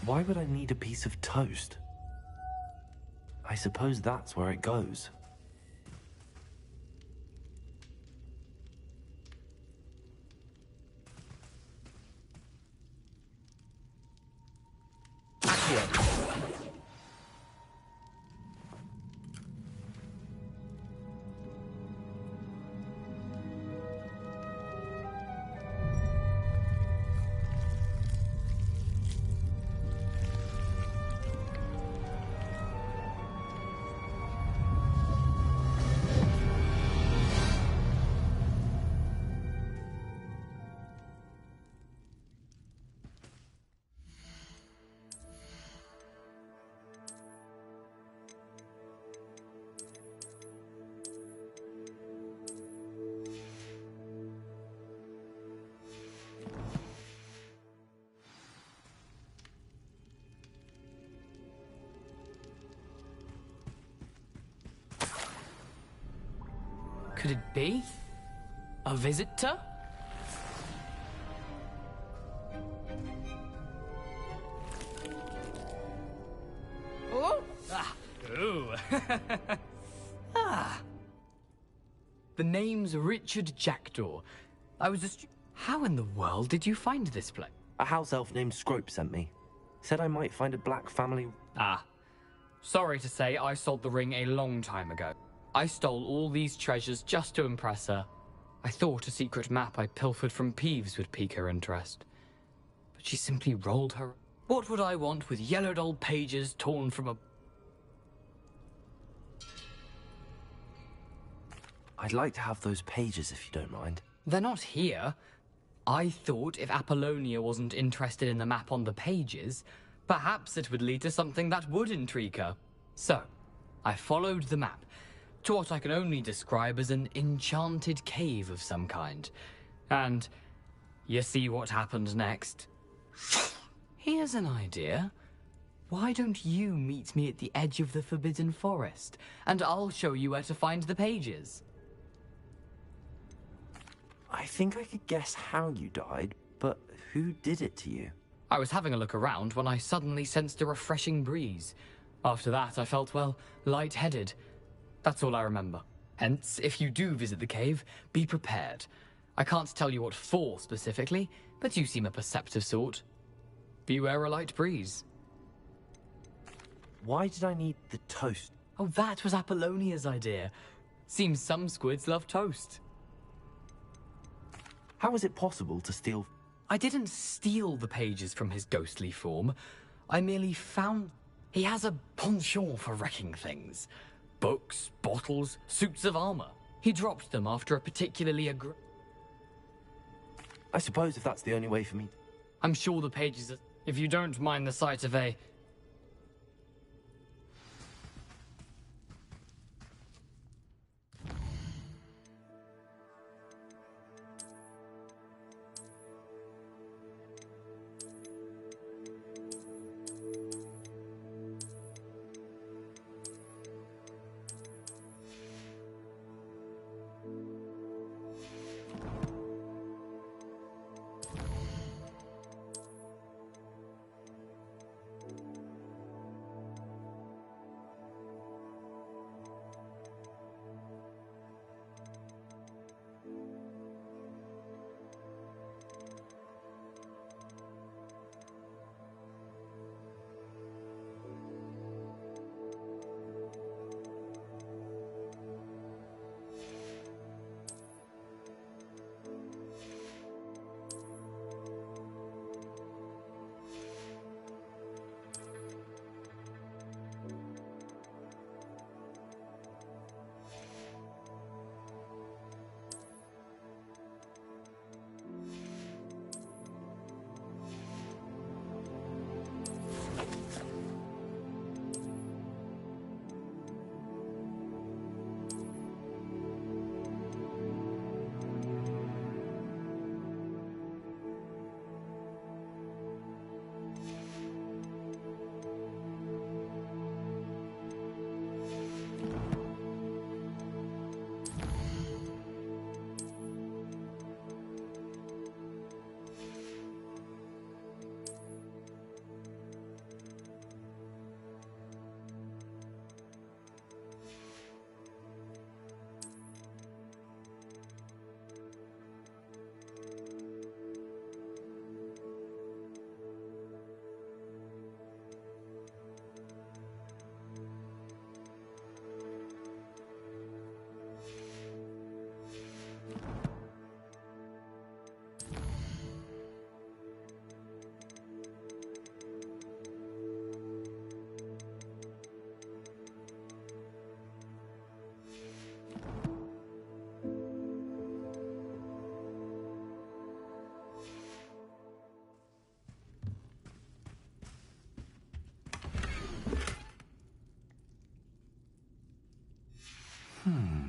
Why would I need a piece of toast? I suppose that's where it goes. Could it be? A visitor? Oh! Ah! Ooh! Ah! The name's Richard Jackdaw. I was just... How in the world did you find this place? A house elf named Scrope sent me. Said I might find a black family... Ah. Sorry to say, I sold the ring a long time ago. I stole all these treasures just to impress her. I thought a secret map I pilfered from Peeves would pique her interest. But she simply rolled her... What would I want with yellowed old pages torn from a... I'd like to have those pages if you don't mind. They're not here. I thought if Apollonia wasn't interested in the map on the pages, perhaps it would lead to something that would intrigue her. So, I followed the map to what I can only describe as an enchanted cave of some kind. And you see what happened next? Here's an idea. Why don't you meet me at the edge of the Forbidden Forest, and I'll show you where to find the pages? I think I could guess how you died, but who did it to you? I was having a look around when I suddenly sensed a refreshing breeze. After that, I felt, well, lightheaded. That's all I remember. Hence, if you do visit the cave, be prepared. I can't tell you what for specifically, but you seem a perceptive sort. Beware a light breeze. Why did I need the toast? Oh, that was Apollonia's idea. Seems some squids love toast. How is it possible to steal... I didn't steal the pages from his ghostly form. I merely found... He has a penchant for wrecking things. Books, bottles, suits of armor. He dropped them after a particularly I suppose if that's the only way for me... I'm sure the pages are... If you don't mind the sight of a...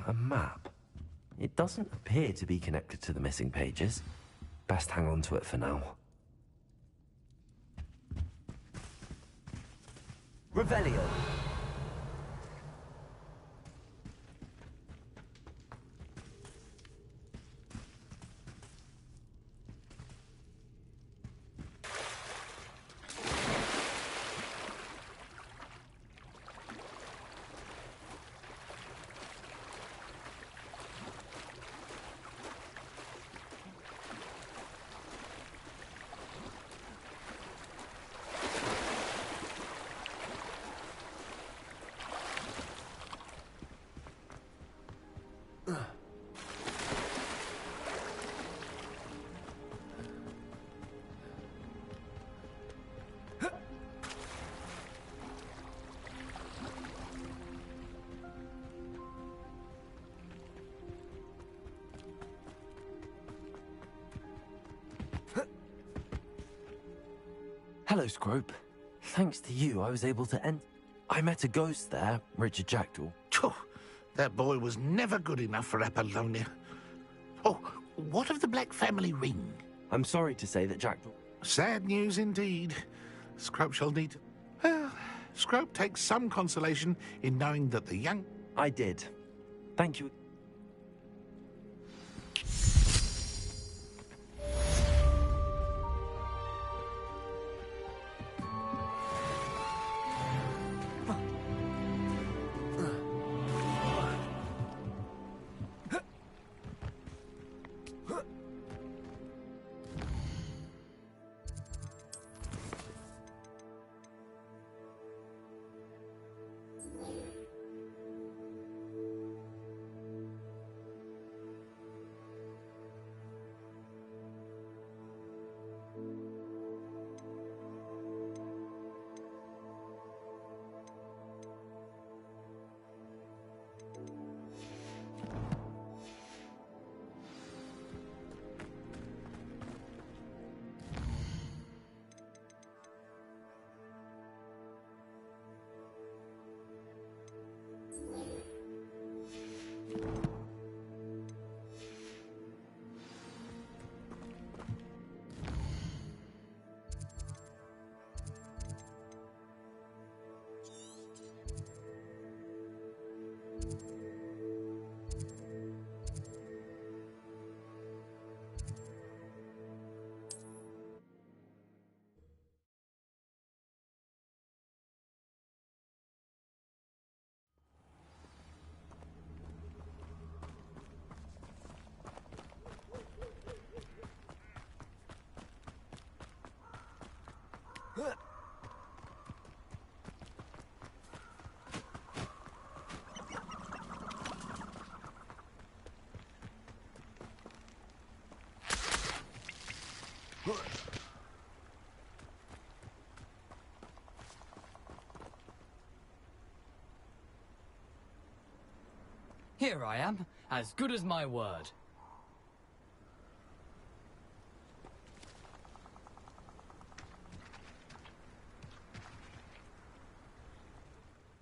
A map. It doesn't appear to be connected to the missing pages. Best hang on to it for now. Revelio. Hello, Scrope. Thanks to you, I was able to end. I met a ghost there, Richard Jackdaw. That boy was never good enough for Apollonia. Oh, what of the Black family ring? I'm sorry to say that Jackdaw... Sad news indeed. Scrope shall need... Well, Scrope takes some consolation in knowing that the young... I did. Thank you. Here I am, as good as my word.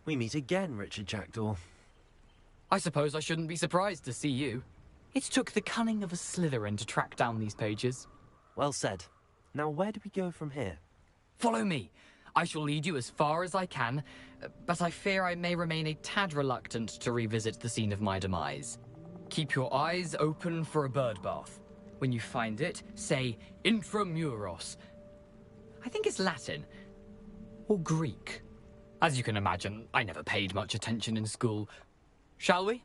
We meet again, Richard Jackdaw. I suppose I shouldn't be surprised to see you. It took the cunning of a Slytherin to track down these pages. Well said. Now where do we go from here? Follow me. I shall lead you as far as I can, but I fear I may remain a tad reluctant to revisit the scene of my demise. Keep your eyes open for a bird bath. When you find it, say intramuros. I think it's Latin. Or Greek. As you can imagine, I never paid much attention in school. Shall we?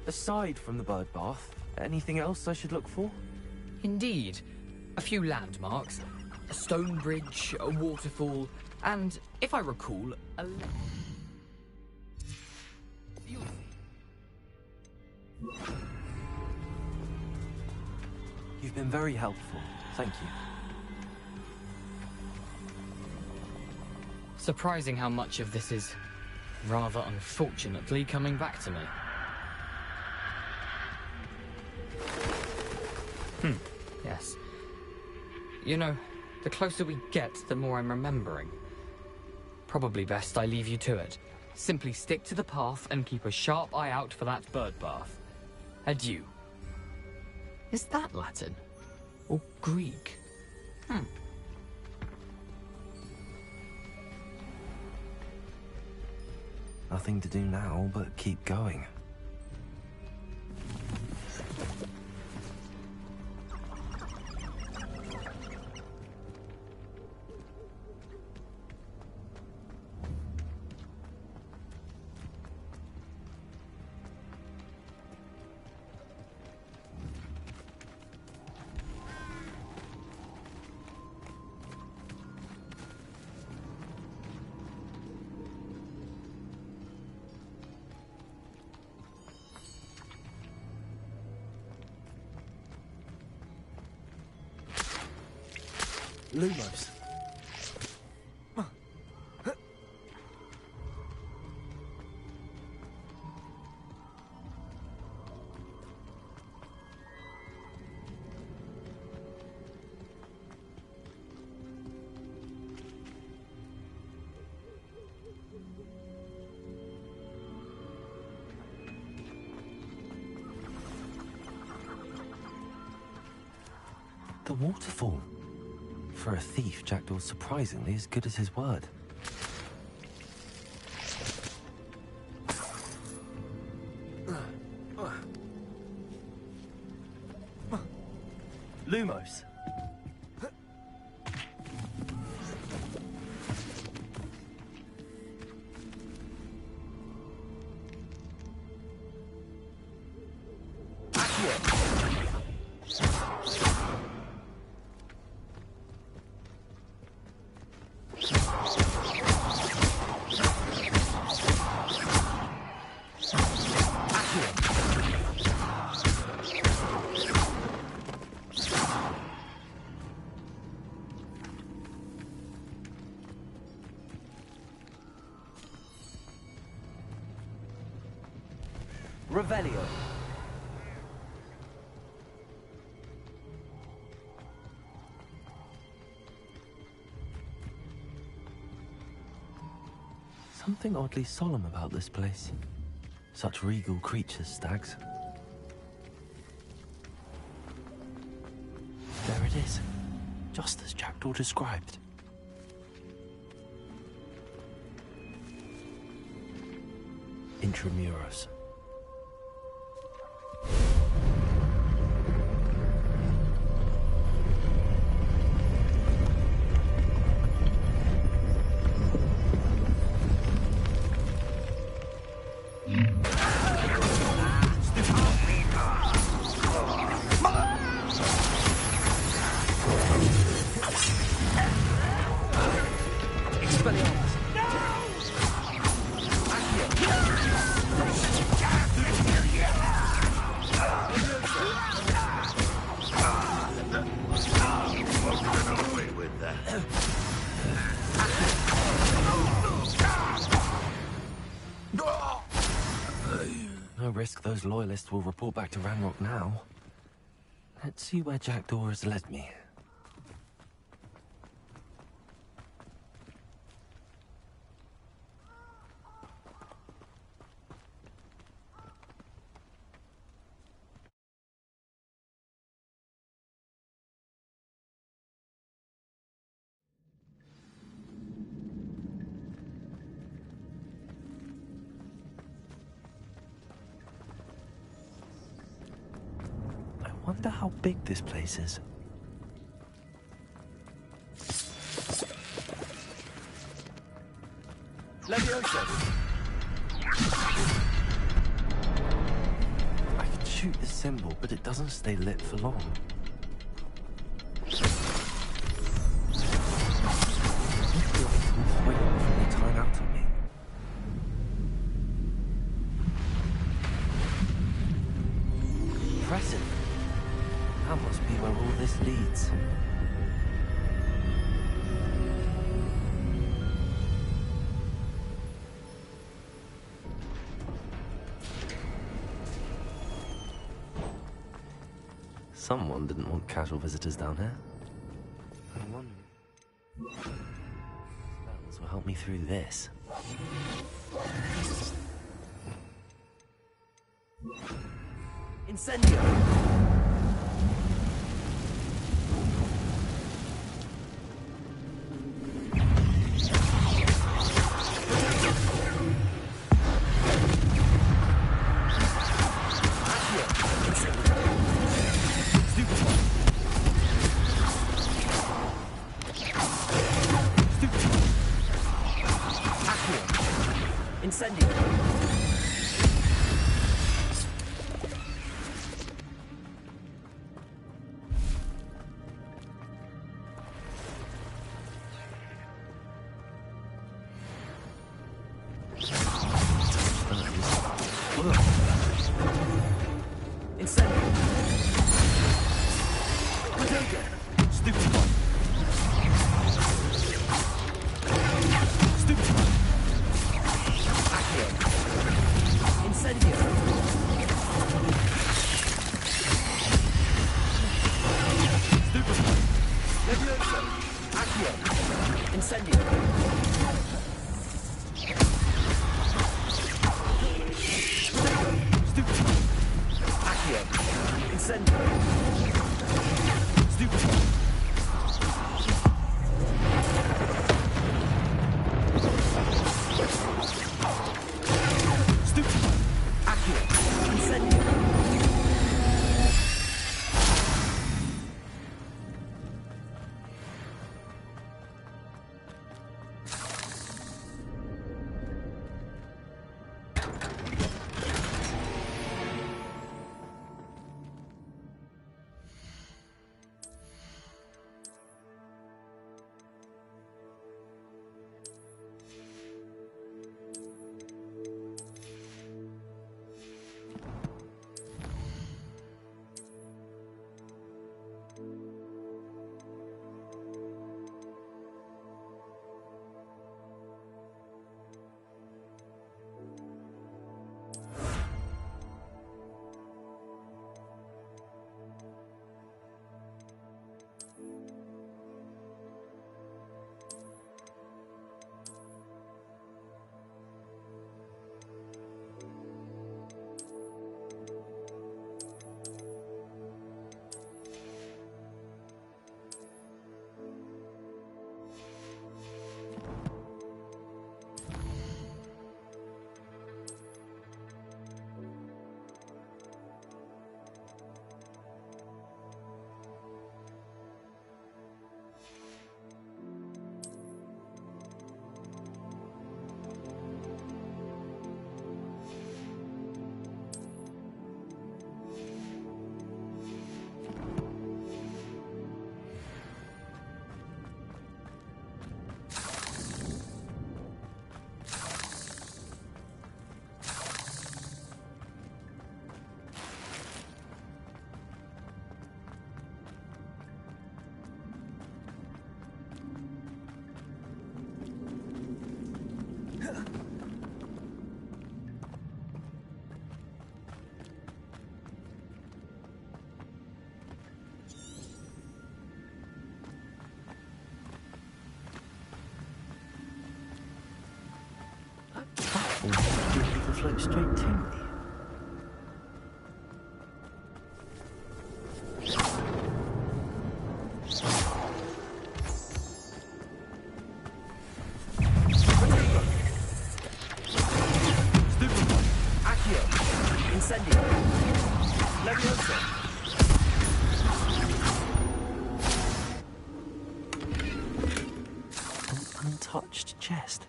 Aside from the bird bath, anything else I should look for? Indeed. A few landmarks. A stone bridge, a waterfall, and, if I recall, a lake. You've been very helpful. Thank you. Surprising how much of this is, rather unfortunately, coming back to me. Yes. You know, the closer we get, the more I'm remembering. Probably best I leave you to it. Simply stick to the path and keep a sharp eye out for that bird bath. Adieu. Is that Latin? Or Greek? Nothing to do now but keep going. Lumos. The waterfall. For a thief, Jackdaw's surprisingly as good as his word. Lumos. Revelio. Something oddly solemn about this place. Such regal creatures, stags. There it is, just as Jackdaw described. Intramuros. No risk those loyalists will report back to Ranrock now. Let's see where Jackdaw has led me. I wonder how big this place is. Leviosa! I can shoot the symbol, but it doesn't stay lit for long. Wait for the time out on me. Impressive. That must be where all this leads. Someone didn't want casual visitors down here. I wonder. Smells Hogwarts will help me through this. Incendio! People float straight to me. An untouched chest.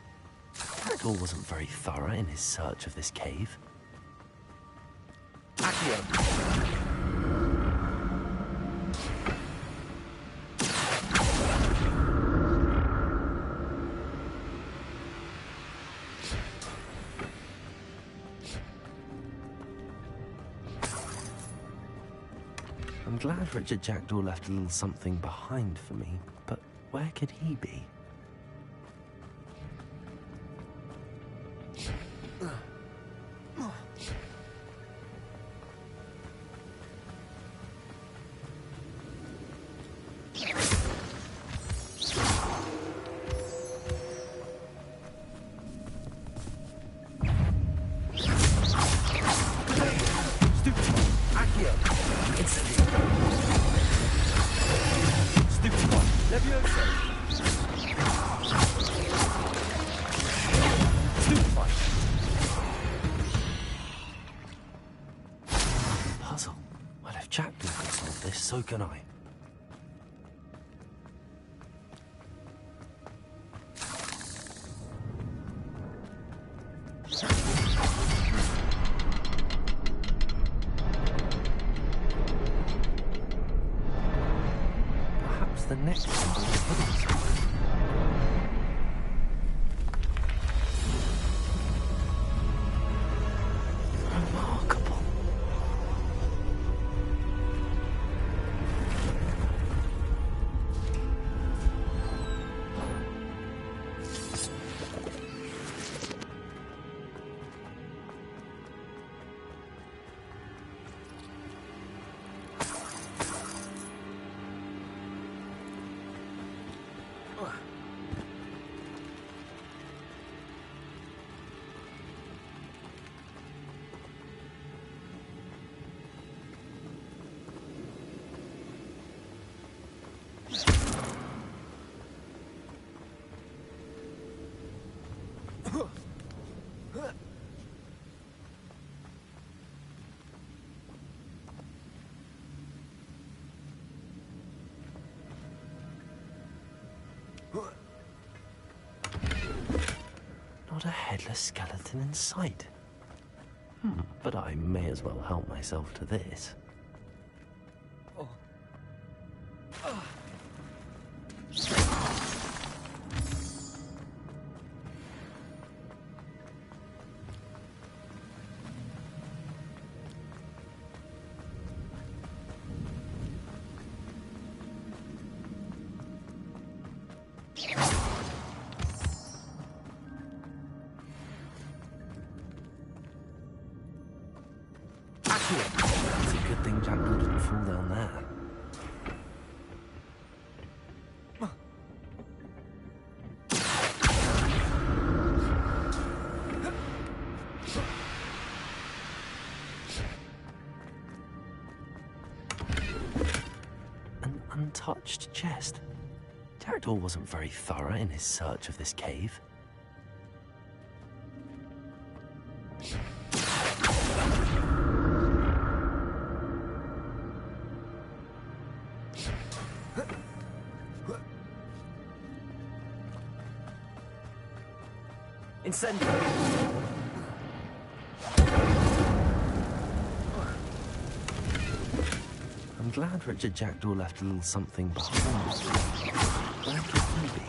Hagel wasn't very thorough in his search of this cave. I'm glad Richard Jackdaw left a little something behind for me, but where could he be? Puzzle. Well, if Jackdaw can solve this, so can I. Perhaps the next one will be hidden somewhere. Remarkable. Not a headless skeleton in sight. But I may as well help myself to this. It's a good thing Jackdaw didn't fall down there. An untouched chest. Jackdaw wasn't very thorough in his search of this cave. Incendio! I'm glad Richard Jackdaw left a little something behind. Where could he be?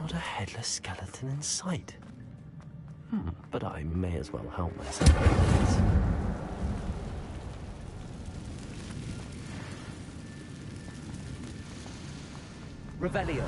Not a headless skeleton in sight. But I may as well help myself to this. Revelio.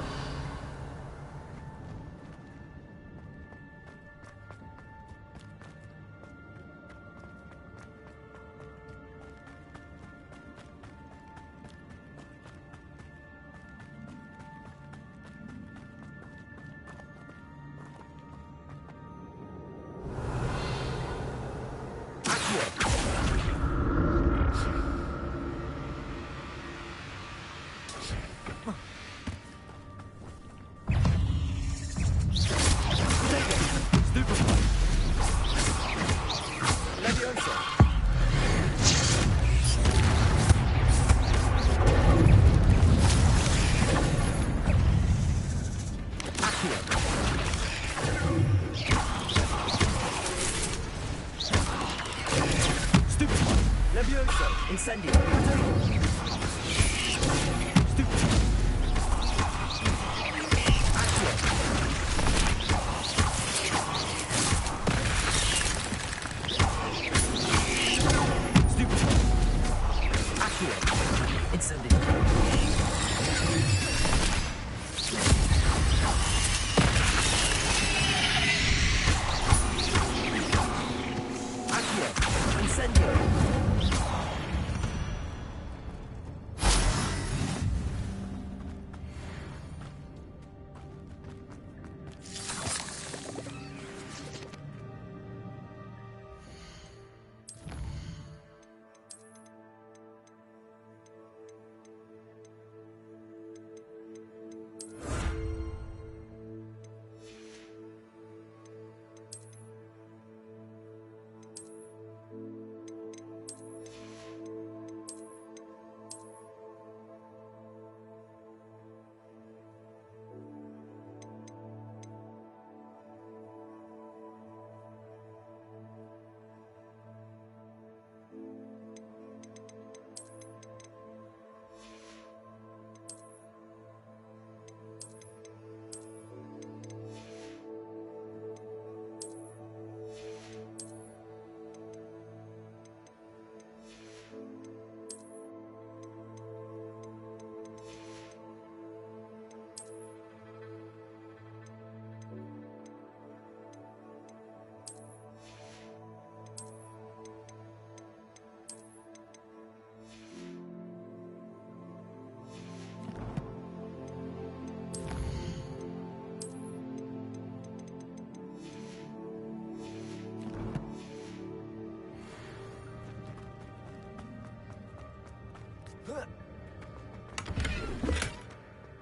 Levioso, incendio.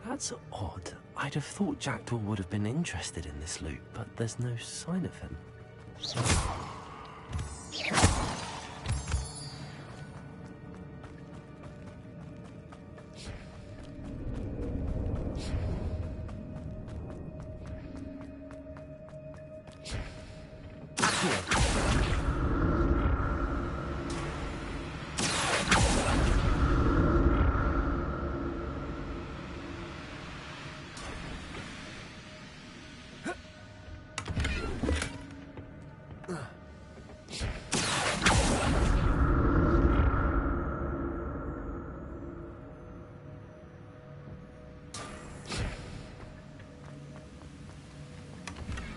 That's odd. I'd have thought Jackdaw would have been interested in this loot, but there's no sign of him.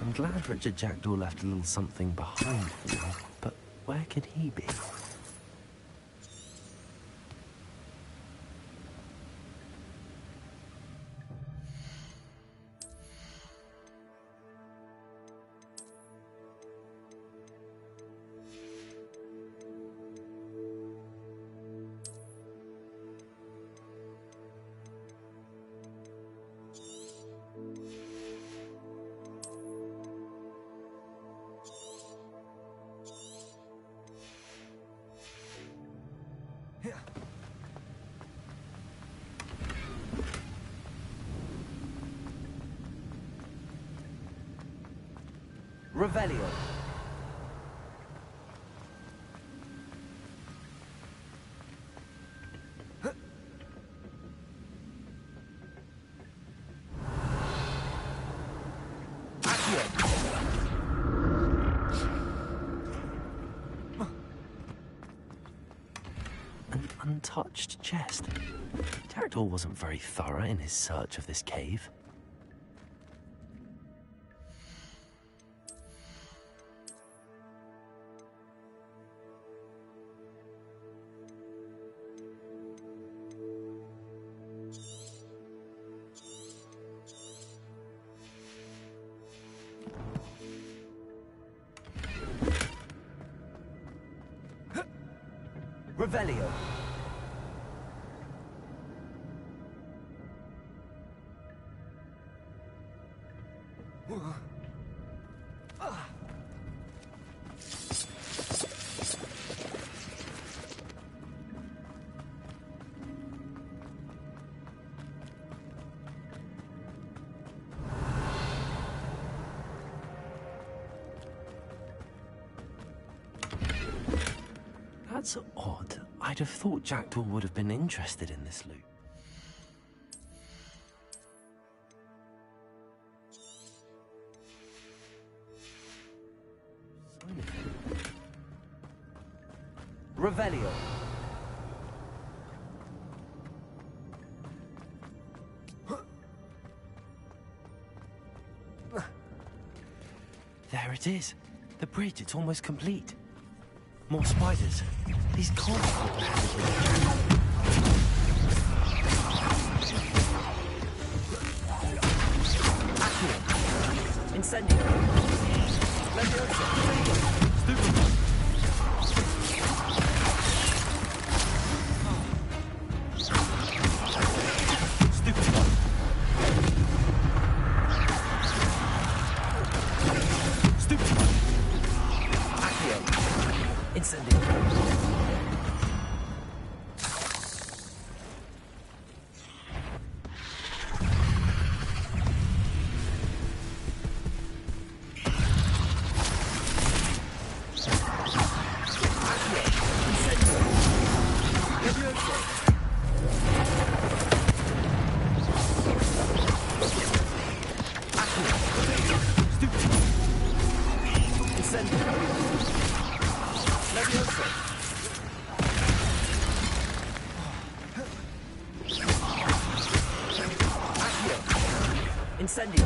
I'm glad Richard Jackdaw left a little something behind for me, but where could he be? Revelio. An untouched chest. Jackdaw wasn't very thorough in his search of this cave. Revelio. That's odd. I'd have thought Jackdaw would have been interested in this loot. Revelio. There it is. The bridge, it's almost complete. More spiders. These can't be Incendio. Leviosa. Incendio.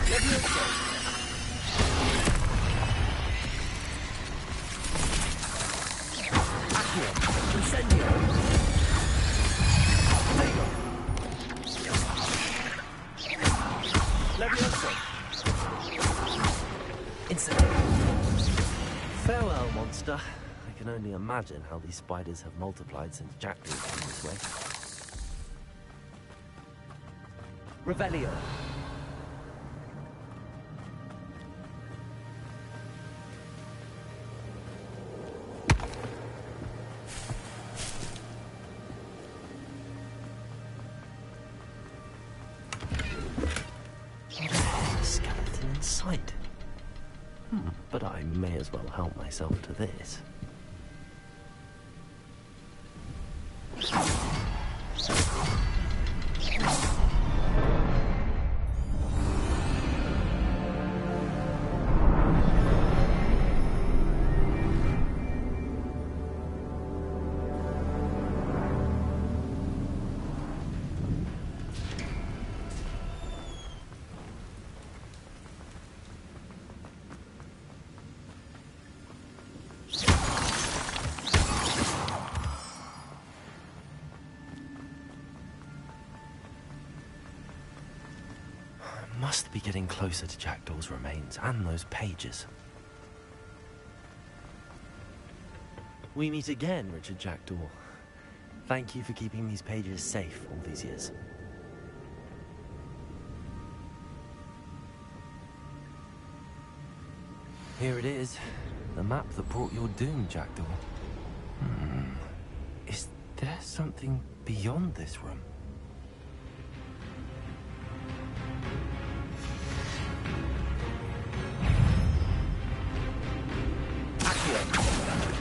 Leviosa. Accio. Incendio. Prego. Leviosa. Incendio. Farewell, monster. I can only imagine how these spiders have multiplied since Jackdaw came this way. Revelio. Skeleton in sight. But I may as well help myself to this. Must be getting closer to Jackdaw's remains and those pages. We meet again, Richard Jackdaw. Thank you for keeping these pages safe all these years. Here it is, the map that brought your doom, Jackdaw. Is there something beyond this room?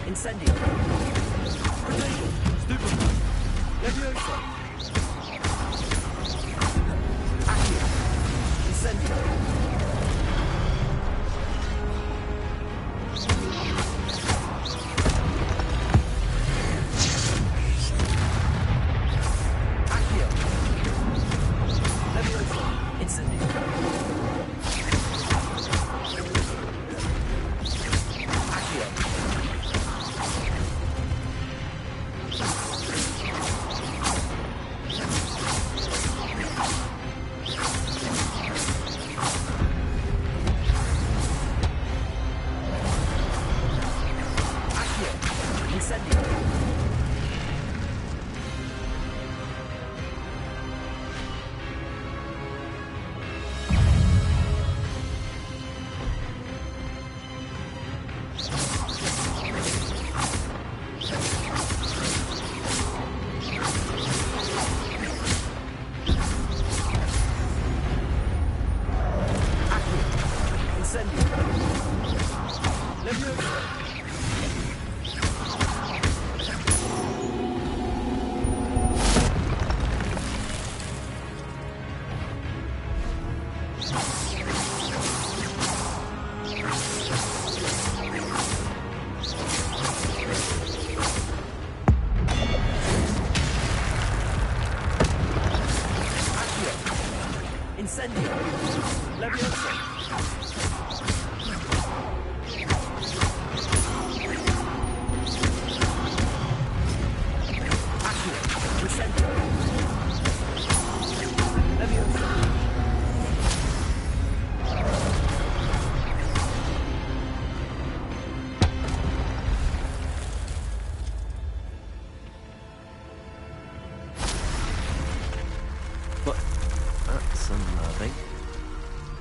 Incendio. Stupid. Leviosa. Accio. Incendio. Accio. Leviosa. Incendio.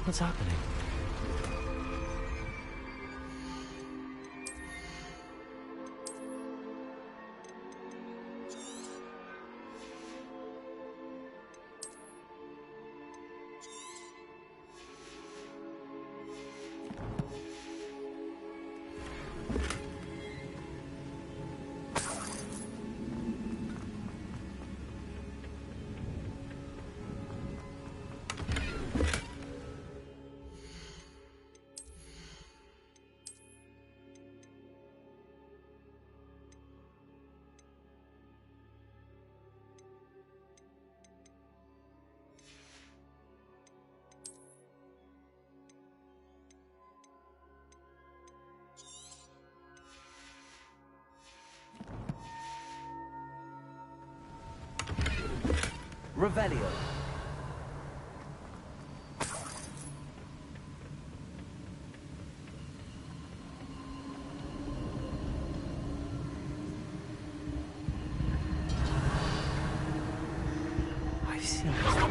What's happening? Revelio. I've seen this before.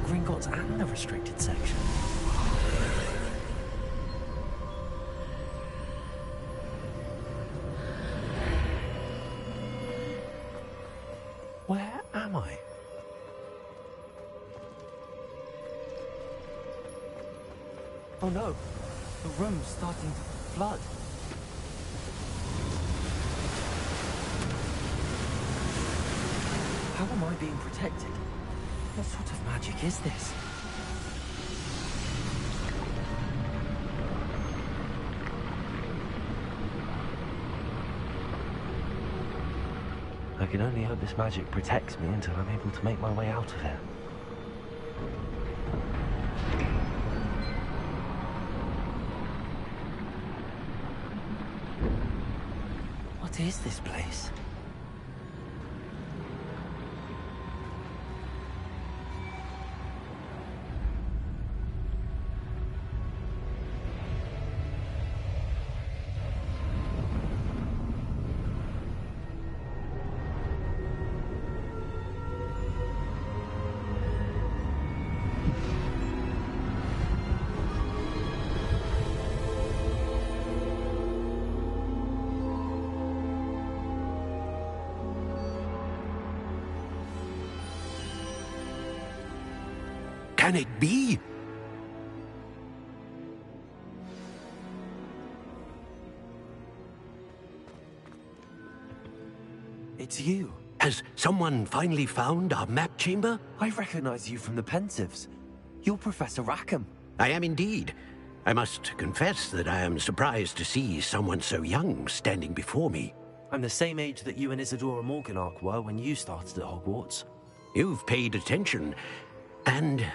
Gringotts and the restricted section. Where am I? Oh no, the room's starting to flood. How am I being protected? What sort of magic is this? I can only hope this magic protects me until I'm able to make my way out of here. What is this place? Can it be? It's you. Has someone finally found our map chamber? I recognize you from the Pensives. You're Professor Rackham. I am indeed. I must confess that I am surprised to see someone so young standing before me. I'm the same age that you and Isadora Morganach were when you started at Hogwarts. You've paid attention, and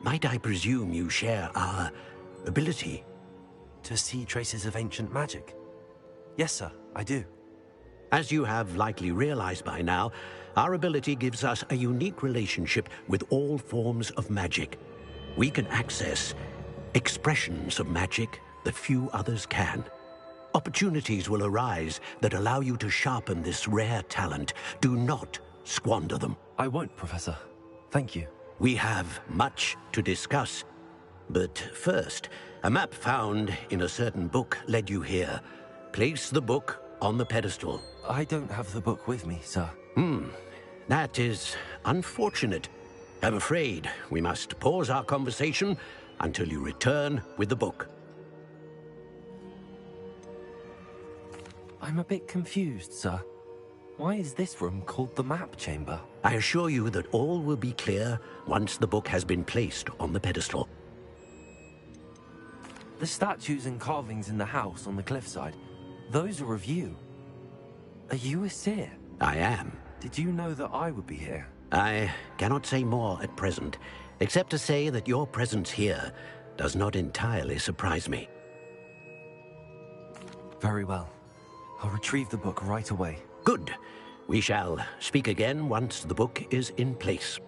might I presume you share our ability? To see traces of ancient magic? Yes, sir, I do. As you have likely realized by now, our ability gives us a unique relationship with all forms of magic. We can access expressions of magic that few others can. Opportunities will arise that allow you to sharpen this rare talent. Do not squander them. I won't, Professor. Thank you. We have much to discuss. But first, a map found in a certain book led you here. Place the book on the pedestal. I don't have the book with me, sir. That is unfortunate. I'm afraid we must pause our conversation until you return with the book. I'm a bit confused, sir. Why is this room called the map chamber? I assure you that all will be clear once the book has been placed on the pedestal. The statues and carvings in the house on the cliffside, those are of you. Are you a seer? I am. Did you know that I would be here? I cannot say more at present, except to say that your presence here does not entirely surprise me. Very well. I'll retrieve the book right away. Good. We shall speak again once the book is in place.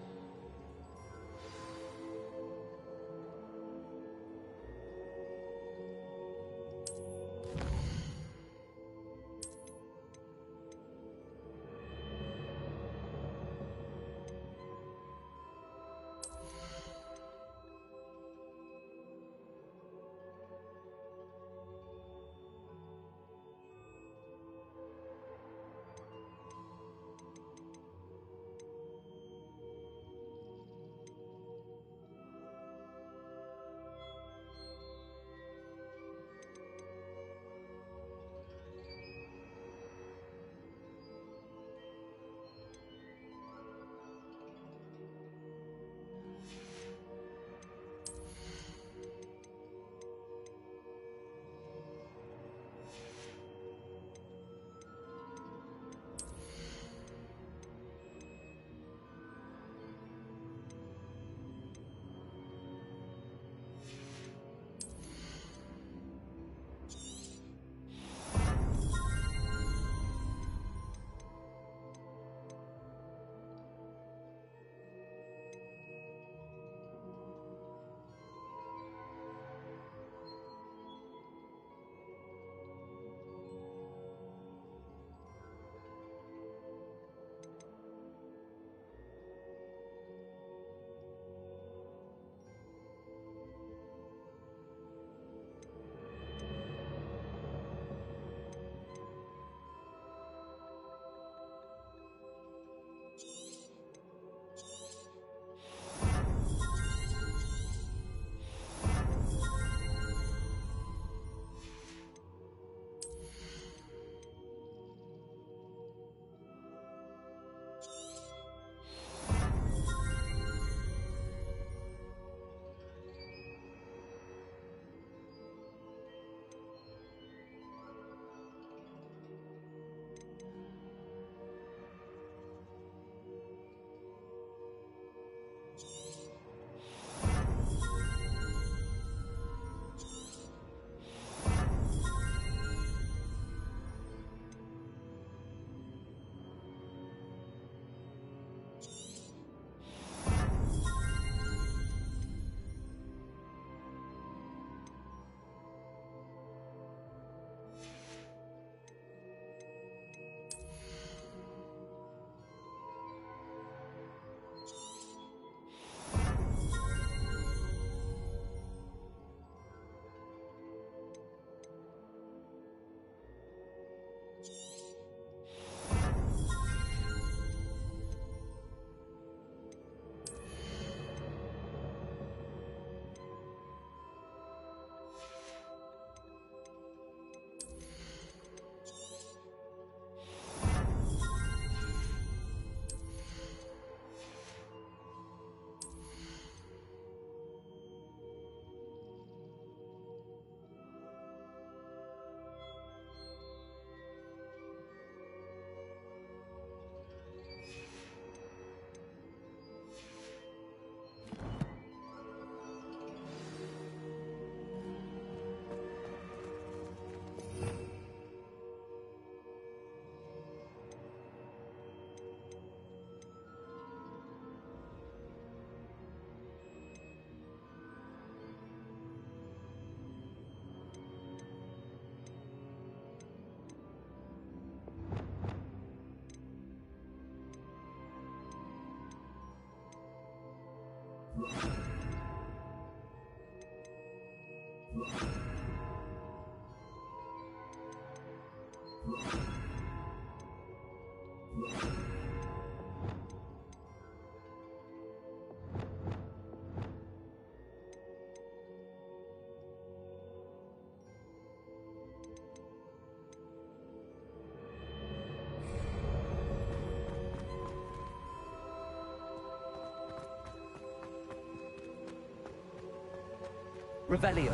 Revelio.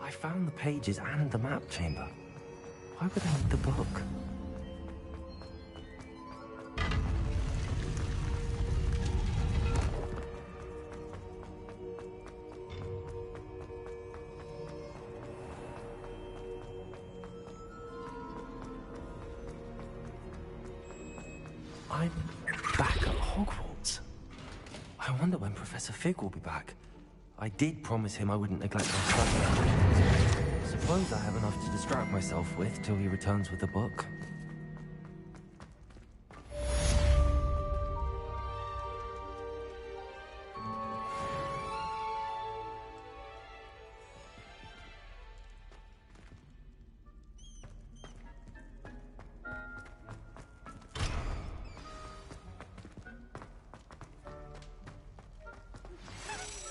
I found the pages and the map chamber. Why would I need the book? I'm back at Hogwarts. I wonder when Professor Fig will be back. I did promise him I wouldn't neglect my study. Suppose I have enough to distract myself with till he returns with the book.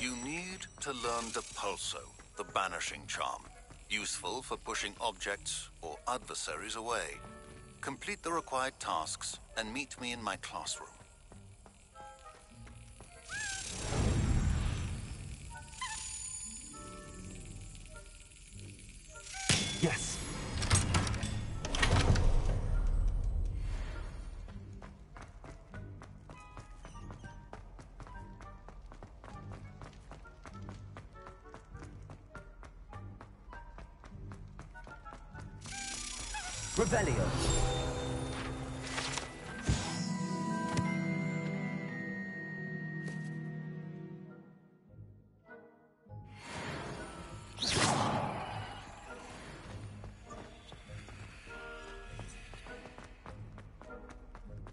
You need to learn the Pulso, the banishing charm. Useful for pushing objects or adversaries away. Complete the required tasks and meet me in my classroom. Yes. Revelio.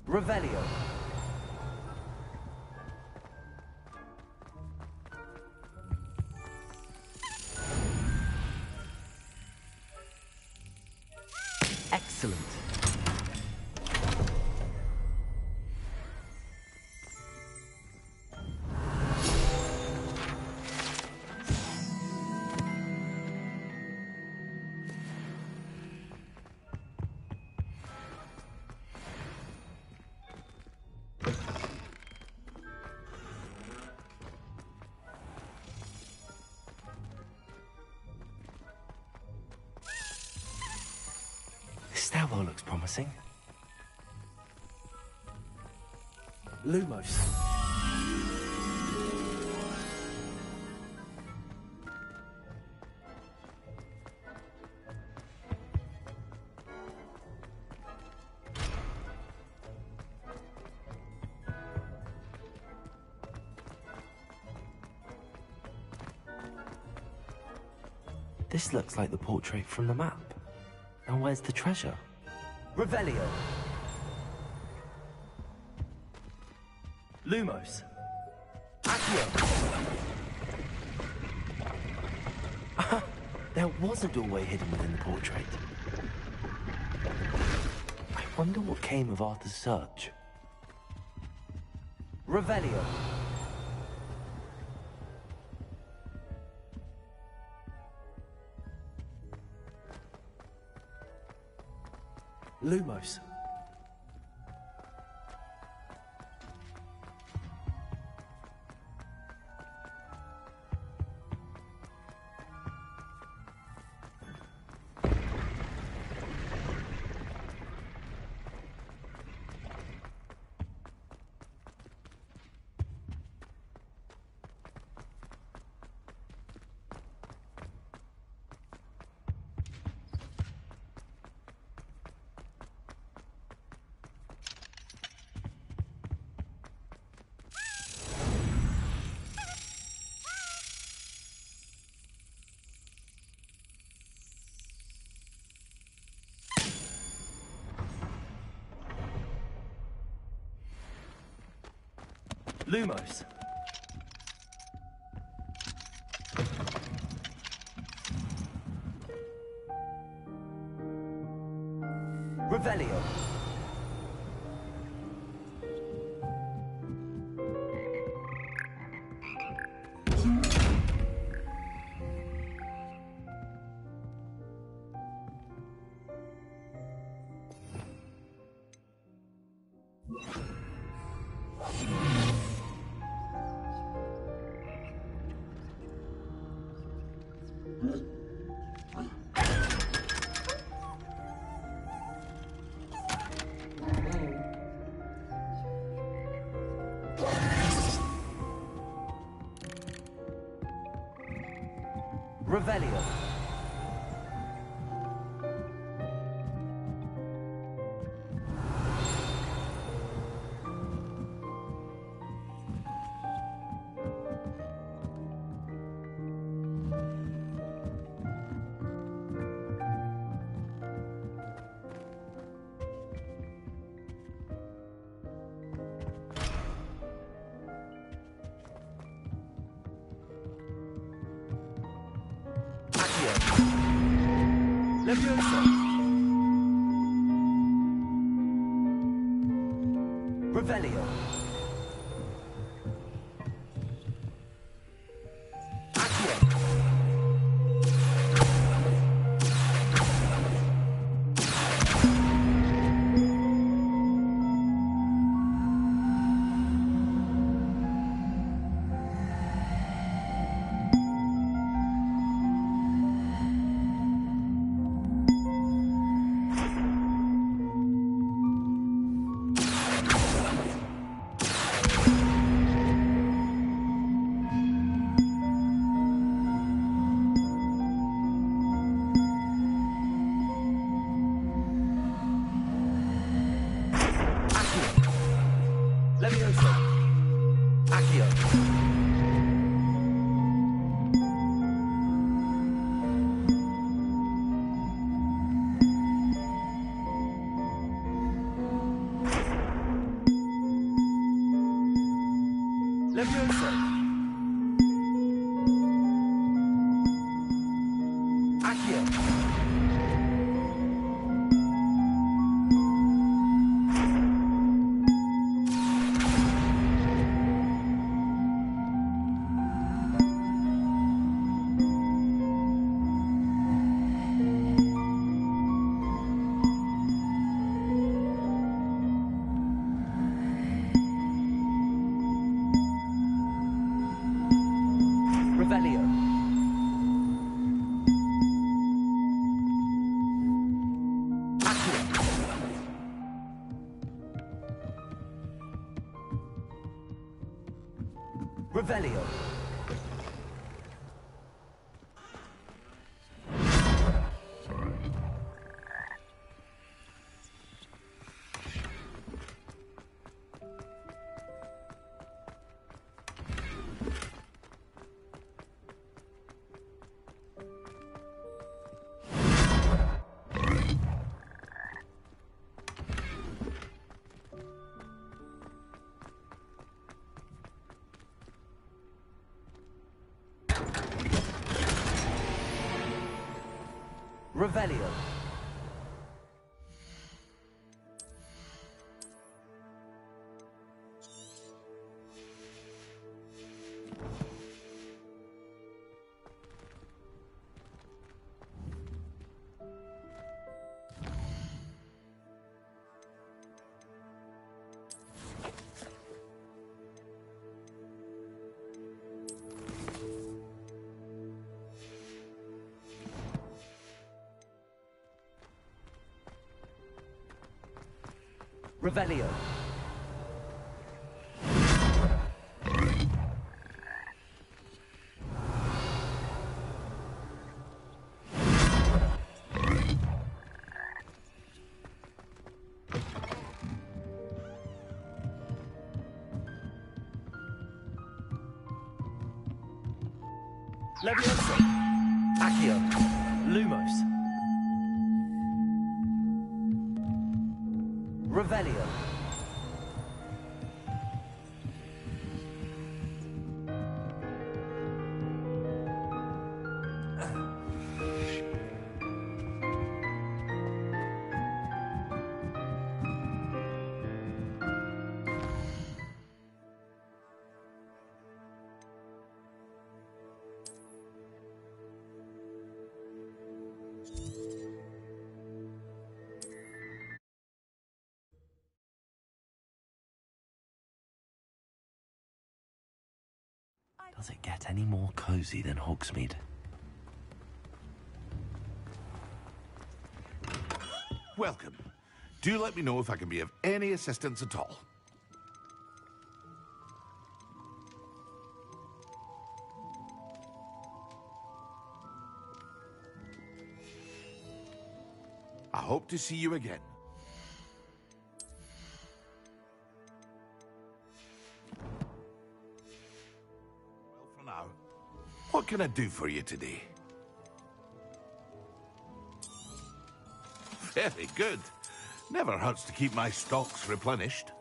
Revelio. Excellent. This stairwell looks promising. Lumos. This looks like the portrait from the map. Now where's the treasure? Revelio. Lumos. Accio. There was a doorway hidden within the portrait. I wonder what came of Arthur's search. Revelio. Lumos. Lumos. Revelio. Revelio. Leviosa. Revelio. Leviosa. Accio. Leviosa. Accio. Revelio. Accio. Revelio. Revelio. Revelio. Leviosa. Accio. Lumos. Revelio. Does it get any more cozy than Hogsmeade? Welcome. Do let me know if I can be of any assistance at all. I hope to see you again. Well, for now, what can I do for you today? Very good. Never hurts to keep my stocks replenished.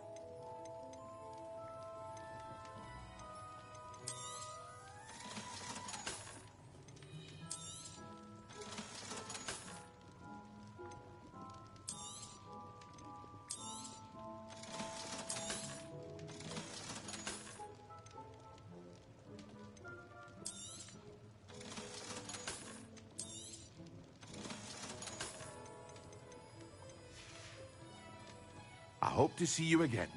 I hope to see you again.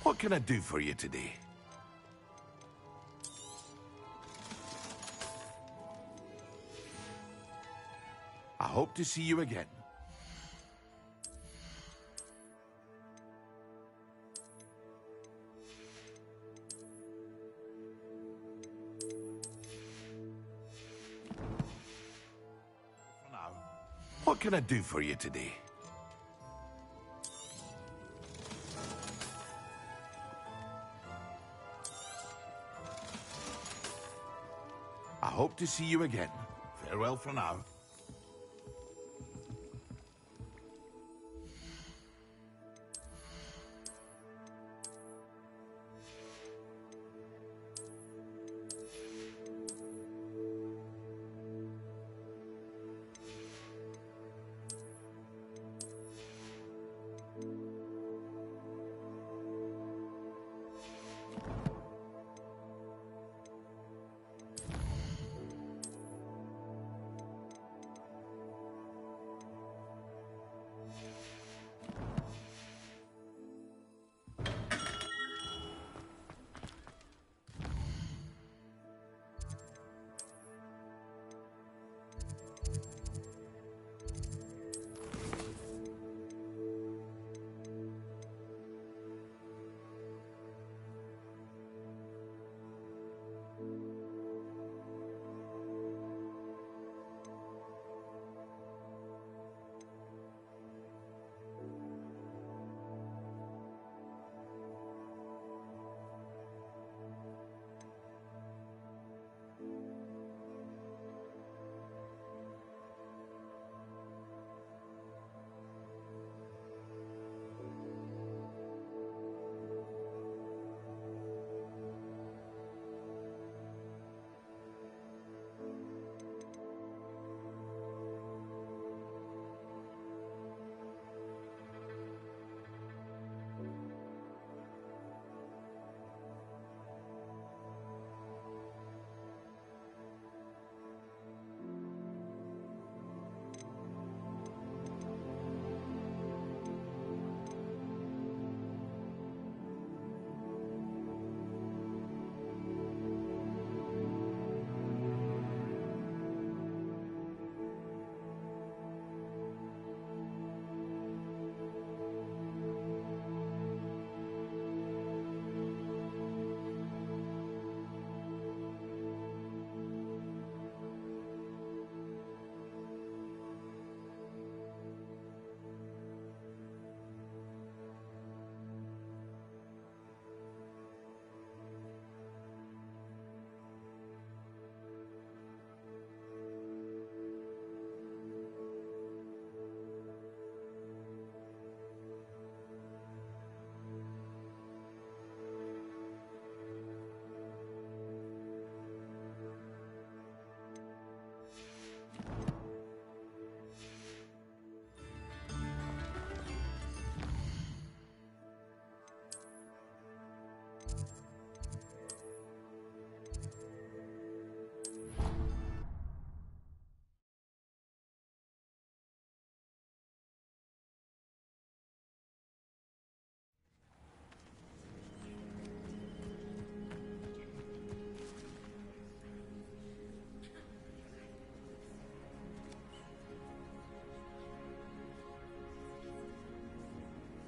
What can I do for you today? I hope to see you again. For now, what can I do for you today? I hope to see you again. Farewell for now.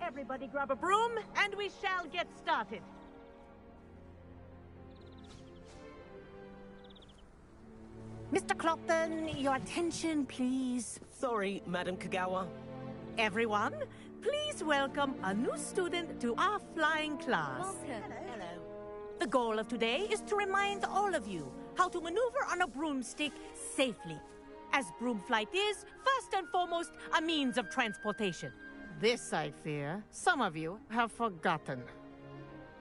Everybody grab a broom, and we shall get started. Mr. Clopton, your attention, please. Sorry, Madam Kagawa. Everyone, please welcome a new student to our flying class. Welcome. Hello. The goal of today is to remind all of you how to maneuver on a broomstick safely, as broom flight is, first and foremost, a means of transportation. This, I fear, some of you have forgotten.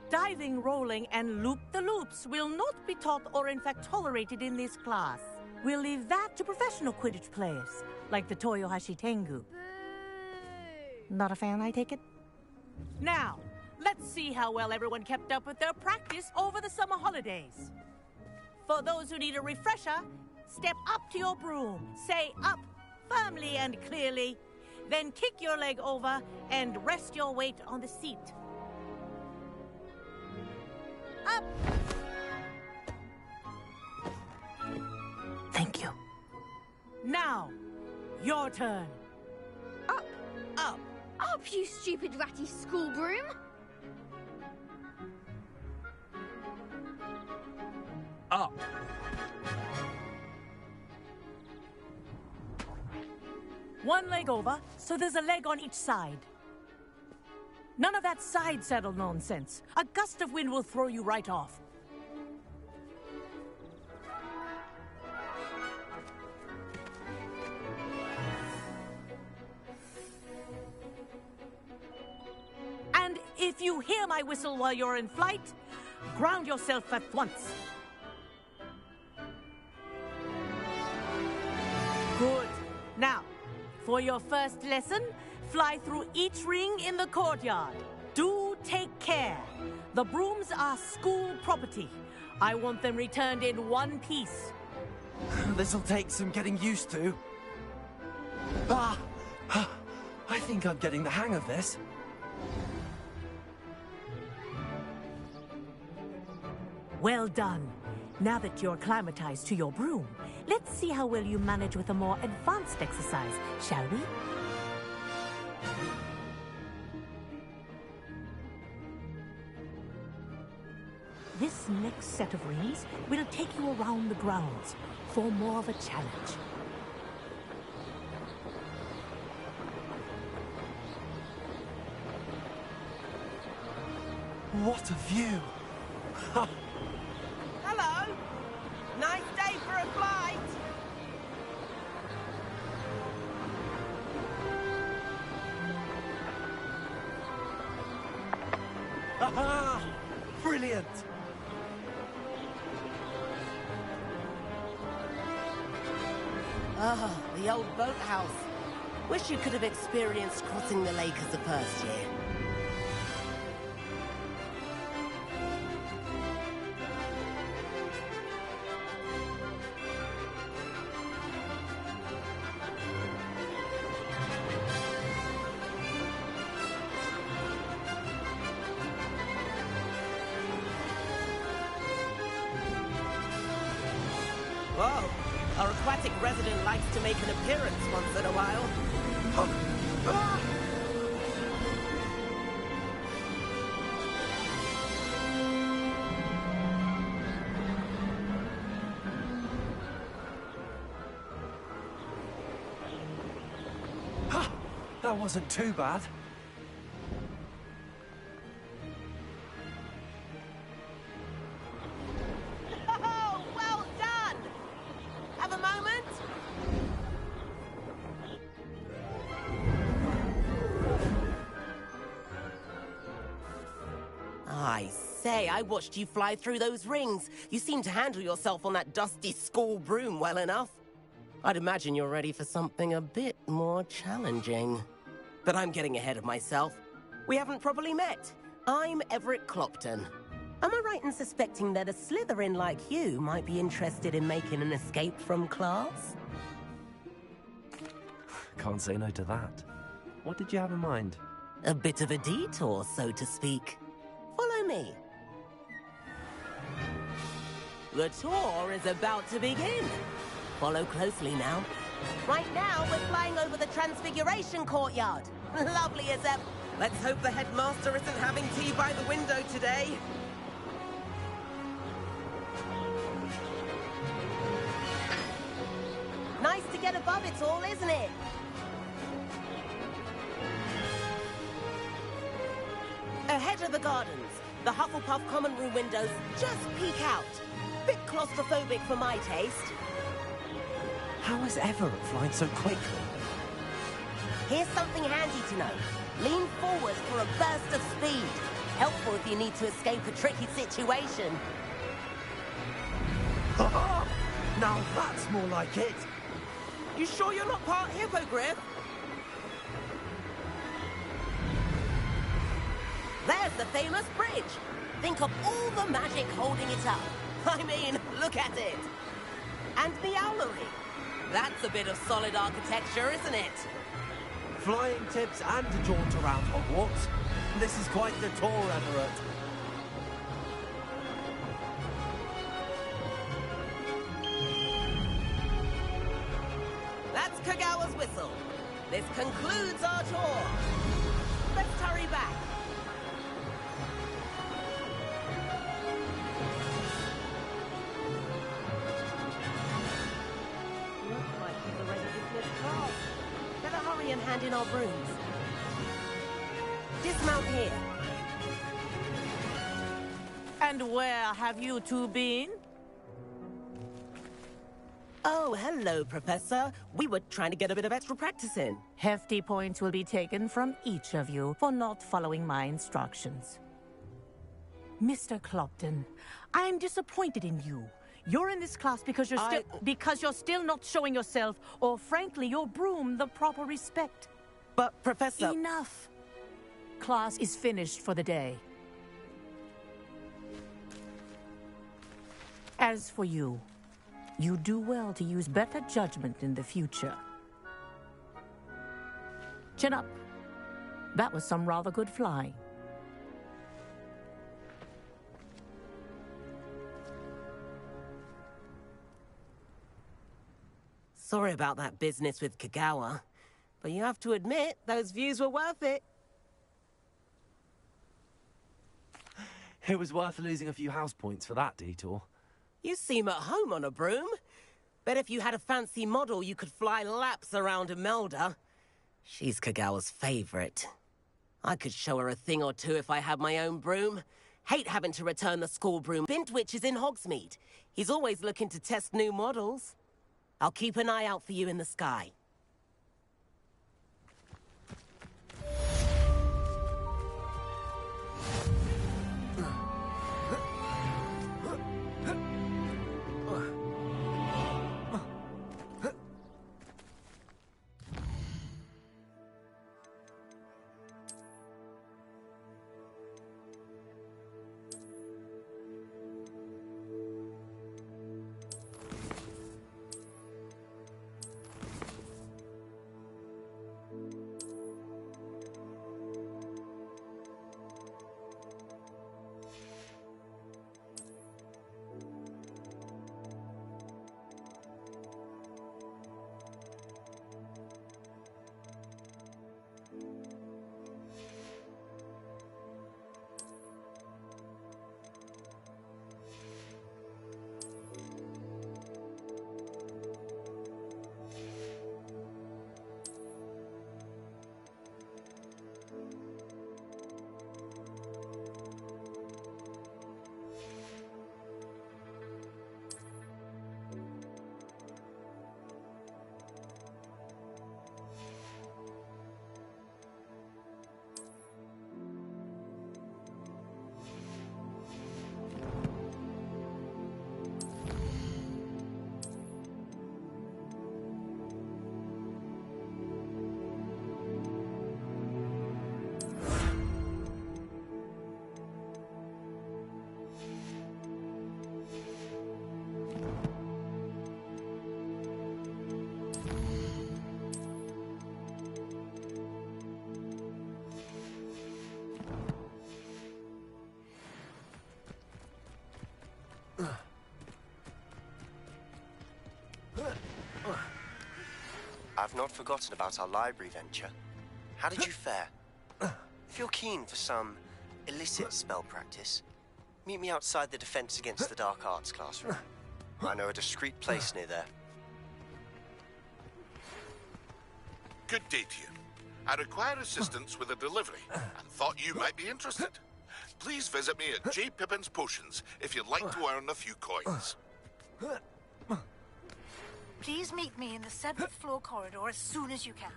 Diving, rolling, and loop-the-loops will not be taught or in fact tolerated in this class. We'll leave that to professional Quidditch players, like the Toyohashi Tengu. Not a fan, I take it? Now, let's see how well everyone kept up with their practice over the summer holidays. For those who need a refresher, step up to your broom, say up firmly and clearly, then kick your leg over and rest your weight on the seat. Up! Thank you. Now, your turn. Up. Up. Up, you stupid ratty school broom. Up. One leg over, so there's a leg on each side. None of that side saddle nonsense. A gust of wind will throw you right off. And if you hear my whistle while you're in flight, ground yourself at once. Good. Now, for your first lesson, fly through each ring in the courtyard. Do take care. The brooms are school property. I want them returned in one piece. This'll take some getting used to. Ah! I think I'm getting the hang of this. Well done. Now that you're acclimatized to your broom, let's see how well you manage with a more advanced exercise, shall we? This next set of rings will take you around the grounds for more of a challenge. What a view! Hello! Nice day for a flight! Aha! Brilliant! Ah, the old boathouse. Wish you could have experienced crossing the lake as a first year. Whoa, our aquatic resident likes to make an appearance once in a while. That wasn't too bad. Oh, well done! Have a moment? I say, I watched you fly through those rings. You seem to handle yourself on that dusty school broom well enough. I'd imagine you're ready for something a bit more challenging. But I'm getting ahead of myself. We haven't properly met. I'm Everett Clopton. Am I right in suspecting that a Slytherin like you might be interested in making an escape from class? Can't say no to that. What did you have in mind? A bit of a detour, so to speak. Follow me. The tour is about to begin. Follow closely now. Right now, we're flying over the Transfiguration Courtyard. Lovely as ever. Let's hope the headmaster isn't having tea by the window today. Nice to get above it all, isn't it? Ahead of the gardens, the Hufflepuff common room windows just peek out. Bit claustrophobic for my taste. How is Everett flying so quickly? Here's something handy to know. Lean forward for a burst of speed. Helpful if you need to escape a tricky situation. Now that's more like it. You sure you're not part hippogriff? There's the famous bridge. Think of all the magic holding it up. I mean, look at it. And the owlery. That's a bit of solid architecture, isn't it? Flying tips and a jaunt around Hogwarts. This is quite the tour, Everett. That's Kagawa's whistle. This concludes our tour. Let's hurry back. Looks like he's already dismissed Carl. Better hurry and hand in our brooms. Dismount here. And where have you two been? Oh, hello, Professor. We were trying to get a bit of extra practice in. Hefty points will be taken from each of you for not following my instructions. Mr. Clopton, I am disappointed in you. You're in this class because you're still not showing yourself, or frankly, your broom the proper respect. But, Professor... Enough. Class is finished for the day. As for you, you do well to use better judgment in the future. Chin up. That was some rather good flying. Sorry about that business with Kagawa, but you have to admit, those views were worth it. It was worth losing a few house points for that detour. You seem at home on a broom. Bet if you had a fancy model, you could fly laps around Imelda. She's Kagawa's favorite. I could show her a thing or two if I had my own broom. Hate having to return the school broom. Bintwitch is in Hogsmeade. He's always looking to test new models. I'll keep an eye out for you in the sky. I've not forgotten about our library venture. how did you fare? If you're keen for some illicit spell practice, meet me outside the Defense Against the Dark Arts classroom. I know a discreet place near there. Good day to you. I require assistance with a delivery and thought you might be interested. Please visit me at J. Pippin's Potions if you'd like to earn a few coins. Please meet me in the 7th floor corridor as soon as you can.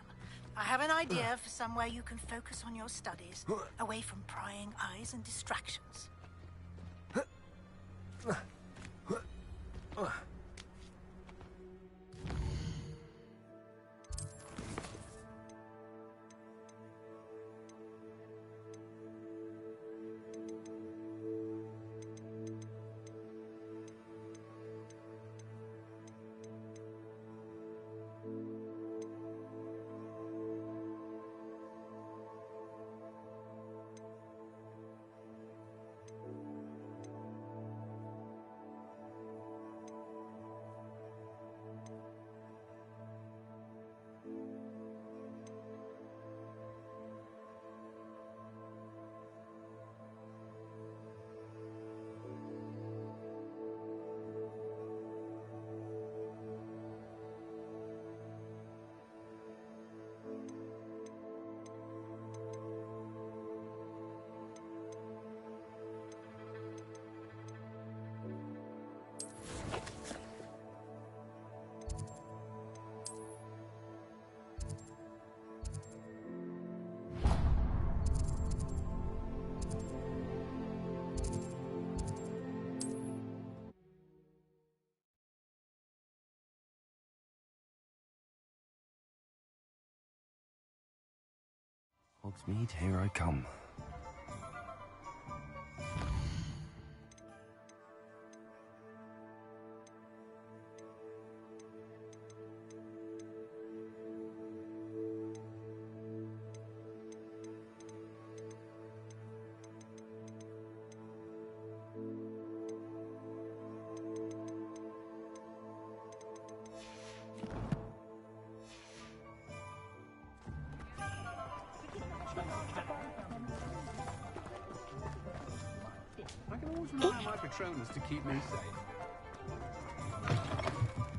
I have an idea for somewhere you can focus on your studies, away from prying eyes and distractions. Hogsmeade, here I come. I can always rely on my Patronus to keep me safe.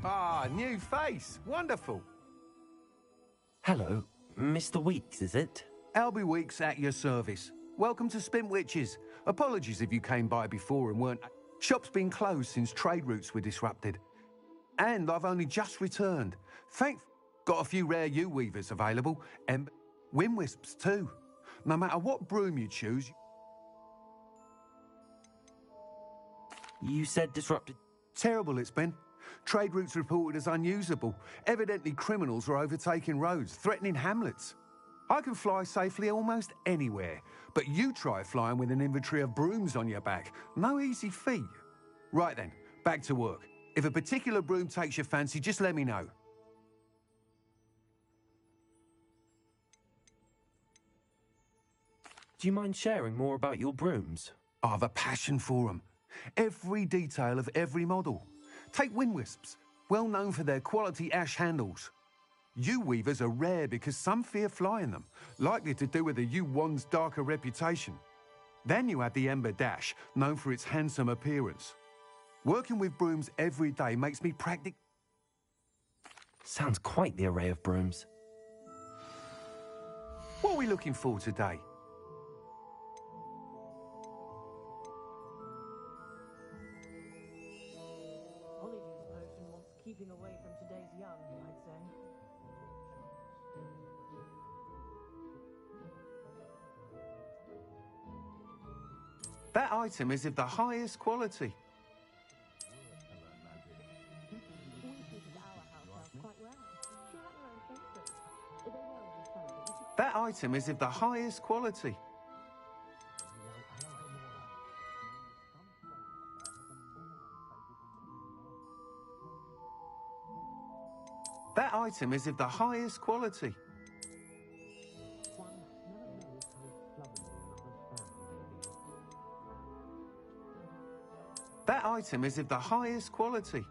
Ah, new face. Wonderful. Hello, Mr. Weeks, is it? Albie Weeks at your service. Welcome to Spintwitches. Apologies if you came by before and weren't. Shop's been closed since trade routes were disrupted. And I've only just returned. Got a few rare U-weavers available, and wind wisps too. No matter what broom you choose. You said disrupted. Terrible it's been. Trade routes reported as unusable. Evidently criminals are overtaking roads, threatening hamlets. I can fly safely almost anywhere, but you try flying with an inventory of brooms on your back. No easy feat. Right then, back to work. If a particular broom takes your fancy, just let me know. Do you mind sharing more about your brooms? I have a passion for them. Every detail of every model. Take wind wisps, well known for their quality ash handles. U-weavers are rare because some fear flying them, likely to do with the U-wand's darker reputation. Then you have the Ember Dash, known for its handsome appearance. Working with brooms every day makes me practical. Sounds quite the array of brooms. What are we looking for today? Polyjuice potion wants keeping away from today's young, I'd say. That item is of the highest quality. That item is of the highest quality. That item is of the highest quality. That item is of the highest quality.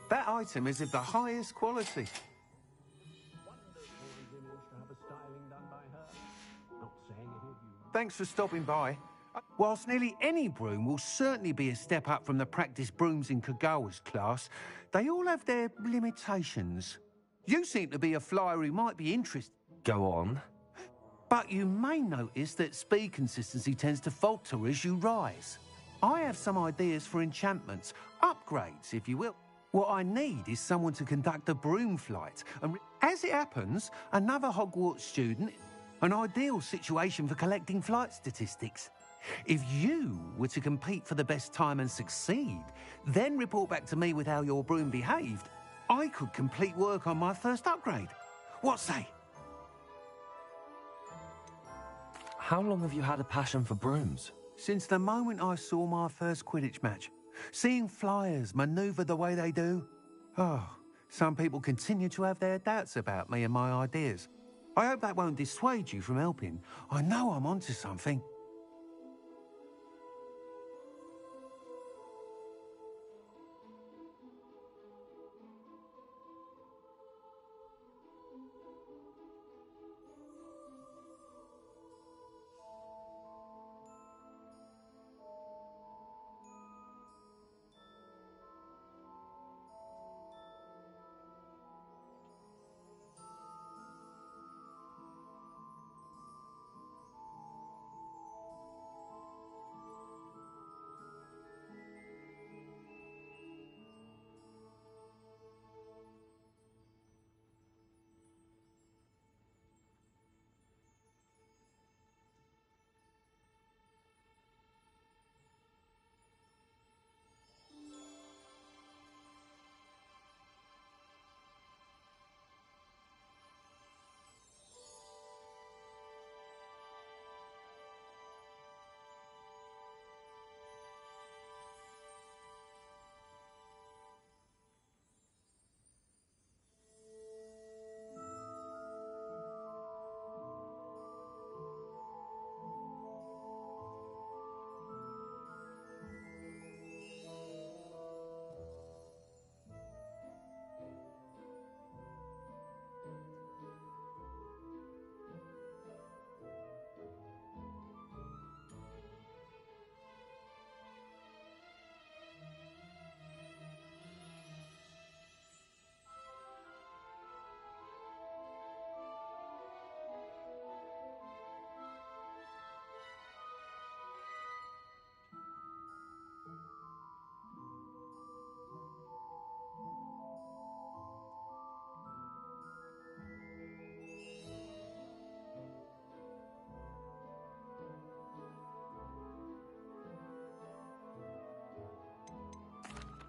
That item is of the highest quality. Thanks for stopping by. Whilst nearly any broom will certainly be a step up from the practice brooms in Kagawa's class, they all have their limitations. You seem to be a flyer who might be interested. Go on. But you may notice that speed consistency tends to falter as you rise. I have some ideas for enchantments, upgrades, if you will. What I need is someone to conduct a broom flight. And as it happens, another Hogwarts student, an ideal situation for collecting flight statistics. If you were to compete for the best time and succeed, then report back to me with how your broom behaved, I could complete work on my first upgrade. What say? How long have you had a passion for brooms? Since the moment I saw my first Quidditch match. Seeing flyers manoeuvre the way they do. Oh, some people continue to have their doubts about me and my ideas. I hope that won't dissuade you from helping. I know I'm onto something.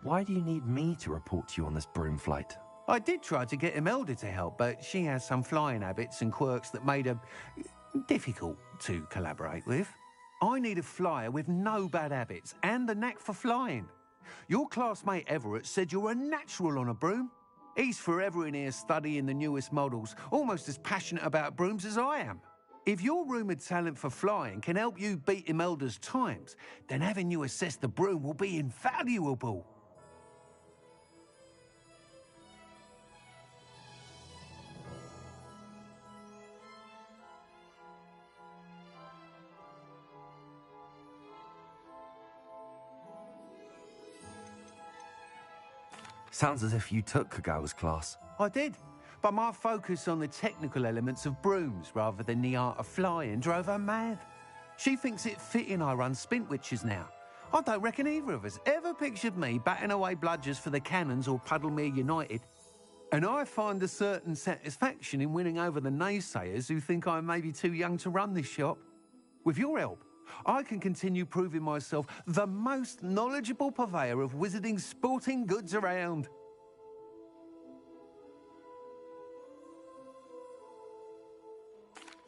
Why do you need me to report to you on this broom flight? I did try to get Imelda to help, but she has some flying habits and quirks that made her difficult to collaborate with. I need a flyer with no bad habits and the knack for flying. Your classmate Everett said you're a natural on a broom. He's forever in here studying the newest models, almost as passionate about brooms as I am. If your rumoured talent for flying can help you beat Imelda's times, then having you assess the broom will be invaluable. Sounds as if you took Kagawa's class. I did, but my focus on the technical elements of brooms rather than the art of flying drove her mad. She thinks it fitting I run Spintwitches now. I don't reckon either of us ever pictured me batting away bludgers for the Cannons or Puddlemere United. And I find a certain satisfaction in winning over the naysayers who think I'm maybe too young to run this shop. With your help, I can continue proving myself the most knowledgeable purveyor of wizarding sporting goods around.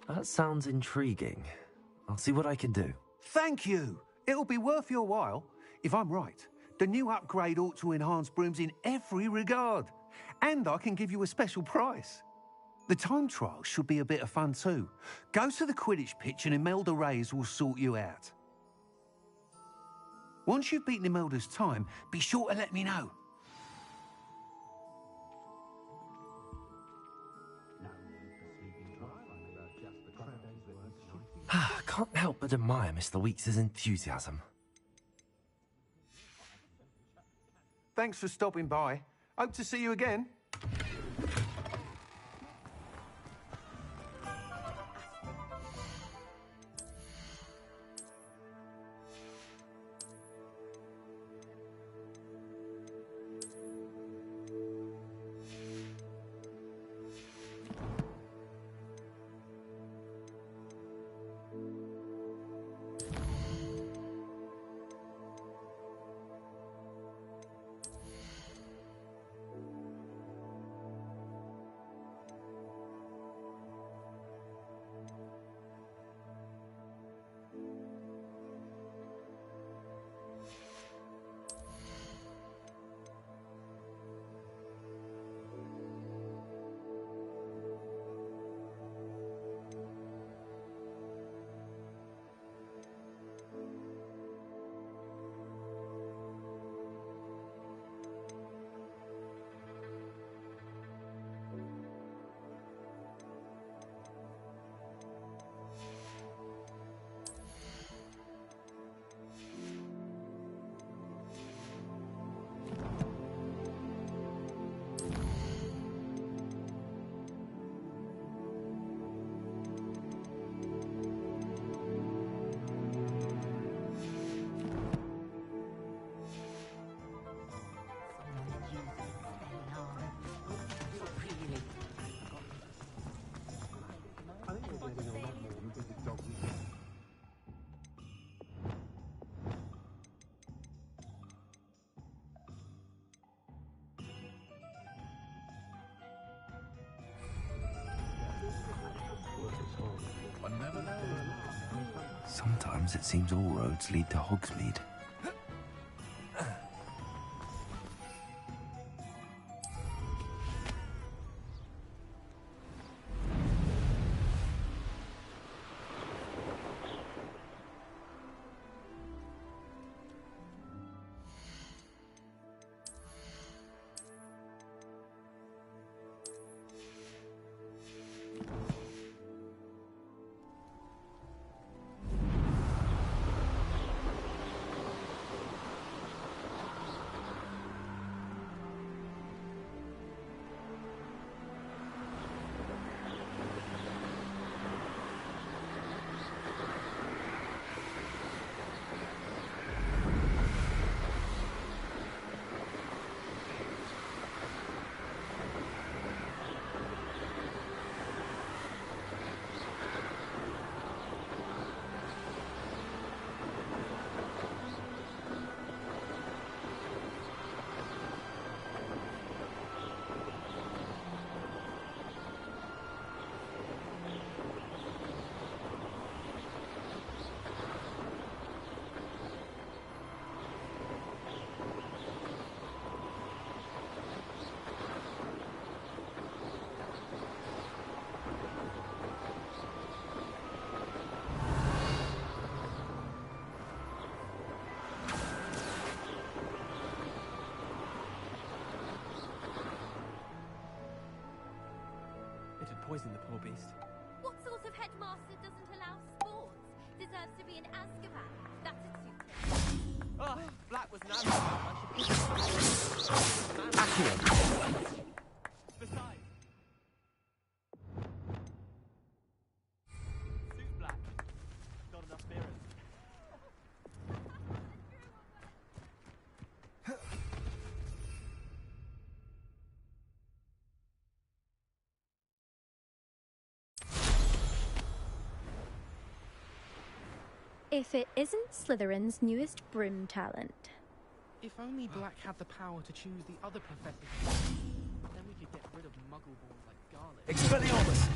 That sounds intriguing. I'll see what I can do. Thank you. It'll be worth your while. If I'm right, the new upgrade ought to enhance brooms in every regard. And I can give you a special price. The time trial should be a bit of fun too. Go to the Quidditch pitch and Imelda Reyes will sort you out. Once you've beaten Imelda's time, be sure to let me know. I can't help but admire Mr. Weeks' enthusiasm. Thanks for stopping by. Hope to see you again. Sometimes it seems all roads lead to Hogsmeade. Poison the poor beast. What sort of headmaster doesn't allow sports? Deserves to be in Azkaban. That's a toothpick. Oh, Black was an animal. Accio! Besides. Suit Black. Not enough mirrors. If it isn't Slytherin's newest broom talent. If only Black had the power to choose the other professors, then we could get rid of muggleborns like Garlic. Expelliarmus!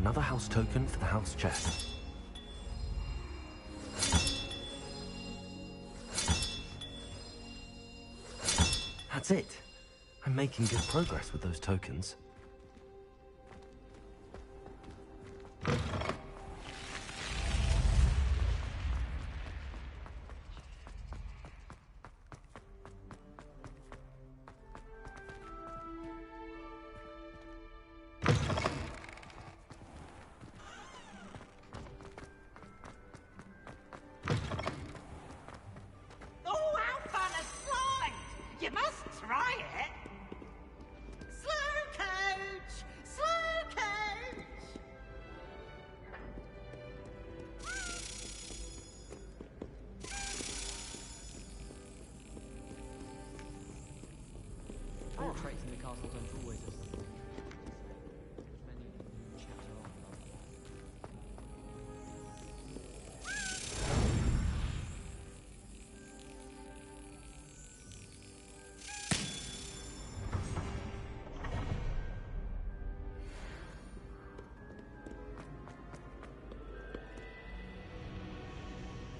Another house token for the house chest. That's it. I'm making good progress with those tokens. Oh, how fun a slide! You must try it! Slow coach! Slow coach! All traits in the castle don't always have many chapter after.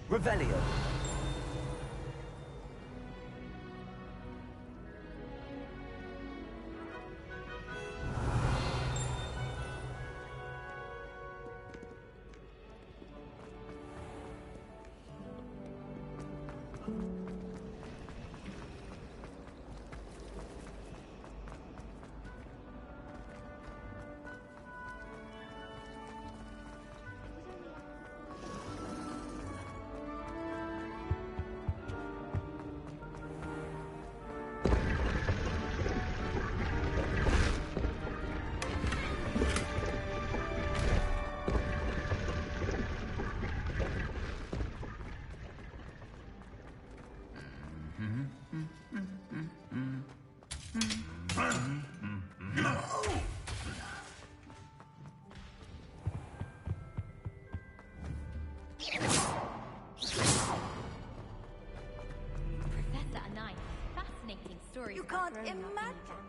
Revelio. Professor Anai, fascinating story. You can't imagine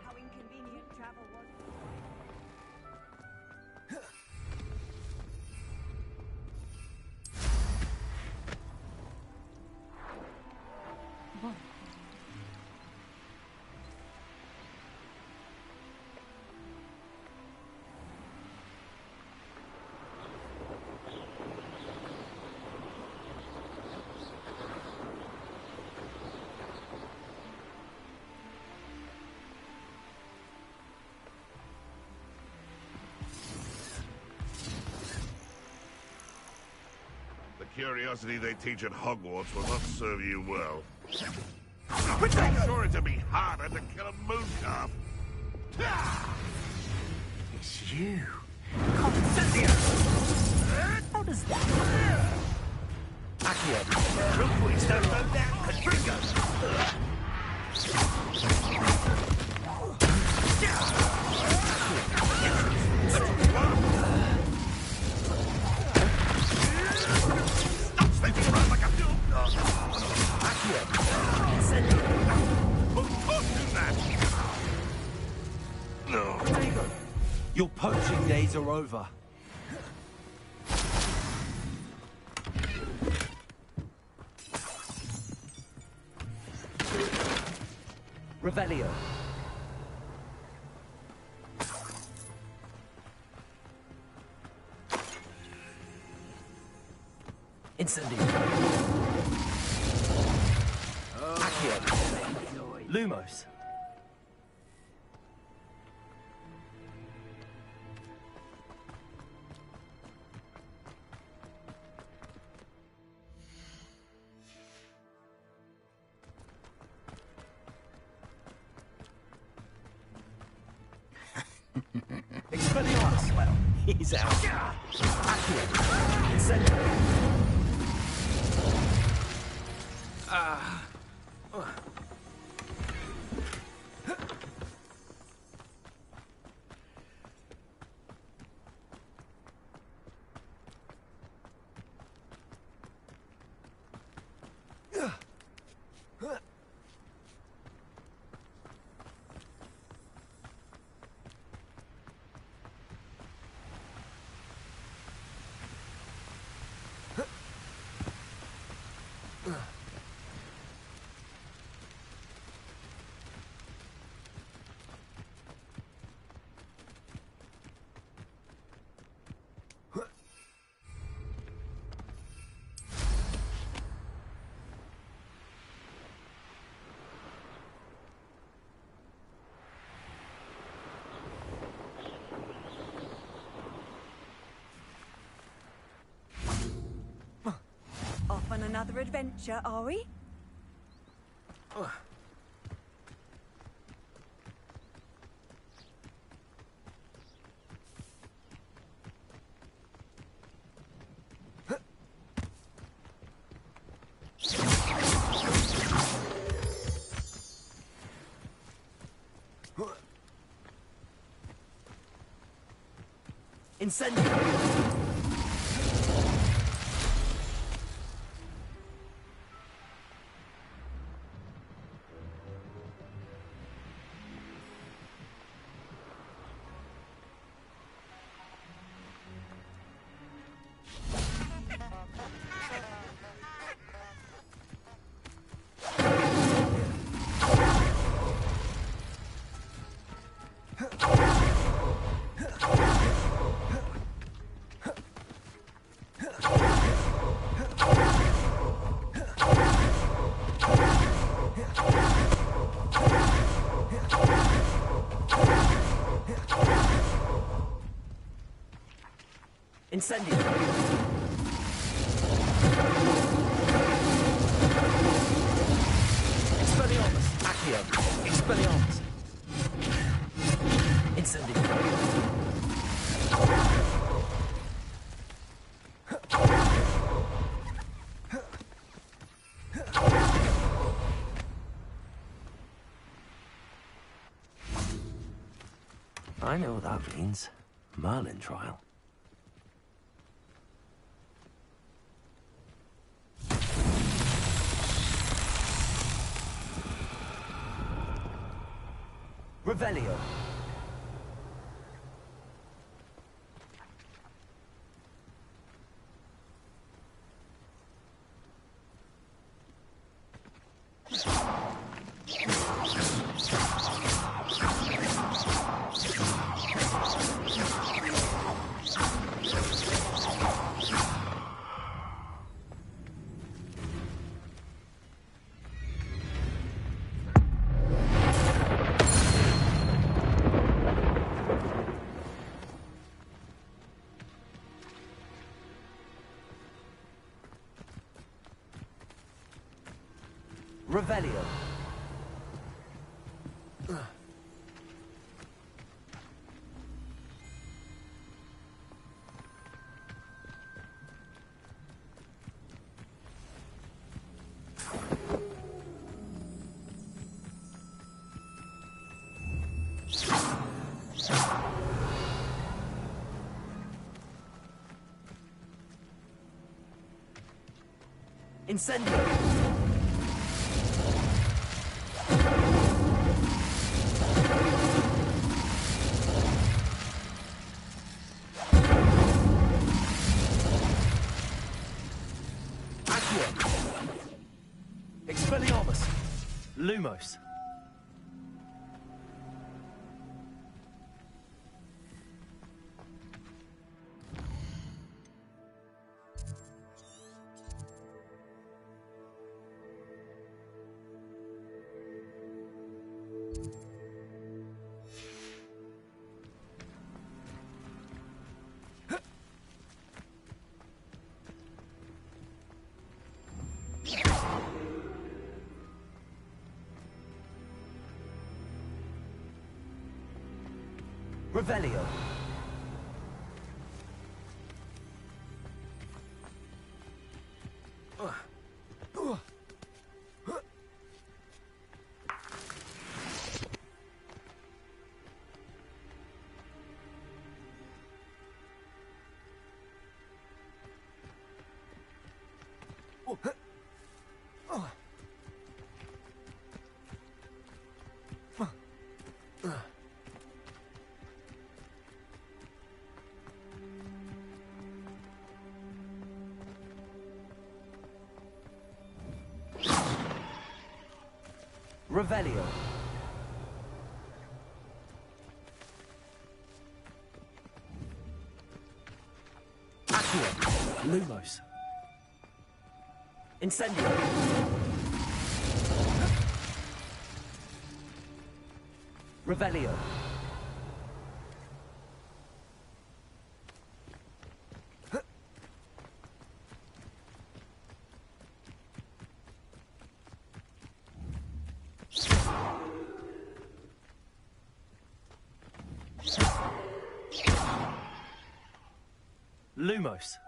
how inconvenient travel was. The curiosity they teach at Hogwarts will not serve you well. But I'm sure it'd be harder to kill a moon calf. It's you. How does that? Accio. Rookwoods don't go down, Kadrigo! Stop spinning around like a mule. Of course do that. No. Your poaching days are over. Revelio. Incendio. Accio. Lumos. Expelliarmus. Well, he's out. Accio. Incendio. another adventure, are we? Incendio! Incendio! Expelliarmus! Accio! Expelliarmus! Incendio! I know what that means. Merlin trial. Revelio. Revelio. Incendio. Expelliarmus! Lumos! Revelio. Revelio. Accio. Lumos. Incendio. Revelio. Lumos.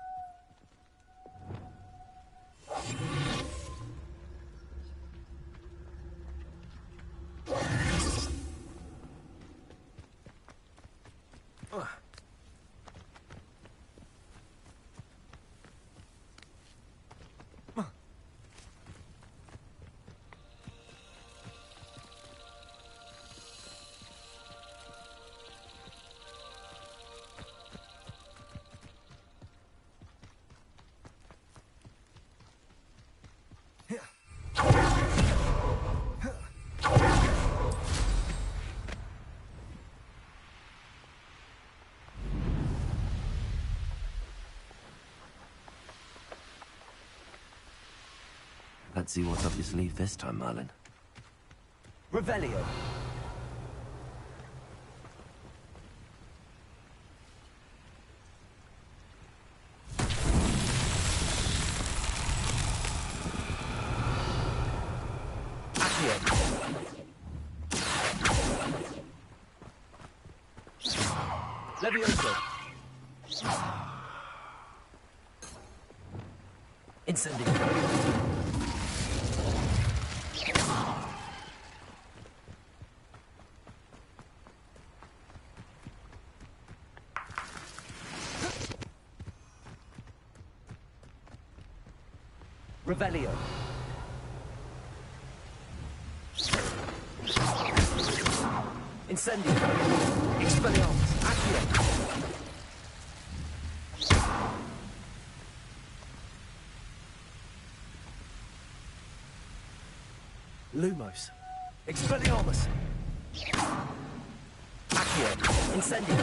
Let's see what's up your sleeve this time, Merlin. Revelio. Levioso. Incendio. Revelio. Incendio. Expelliarmus. Accio. Lumos. Expelliarmus. Accio. Incendio.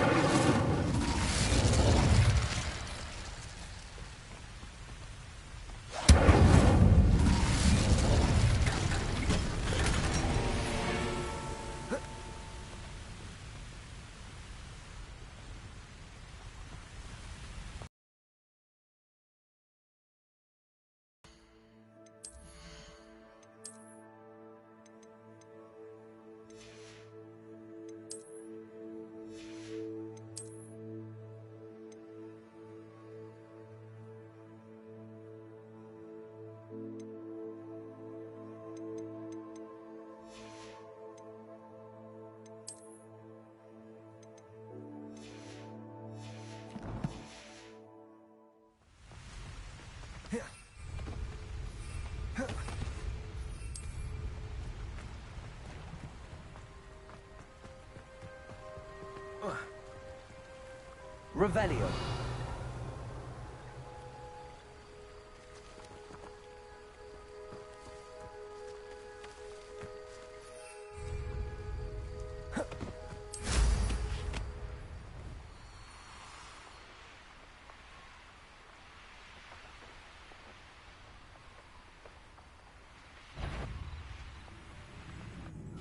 Revelio.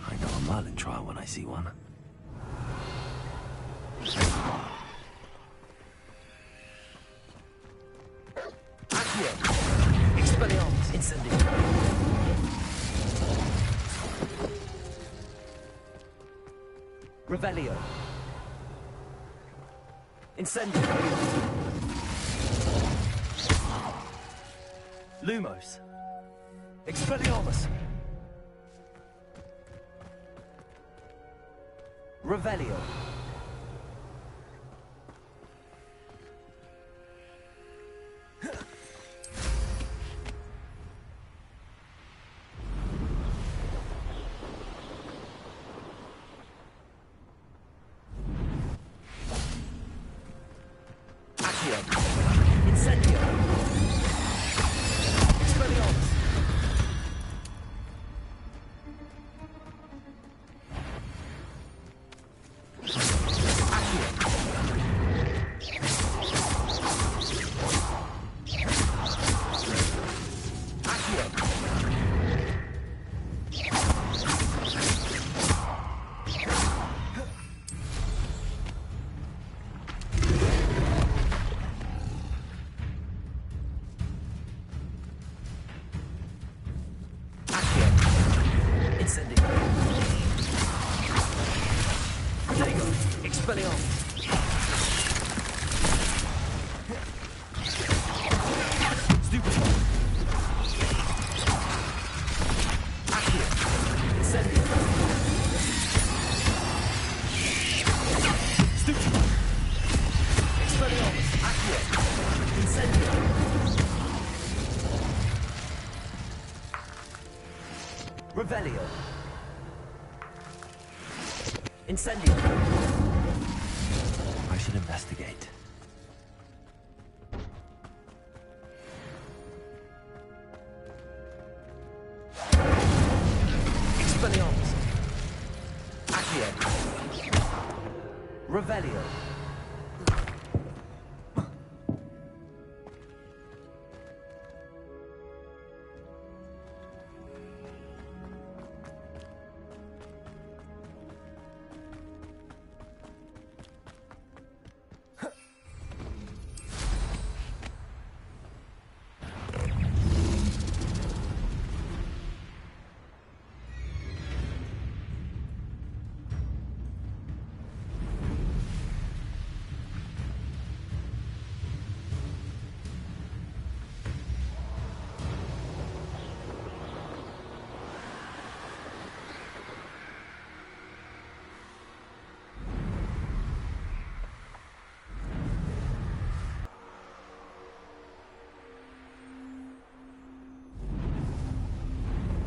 I know a Merlin trial when I see one. Expelliarmus. Incendio. Revelio. Incendio. Lumos. Expelliarmus. Revelio. Incendio. Expelliarmus. Expelliarmus. Incendio! I should investigate. Expelliarmus! Accio! Revelio!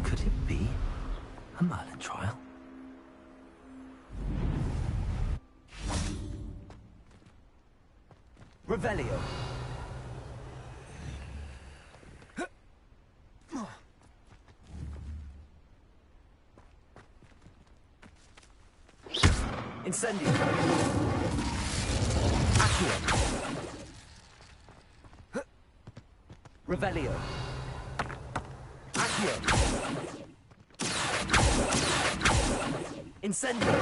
Could it be a Merlin trial? Revelio! Incendio! Accio! Revelio! Accio! Incendio!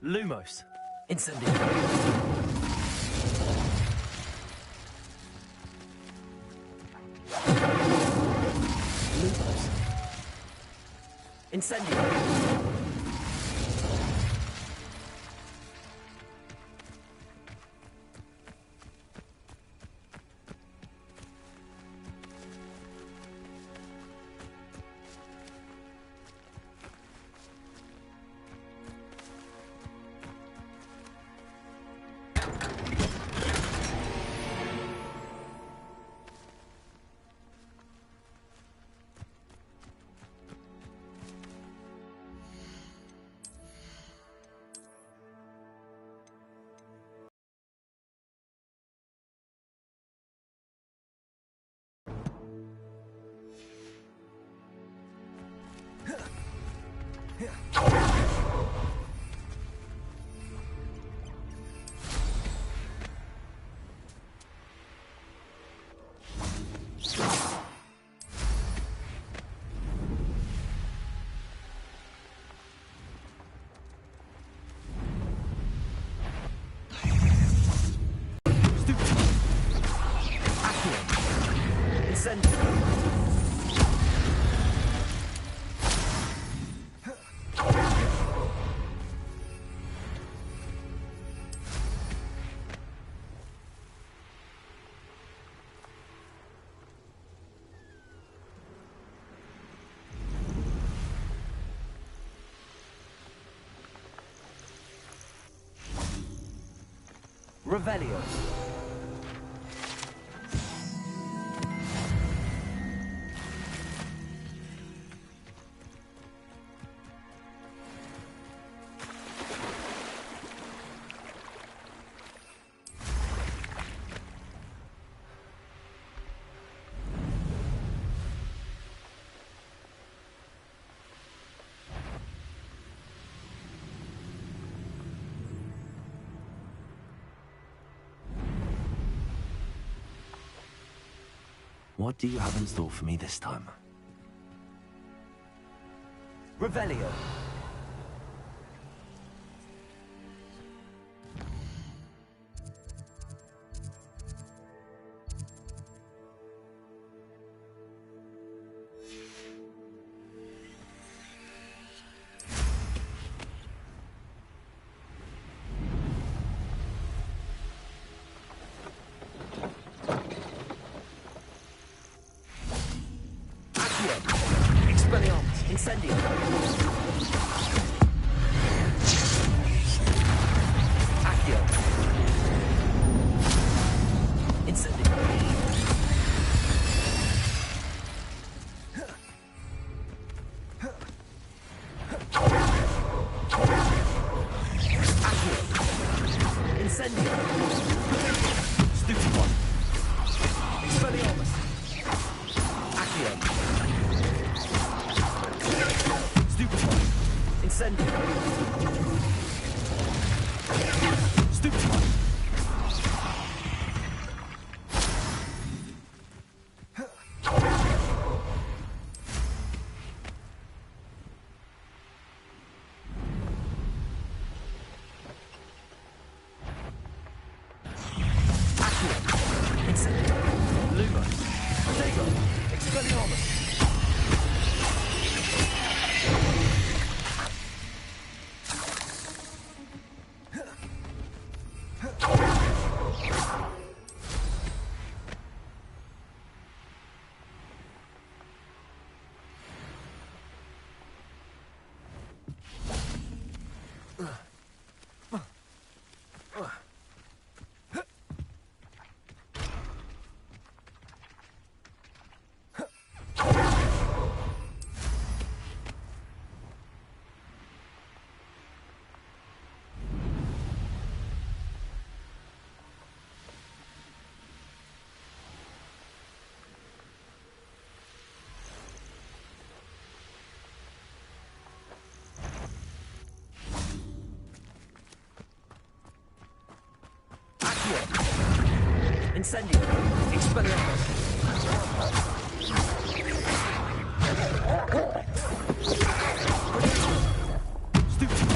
Lumos! Incendio! Lumos! Incendio! Revelio. What do you have in store for me this time? Revelio. Incendio. Accio. Incendio. Accio. Incendio. Stupid one. Expelliarmus. Accio. Incendio. Stupid one. Accio. Incendio. Luma. Protego. Expelliarmus. Incendio. Expelliarmus. Stupid.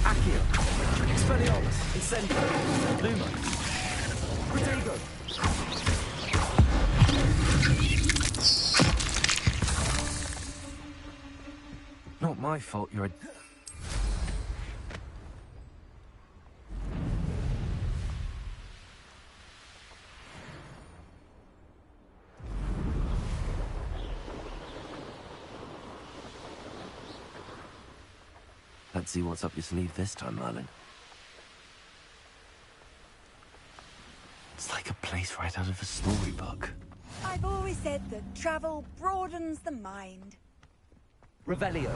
Accio. Expelliarmus. Incendio. Luma. Protego. Not my fault you're a... Let's see what's up your sleeve this time, Merlin. It's like a place right out of a storybook. I've always said that travel broadens the mind. Revelio.